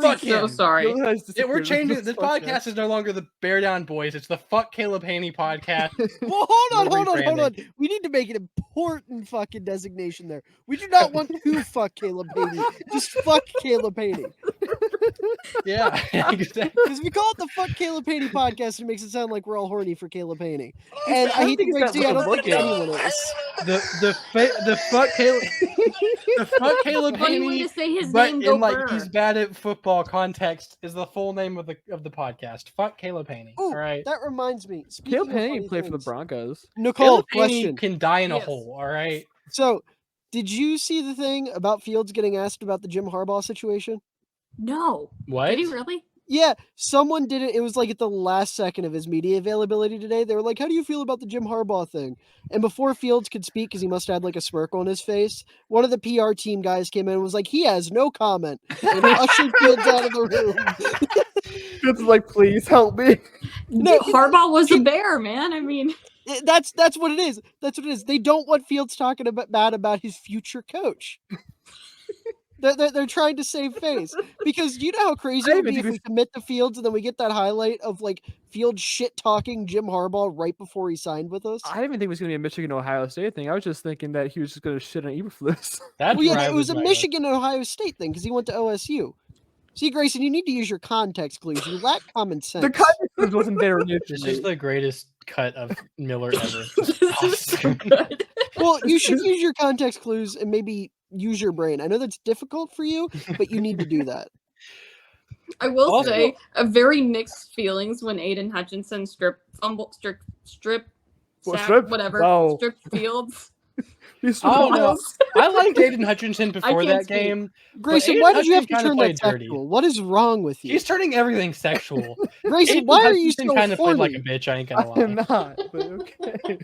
Fuck So him. sorry. Yeah, we're changing. This podcast is no longer the Bear Down Boys. It's the Fuck Caleb Haney podcast. Well, hold We're on. rebranding. We need to make an important fucking designation there. We do not want to fuck Caleb Haney. Just fuck Caleb Haney. Yeah, exactly. Because we call it the Fuck Caleb Haney podcast, it makes it sound like we're all horny for Caleb Haney. And I I don't hate to think break it's to you, I that don't think looking. anyone is. The fuck Caleb. The fuck Caleb Funny way Haney. to say his But name. Go in like Burr. he's bad at football context is the full name of the podcast. Fuck Caleb Haney. Ooh, All right. that reminds me. Speaking Caleb of Haney funny played for the things, Broncos. Nicole, Caleb Haney question. can die in a Yes. hole. All right. So, did you see the thing about Fields getting asked about the Jim Harbaugh situation? No. What? Did he really? Yeah, someone did it. It was like at the last second of his media availability today. They were like, "How do you feel about the Jim Harbaugh thing?" And before Fields could speak, because he must have had like a smirk on his face, one of the PR team guys came in and was like, "He has no comment," and ushered Fields out of the room. It's like, please help me. No, Harbaugh was a bear, man. I mean, That's what it is. That's what it is. They don't want Fields talking bad about his future coach. They're trying to save face because you know how crazy it would be if we commit to Fields and then we get that highlight of like Fields shit talking Jim Harbaugh right before he signed with us. I didn't even think it was going to be a Michigan Ohio State thing. I was just thinking that he was just going to shit on Eberflus. That's Well, yeah, where I it was a right. Michigan and Ohio State thing because he went to OSU. See, Grayson, you need to use your context clues. You lack common sense. The context wasn't there This is initially. the greatest cut of Miller ever. this is so good. Well, you should use your context clues and maybe use your brain. I know that's difficult for you, but you need to do that. I will Also- say a very mixed feelings when Aiden Hutchinson strip, What, sack, strip? whatever, Wow. strip Fields. He's Oh, no. Balls. I liked Aiden Hutchinson before can't that speak. game. Grayson, Aiden why did you have to Hutchinson turn kinda that played dirty. sexual? What is wrong with you? He's turning everything sexual. Grayson, Aiden why are you Hutchinson so kind of played like a horny? bitch. I ain't gonna lie. I'm not, but okay.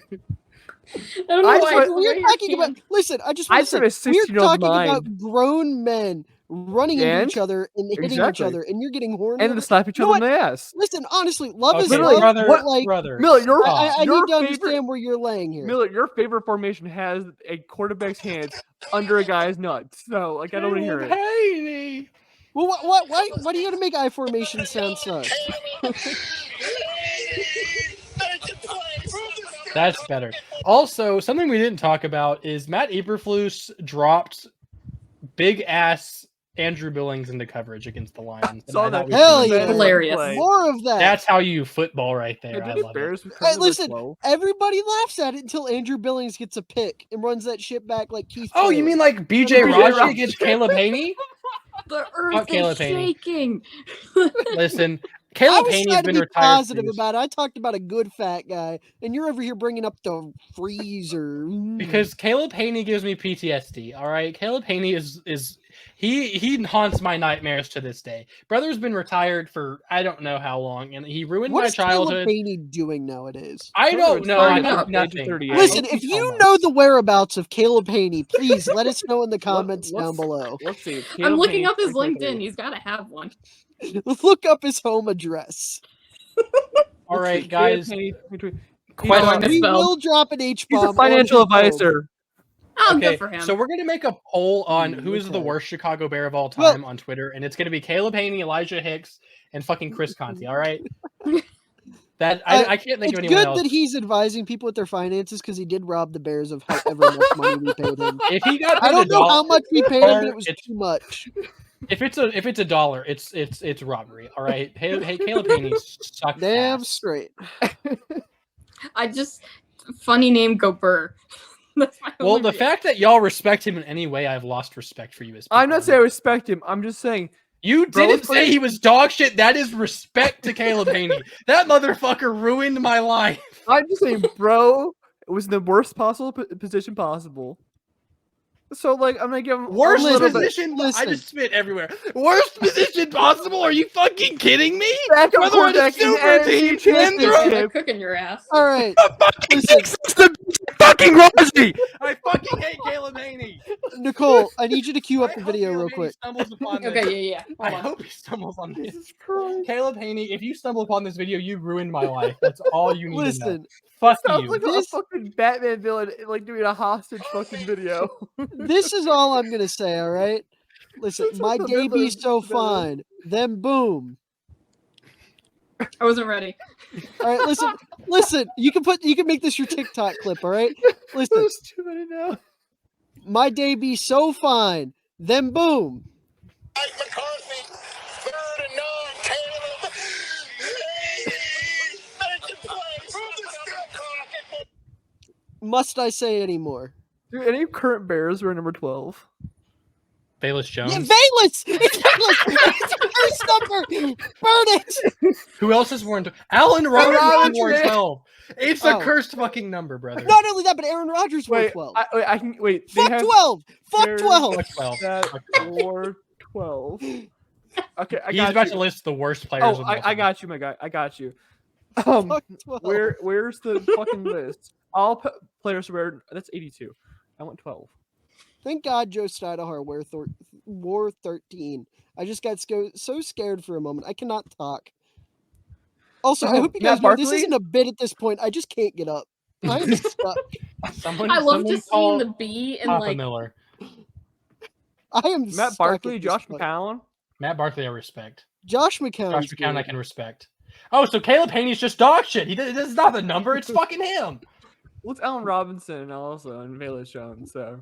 I don't know I why. swear- it's the We're way talking your about. can- Listen, I just I want to have a say we're 16-year-old talking about mind. grown men running into And? each other and hitting each Exactly. other, and you're getting horny. And over to slap each You know other in the ass. Listen, honestly, love is Okay, Literally, love. brother, but, like, brother. Miller, your stop. I your need to favorite understand where you're laying here. Miller, your favorite formation has a quarterback's hands under a guy's nuts. So, like, I don't want to hear it. Haney. Well, why do you gotta make I formation sound sus? That's better. Also, something we didn't talk about is Matt Eberflus dropped big ass Andrew Billings into coverage against the Lions. and Saw I that. thought we Hell should- yeah. Hilarious. Play. More of that. That's how you football right there. I Did the love it. Bears Hey, recover listen, 12? everybody laughs at it until Andrew Billings gets a pick and runs that shit back like Keith. Oh, you Taylor. mean like BJ BJ Raji Raji. against Caleb Haney? The earth Caleb is Haney. shaking. Listen, I Caleb was Haney's trying to been be retired. positive for about it. I talked about a good fat guy, and you're over here bringing up the freezer. because Caleb Haney gives me PTSD. All right, Caleb Haney is he haunts my nightmares to this day. Brother's been retired for I don't know how long, and he ruined What my is Caleb childhood. Haney doing nowadays? I don't know. I Starting know up. nothing. 38. I Listen, hope if he's you homeless. know the whereabouts of Caleb Haney, please let us know in the comments down let's- below. Let's see. I'm Caleb looking Haney, up his 2023. LinkedIn. He's got to have one. Look up his home address. All Let's right, see, Caleb guys. Haney, 2023. Question. We Misspelled. will drop an H He's bomb. a financial advisor. Oh, Okay, good for him. so we're gonna make a poll on who is the Okay. worst Chicago Bear of all Well- time on Twitter, and it's gonna be Caleb Haney, Elijah Hicks, and fucking Chris Conti. All right. That I can't think It's of anyone good else. that he's advising people with their finances because he did rob the Bears of however much money we paid him. If he got I paid don't know how $1, much we paid him, but it was it's- too much. if it's $1, it's robbery. All right. Hey, Caleb Haney sucks. Damn ass. straight. I just funny name go Burr. That's my Well, only the reaction. fact that y'all respect him in any way, I've lost respect for you as. I'm people. not saying I respect him. I'm just saying You Bro, didn't let's put say it- he was dog shit. That is respect to Caleb Haney. That motherfucker ruined my life. I'm just saying, bro, it was in the worst possible position possible. So, like, I'm gonna give him Worst a little bit. position. I Listen. just spit everywhere. Worst position possible. Are you fucking kidding me? Backup Whether on a quarterback in super NFC team and Yeah, throw they're cooking your ass. All right. fucking Listen. fucking Rosie. I fucking hate Caleb Haney. Nicole, I need you to cue I up the hope video Caleb real Haney quick. stumbles upon this. Okay, yeah. I Hold on. hope he stumbles on this. Jesus Christ. Caleb Haney, if you stumble upon this video, you ruined my life. That's all you need to know. Listen, Fuck Sounds you. like a This- fucking Batman villain, like doing a hostage fucking video. this is all I'm gonna say. All right. Listen, This my is the day be villain. so Villain. fine. Then boom. I wasn't ready. All right. Listen. You can make this your TikTok clip. All right. Listen, There's too many now. my day be so fine. Then boom. Mike McCarthy, 3rd and 9, Caleb. Make it play. Must I say any more? Do any current Bears were number 12? Bayless Jones. Yeah, Bayless! It's Bayless! It's the first number! Burn it! Who else has worn? Allen Robinson wore Rodgers. 12. It's a Oh. cursed fucking number, brother. Not only that, but Aaron Rodgers wore Wait, 12. I can wait. They Fuck have 12! Fuck Bears- 12! Fuck 12. that Fuck 12. wore 12. Okay, I He's got about you. to list the worst players. Oh, of all I time. got you, my guy. I got you. Fuck 12. Where's the fucking list? All players wear. That's 82. I want 12. Thank God Joe Steinahar wore 13. I just got so scared for a moment. I cannot talk. Also, I Oh, hope you guys Matt know this Barkley? isn't a bit at this point. I just can't get up. I'm stuck. Someone, I love someone just call seeing the B and Papa like Miller. I am Matt stuck Barkley, at this Josh point. McCown. Matt Barkley, I respect. Josh McCown. Josh McCown, I can respect. Oh, so Caleb Haney's just dog shit. This is not the number. It's fucking him. What's Allen Robinson also and Bayless Jones? So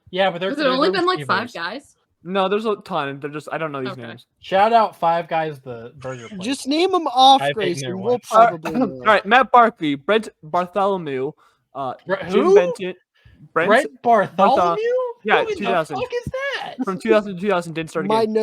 Yeah, but has it only been like 5 guys? no, there's a ton. They're just I don't know these Okay. names. Shout out Five Guys, the burger place. Just name them off, I've been Grayson. there We'll once. probably All know. right, Matt Barkley, Brent Bartholomew, Who? Jim Benton, Brett Bartholomew? Yeah, Who in 2000. the fuck is that? from 2000 to 2000 didn't start My again.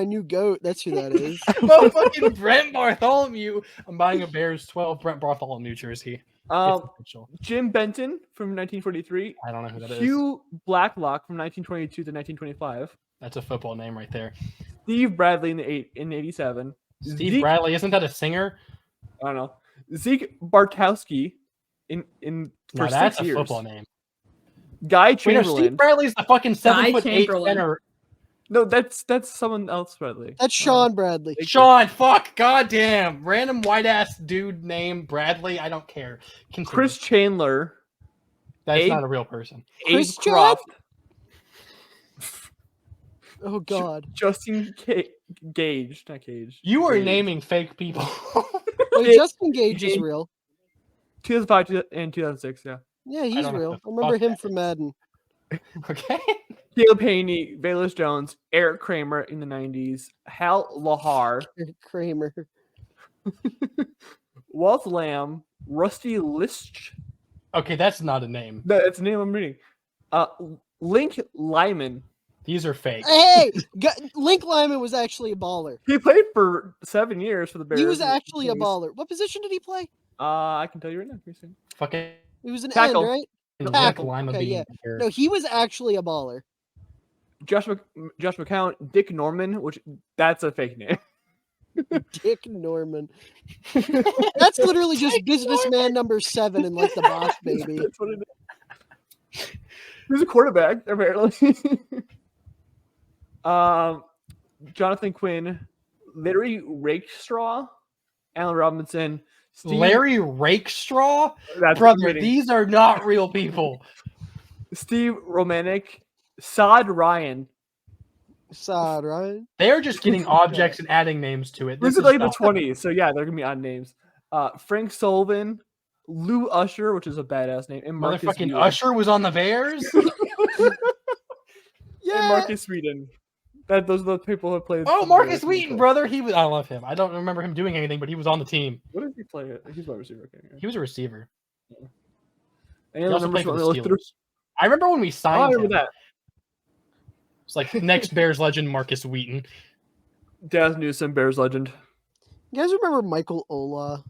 new goat. That's who that is. Oh, fucking Brent Bartholomew. I'm buying a Bears 12 Brent Bartholomew jersey. It's official. Jim Benton from 1943, I don't know who that is. Hugh Blacklock from 1922 to 1925, That's a football name right there. Steve Bradley in 87, Steve Zeke, Bradley, isn't that a singer? I don't know, Zeke Bartowski in No, for that's 6 a years. football name. Guy Wait, no, Steve Chamberlain. Bradley's the fucking 7'8" Chamberlain. center. No, that's someone else, Bradley. That's Sean Bradley. Thank you. Sean, fuck, goddamn, random white ass dude named Bradley. I don't care. Continue. Chris Chandler. That's Abe- not a real person. Abe Chris Chad? Croft. Oh God. Justin Gage, not Cage. You are Gage. naming fake people. Wait, Justin Gage is real. 2005 and 2006, yeah. Yeah, he's don't know real. who I the remember fuck him that from Madden. Okay. Caleb Haney, Bayless Jones, Eric Kramer in the 90s, Hal Lahar, Kramer. Walt Lamb, Rusty Lisch. Okay, that's not a name. That's the name I'm reading. Link Lyman. These are fake. Hey, Link Lyman was actually a baller. He played for 7 years for the Bears. He was and the actually a Kings. baller. What position did he play? I can tell you right now. Pretty soon. Fucking He was an Tackle. end, right? Rick Tackle. Lima Okay, being yeah. here. No, he was actually a baller. Josh McCown, Dick Norman, which that's a fake name. Dick Norman. That's literally just businessman number 7 in like the Boss Baby. That's what it is. He was a quarterback, apparently. Jonathan Quinn, Larry Rakestraw, Allen Robinson, Larry Rakestraw? that's Brother, kidding. these are not real people. Steve Romanek, Saad Ryan. Sad, right? They're just getting objects and adding names to it. This is is like the not- 20s, so yeah, they're gonna be odd names. Frank Sullivan, Lou Usher, which is a badass name, and Marcus Motherfucking Wheaton. Usher was on the Bears? And Yeah. Marcus Wheaton. Those are the people who played. Oh, for the Marcus Bears. Wheaton, brother. I love him. I don't remember him doing anything, but he was on the team. What did he play? He's my receiver. Okay. He was a receiver. Any He other also numbers played you for want the me to look through? Steelers. I remember when we Oh, I signed remember him. that. It's like next Bears legend, Marcus Wheaton. Daz Newsome, Bears legend. You guys remember Michael Ola?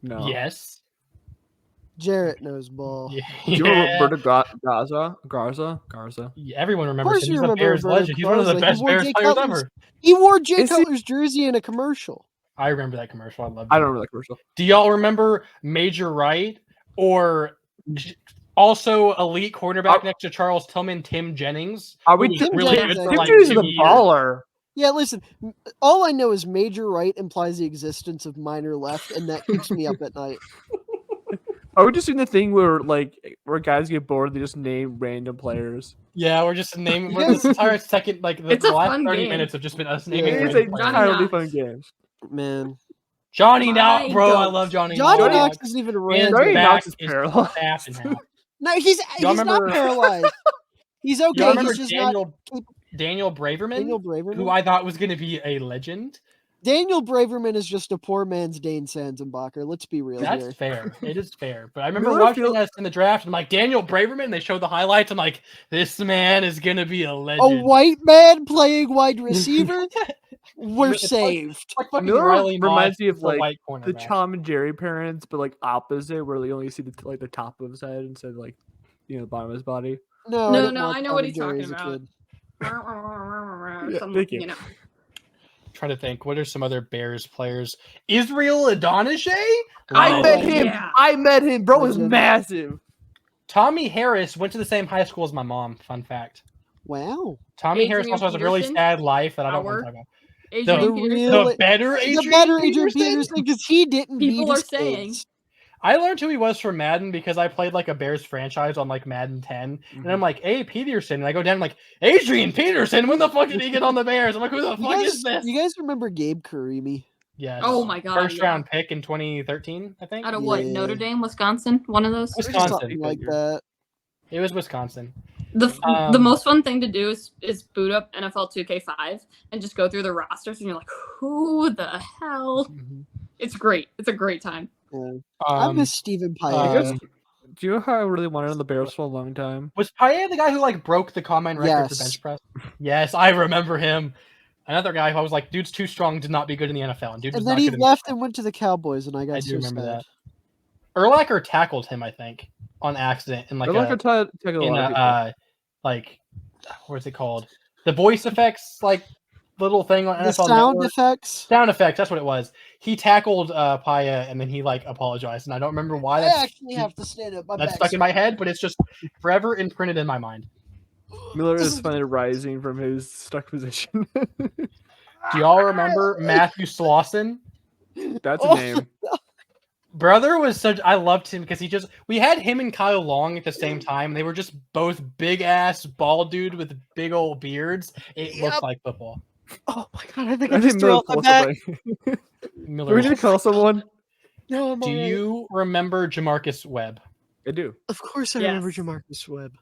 No. Yes. Jarett knows ball. Do you remember Roberto Garza? Yeah, everyone Of remembers course him. you He's a remember Bears Roberto legend. He's one of the Garza. He best wore Bears Jay players Cutler's- ever. He wore Jay Is he- Cutler's jersey in a commercial. I remember that commercial. I loved it. I don't remember that commercial. Do y'all remember Major Wright or also elite cornerback next to Charles Tillman, Tim Jennings? Are we who was Tim really Jennings, good for Tim like Jennings is 2 a years. baller. Yeah, listen. All I know is Major Right implies the existence of minor left, and that keeps me up at night. Are we just doing the thing where guys get bored? They just name random players. Yeah, we're just naming You guys- this entire second, like the It's a last fun 30 game. minutes have just been us naming. Yeah. It's random a players. Johnny entirely Knox. fun game. Man, Johnny My Knox, bro. I goat. love Johnny Johnny Knox. Knox isn't even Man's random. Johnny back Knox is paralyzed. half and half. No, he's Y'all not remember- paralyzed. He's okay. Y'all remember He's just Daniel Braverman, Daniel Braverman. who I thought was going to be a legend? Daniel Braverman is just a poor man's Dane Sanzenbacher. Let's be real That's here. fair. It is fair. But I remember Really watching feel- us in the draft. And I'm like, Daniel Braverman. They showed the highlights. I'm like, this man is going to be a A legend. white man playing wide receiver. We're It's like- saved. Like fucking Miller Riley reminds Moss me of, is a like, white The cornerback. Tom and Jerry parents, but opposite, where you only see the top of his head instead of the bottom of his body. No, No, didn't no, watch I know Tom what and he's talking Jerry as a about. kid. Some, thank you. Trying to think, what are some other Bears players? Israel Adonijay? I Oh, met him. yeah. I met him. Bro was Legend. massive. Tommy Harris went to the same high school as my mom. Fun fact. Wow. Tommy Adrian Harris also has a really Peterson? sad life that I don't want Our- to talk about. Adrian The Peterson. real- The better Adrian The better Adrian Peterson? Peterson because he didn't People beat are his saying. kids. I learned who he was from Madden because I played a Bears franchise on Madden 10. And I'm like, hey, Peterson. And I go down, I'm like, Adrian Peterson, when the fuck did he get on the Bears? I'm like, who the fuck is this? You guys remember Gabe Karimi? Yes. Oh my God, First yeah. round pick in 2013, I think. Out of what? Yeah. Notre Dame, Wisconsin? One of those? Wisconsin. Something like that. It was Wisconsin. The Um, most fun thing to do is boot up NFL 2K5 and just go through the rosters and you're like, who the hell? It's great. It's a great time. Yeah. I miss Stephen Pyatt. um, Do you know how I really wanted on the Bears for a long time? Was Payet the guy who broke the combine record for Yes. bench press? Yes, I remember him. Another guy who I was like, dude's too strong to not be good in the NFL. And dude was And then not he good in left the and went to the Cowboys, and I got I do so remember sad. that. Urlacher tackled him, I think, on accident in I like to take a in lot of a people. what's it called? The voice effects little thing on The NFL sound Network. effects. Sound effects. That's what it was. He tackled Paya, and then he like apologized, and I don't remember why. To stand up. That's stuck in my head, but it's just forever imprinted in my mind. Miller is finally rising from his stuck position. Do y'all remember Matthew Slauson? That's a name. Brother was such. I loved him because we had him and Kyle Long at the same time. They were just both big ass bald dude with big old beards. It looked like football. Oh my god! I think I I just think threw Miller out my called back. something. Miller. Do we need to call someone? No, I'm Do alright. you remember Jamarcus Webb? I do. Of course, I Yes. remember Jamarcus Webb.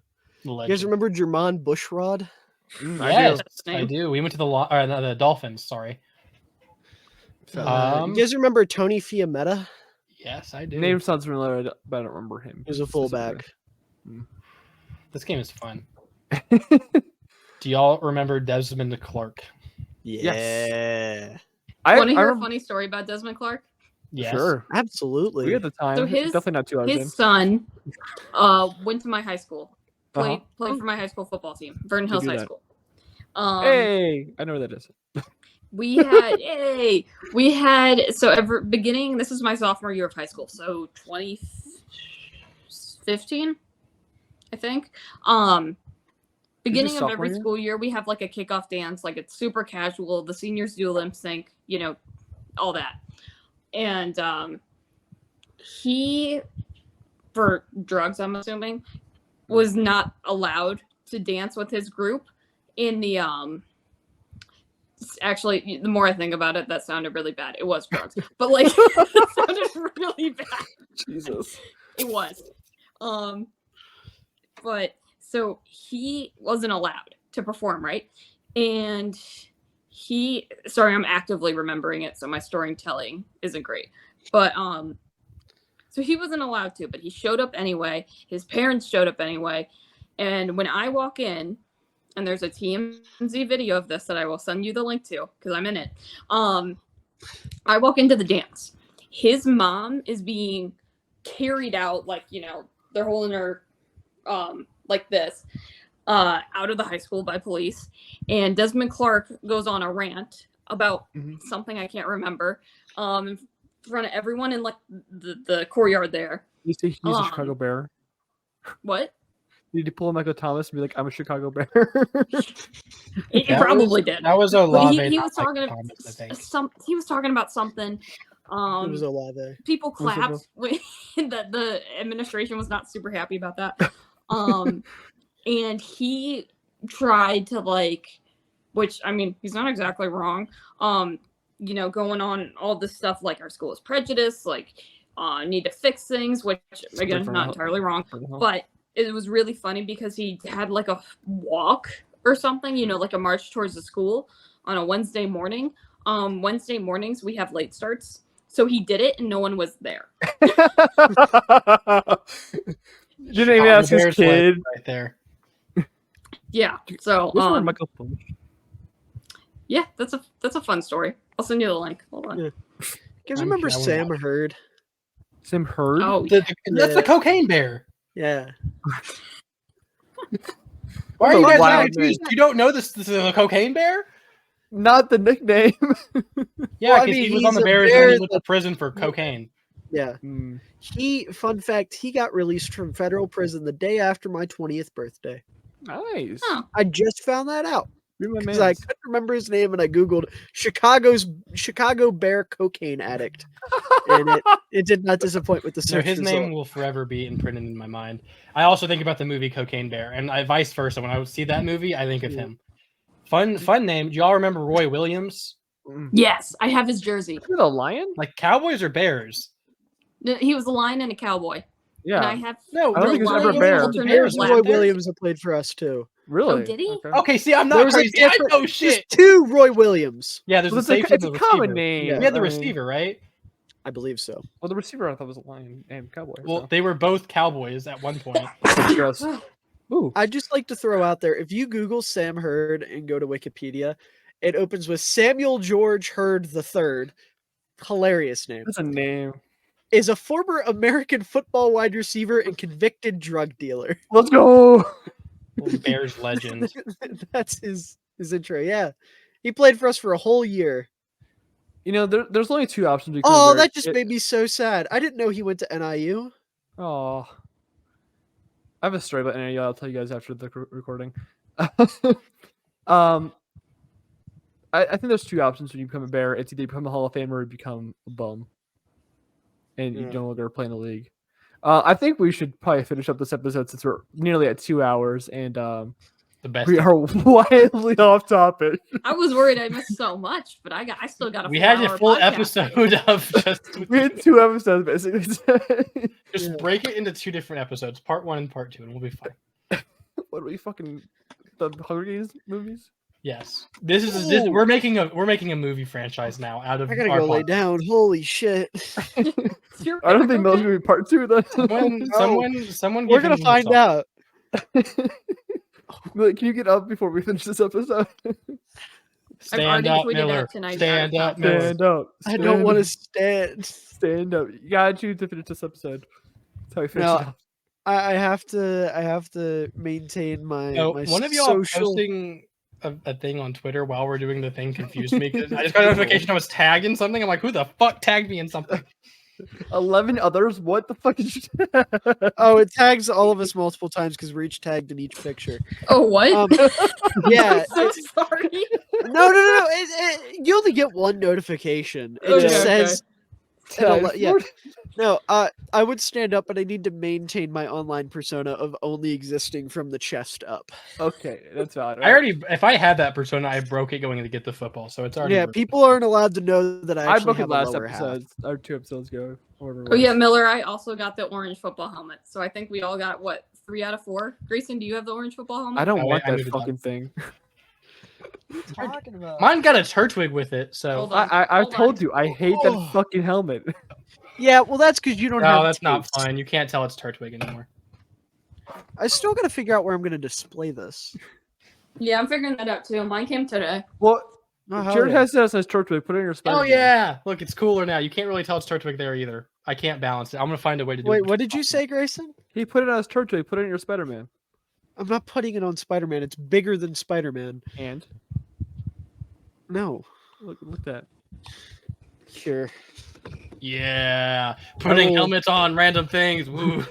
You guys Legend. remember Jermon Bushrod? I Yes, do. I do. We went to the Dolphins. Sorry. You guys remember Tony Fiametta? Yes, I do. Name sounds familiar, but I don't remember him. He was a fullback. This game is fun. Do y'all remember Desmond Clark? Yeah, I Want to hear a remember- funny story about Desmond Clark? Yes. Sure. absolutely. We had the time. So his- Definitely not 2 hours in. His son went to my high school. Played for my high school football team, Vernon Hills do High that. School. Hey, I know where that is. We had so ever beginning. This is my sophomore year of high school, so 2015, I think. Beginning of sophomore every year? school year, we have like a kickoff dance. Like it's super casual. The seniors do a lip sync, all that. And he, for drugs, I'm assuming, was not allowed to dance with his group in the actually, the more I think about it, that sounded really bad. It was drugs, but like it sounded really bad. Jesus. It was. But so he wasn't allowed to perform, right? And sorry, I'm actively remembering it, so my storytelling isn't great. But so he wasn't allowed to, but he showed up anyway. His parents showed up anyway. And when I walk in, and there's a TMZ video of this that I will send you the link to because I'm in it. I walk into the dance. His mom is being carried out, like, they're holding her like this, out of the high school by police. And Desmond Clark goes on a rant about something I can't remember, in front of everyone in like the courtyard there. You say he's a Chicago Bear? What? Did you pull a Michael Thomas and be like, "I'm a Chicago Bear"? He probably did. That was a But Olave. he not was Michael talking Thomas, I think. he was talking about something. It was Olave. People Was it clapped when the administration was not super happy about that. And he tried to which I mean, he's not exactly wrong. Going on all this stuff like our school is prejudiced, need to fix things, which again, not entirely wrong, but it was really funny because he had like a walk or something, like a march towards the school on a Wednesday morning. Wednesday mornings we have late starts. So he did it and no one was there. Didn't even ask his Bears kid. right there. Yeah. So Where's my Michael Thomas? yeah, that's a fun story. I'll send you the link. Hold on. Yeah. You guys remember sure I Sam will. Hurd? Sam Hurd? Oh, yeah. That's the cocaine bear. Yeah. Why are you guys Wow, not confused? You don't know this is a cocaine bear? Not the nickname. Yeah, Well, I because mean, he was he's on the a Bears bear and he went to that- prison for cocaine. Yeah. Hmm. Fun fact, he got released from federal prison the day after my 20th birthday. Nice. Oh. I just found that out You're my because man. I couldn't remember his name and I Googled Chicago Bear cocaine addict. And it did not disappoint with the So search his result. name will forever be imprinted in my mind. I also think about the movie Cocaine Bear, and vice versa. When I would see that movie, I think of him. Fun name. Do y'all remember Roy Williams? Yes, I have his jersey. Is it a lion? Like Cowboys or Bears? He was a lion and a cowboy. Yeah. And I have No, I don't the think it was ever a Lions bear. alternate There's black Roy bear. Williams that played for us too. Really? Oh, did he? Okay. Okay, see, I'm not There's a crazy. I different- know shit. There's two Roy Williams. Yeah, there's Well, a it's safety a, and it's the a common receiver. name. Yeah. We had the I mean- receiver, right? I believe so. Well, the receiver I thought was a lion and cowboy. Well, they were both Cowboys at one point. Gross. Ooh. I'd just like to throw out there, if you Google Sam Hurd and go to Wikipedia, it opens with Samuel George Hurd III. Hilarious name. That's a name. Is a former American football wide receiver and convicted drug dealer. Let's go. Bears legend. That's his intro. Yeah. He played for us for a whole year. You know, there's only two options. Because Oh, that just made me so sad. I didn't know he went to NIU. Oh, I have a story about NIU. I'll tell you guys after the recording. I think there's two options when you become a Bear. It's either you become a Hall of Famer or you become a bum, and you no longer play in the league. I think we should probably finish up this episode since we're nearly at 2 hours, and The best. we are wildly off topic. I was worried I missed so much, but I still got a. We had a 4-hour full podcast. episode of just. We had 2 episodes basically. Just break it into 2 different episodes, part 1 and part 2, and we'll be fine. What are we fucking the Hunger Games movies? Yes, this we're making a movie franchise now out of. I gotta our go lay podcast. down. Holy shit! You're I don't back, think Mel's okay? gonna be part 2 though. Someone. We're give gonna him find some- out. Can you get up before we finish this episode? Stand already up, tweeted that Miller. tonight, Stand Jarett. up, Miller. Stand up. I don't want to stand. Stand up. You gotta choose to finish this episode. That's how we finish No, it up. I have to maintain my. Oh, my one of y'all social... posting a thing on Twitter while we're doing the thing confused me because I just got a notification I was tagged in something. I'm like, who the fuck tagged me in something? 11 others. What the fuck is? Oh, it tags all of us multiple times because we're each tagged in each picture. Oh, what? Yeah. I'm so sorry. No. You only get one notification. It Okay, just okay. says. Yeah. No, I would stand up, but I need to maintain my online persona of only existing from the chest up. Okay, that's valid. If I had that persona, I broke it going to get the football, so it's already. Yeah, ruined. people aren't allowed to know that I I actually broke it have a last lower half. episode or 2 episodes ago. Oh yeah, Miller. I also got the orange football helmet. So I think we all got what 3 out of 4. Grayson, do you have the orange football helmet? I don't Oh, want I that knew that. fucking thing. Talking about? Mine got a Turtwig with it, so. Hold on. I've Hold told on. you I hate Oh. that fucking helmet. Yeah, well, that's because you don't have. No, that's not taste. fun. You can't tell it's Turtwig anymore. I still got to figure out where I'm going to display this. Yeah, I'm figuring that out too. Mine came today. Well, Oh, hell Jared yeah. has that as Torchwood. Put it in your Spider-Man. Oh yeah, look, it's cooler now. You can't really tell it's Turtwig there either. I can't balance it. I'm gonna find a way to do it. Wait, what did you say, Grayson? He put it on his Torchwood. Put it in your Spider-Man. I'm not putting it on Spider-Man. It's bigger than Spider-Man. And No. look at that. Here. Yeah, putting will- helmets on random things. Woo.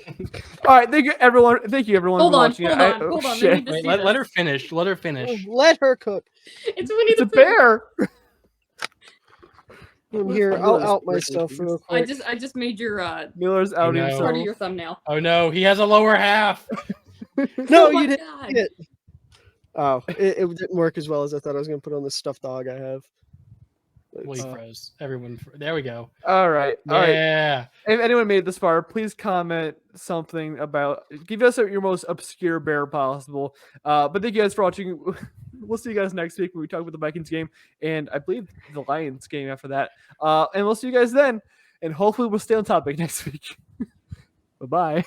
All right, thank you everyone. Thank you everyone Hold for on, watching. hold on, hold on. Let me Wait, see let this. her finish. Let her finish. Let her cook. It's Winnie It's the a Pooh. bear. I'm here. I'll out myself real I quick. just made your Miller's out no. himself. part of your thumbnail. Oh no, he has a lower half. No, Oh my you didn't. God. get it. Oh, it didn't work as well as I thought I was going to put on this stuffed dog I have. Well, he froze. Everyone, there we go. All right. All right. Yeah. If anyone made it this far, please comment something about. Give us your most obscure bear possible. But thank you guys for watching. We'll see you guys next week when we talk about the Vikings game and I believe the Lions game after that. And we'll see you guys then. And hopefully we'll stay on topic next week. Bye bye.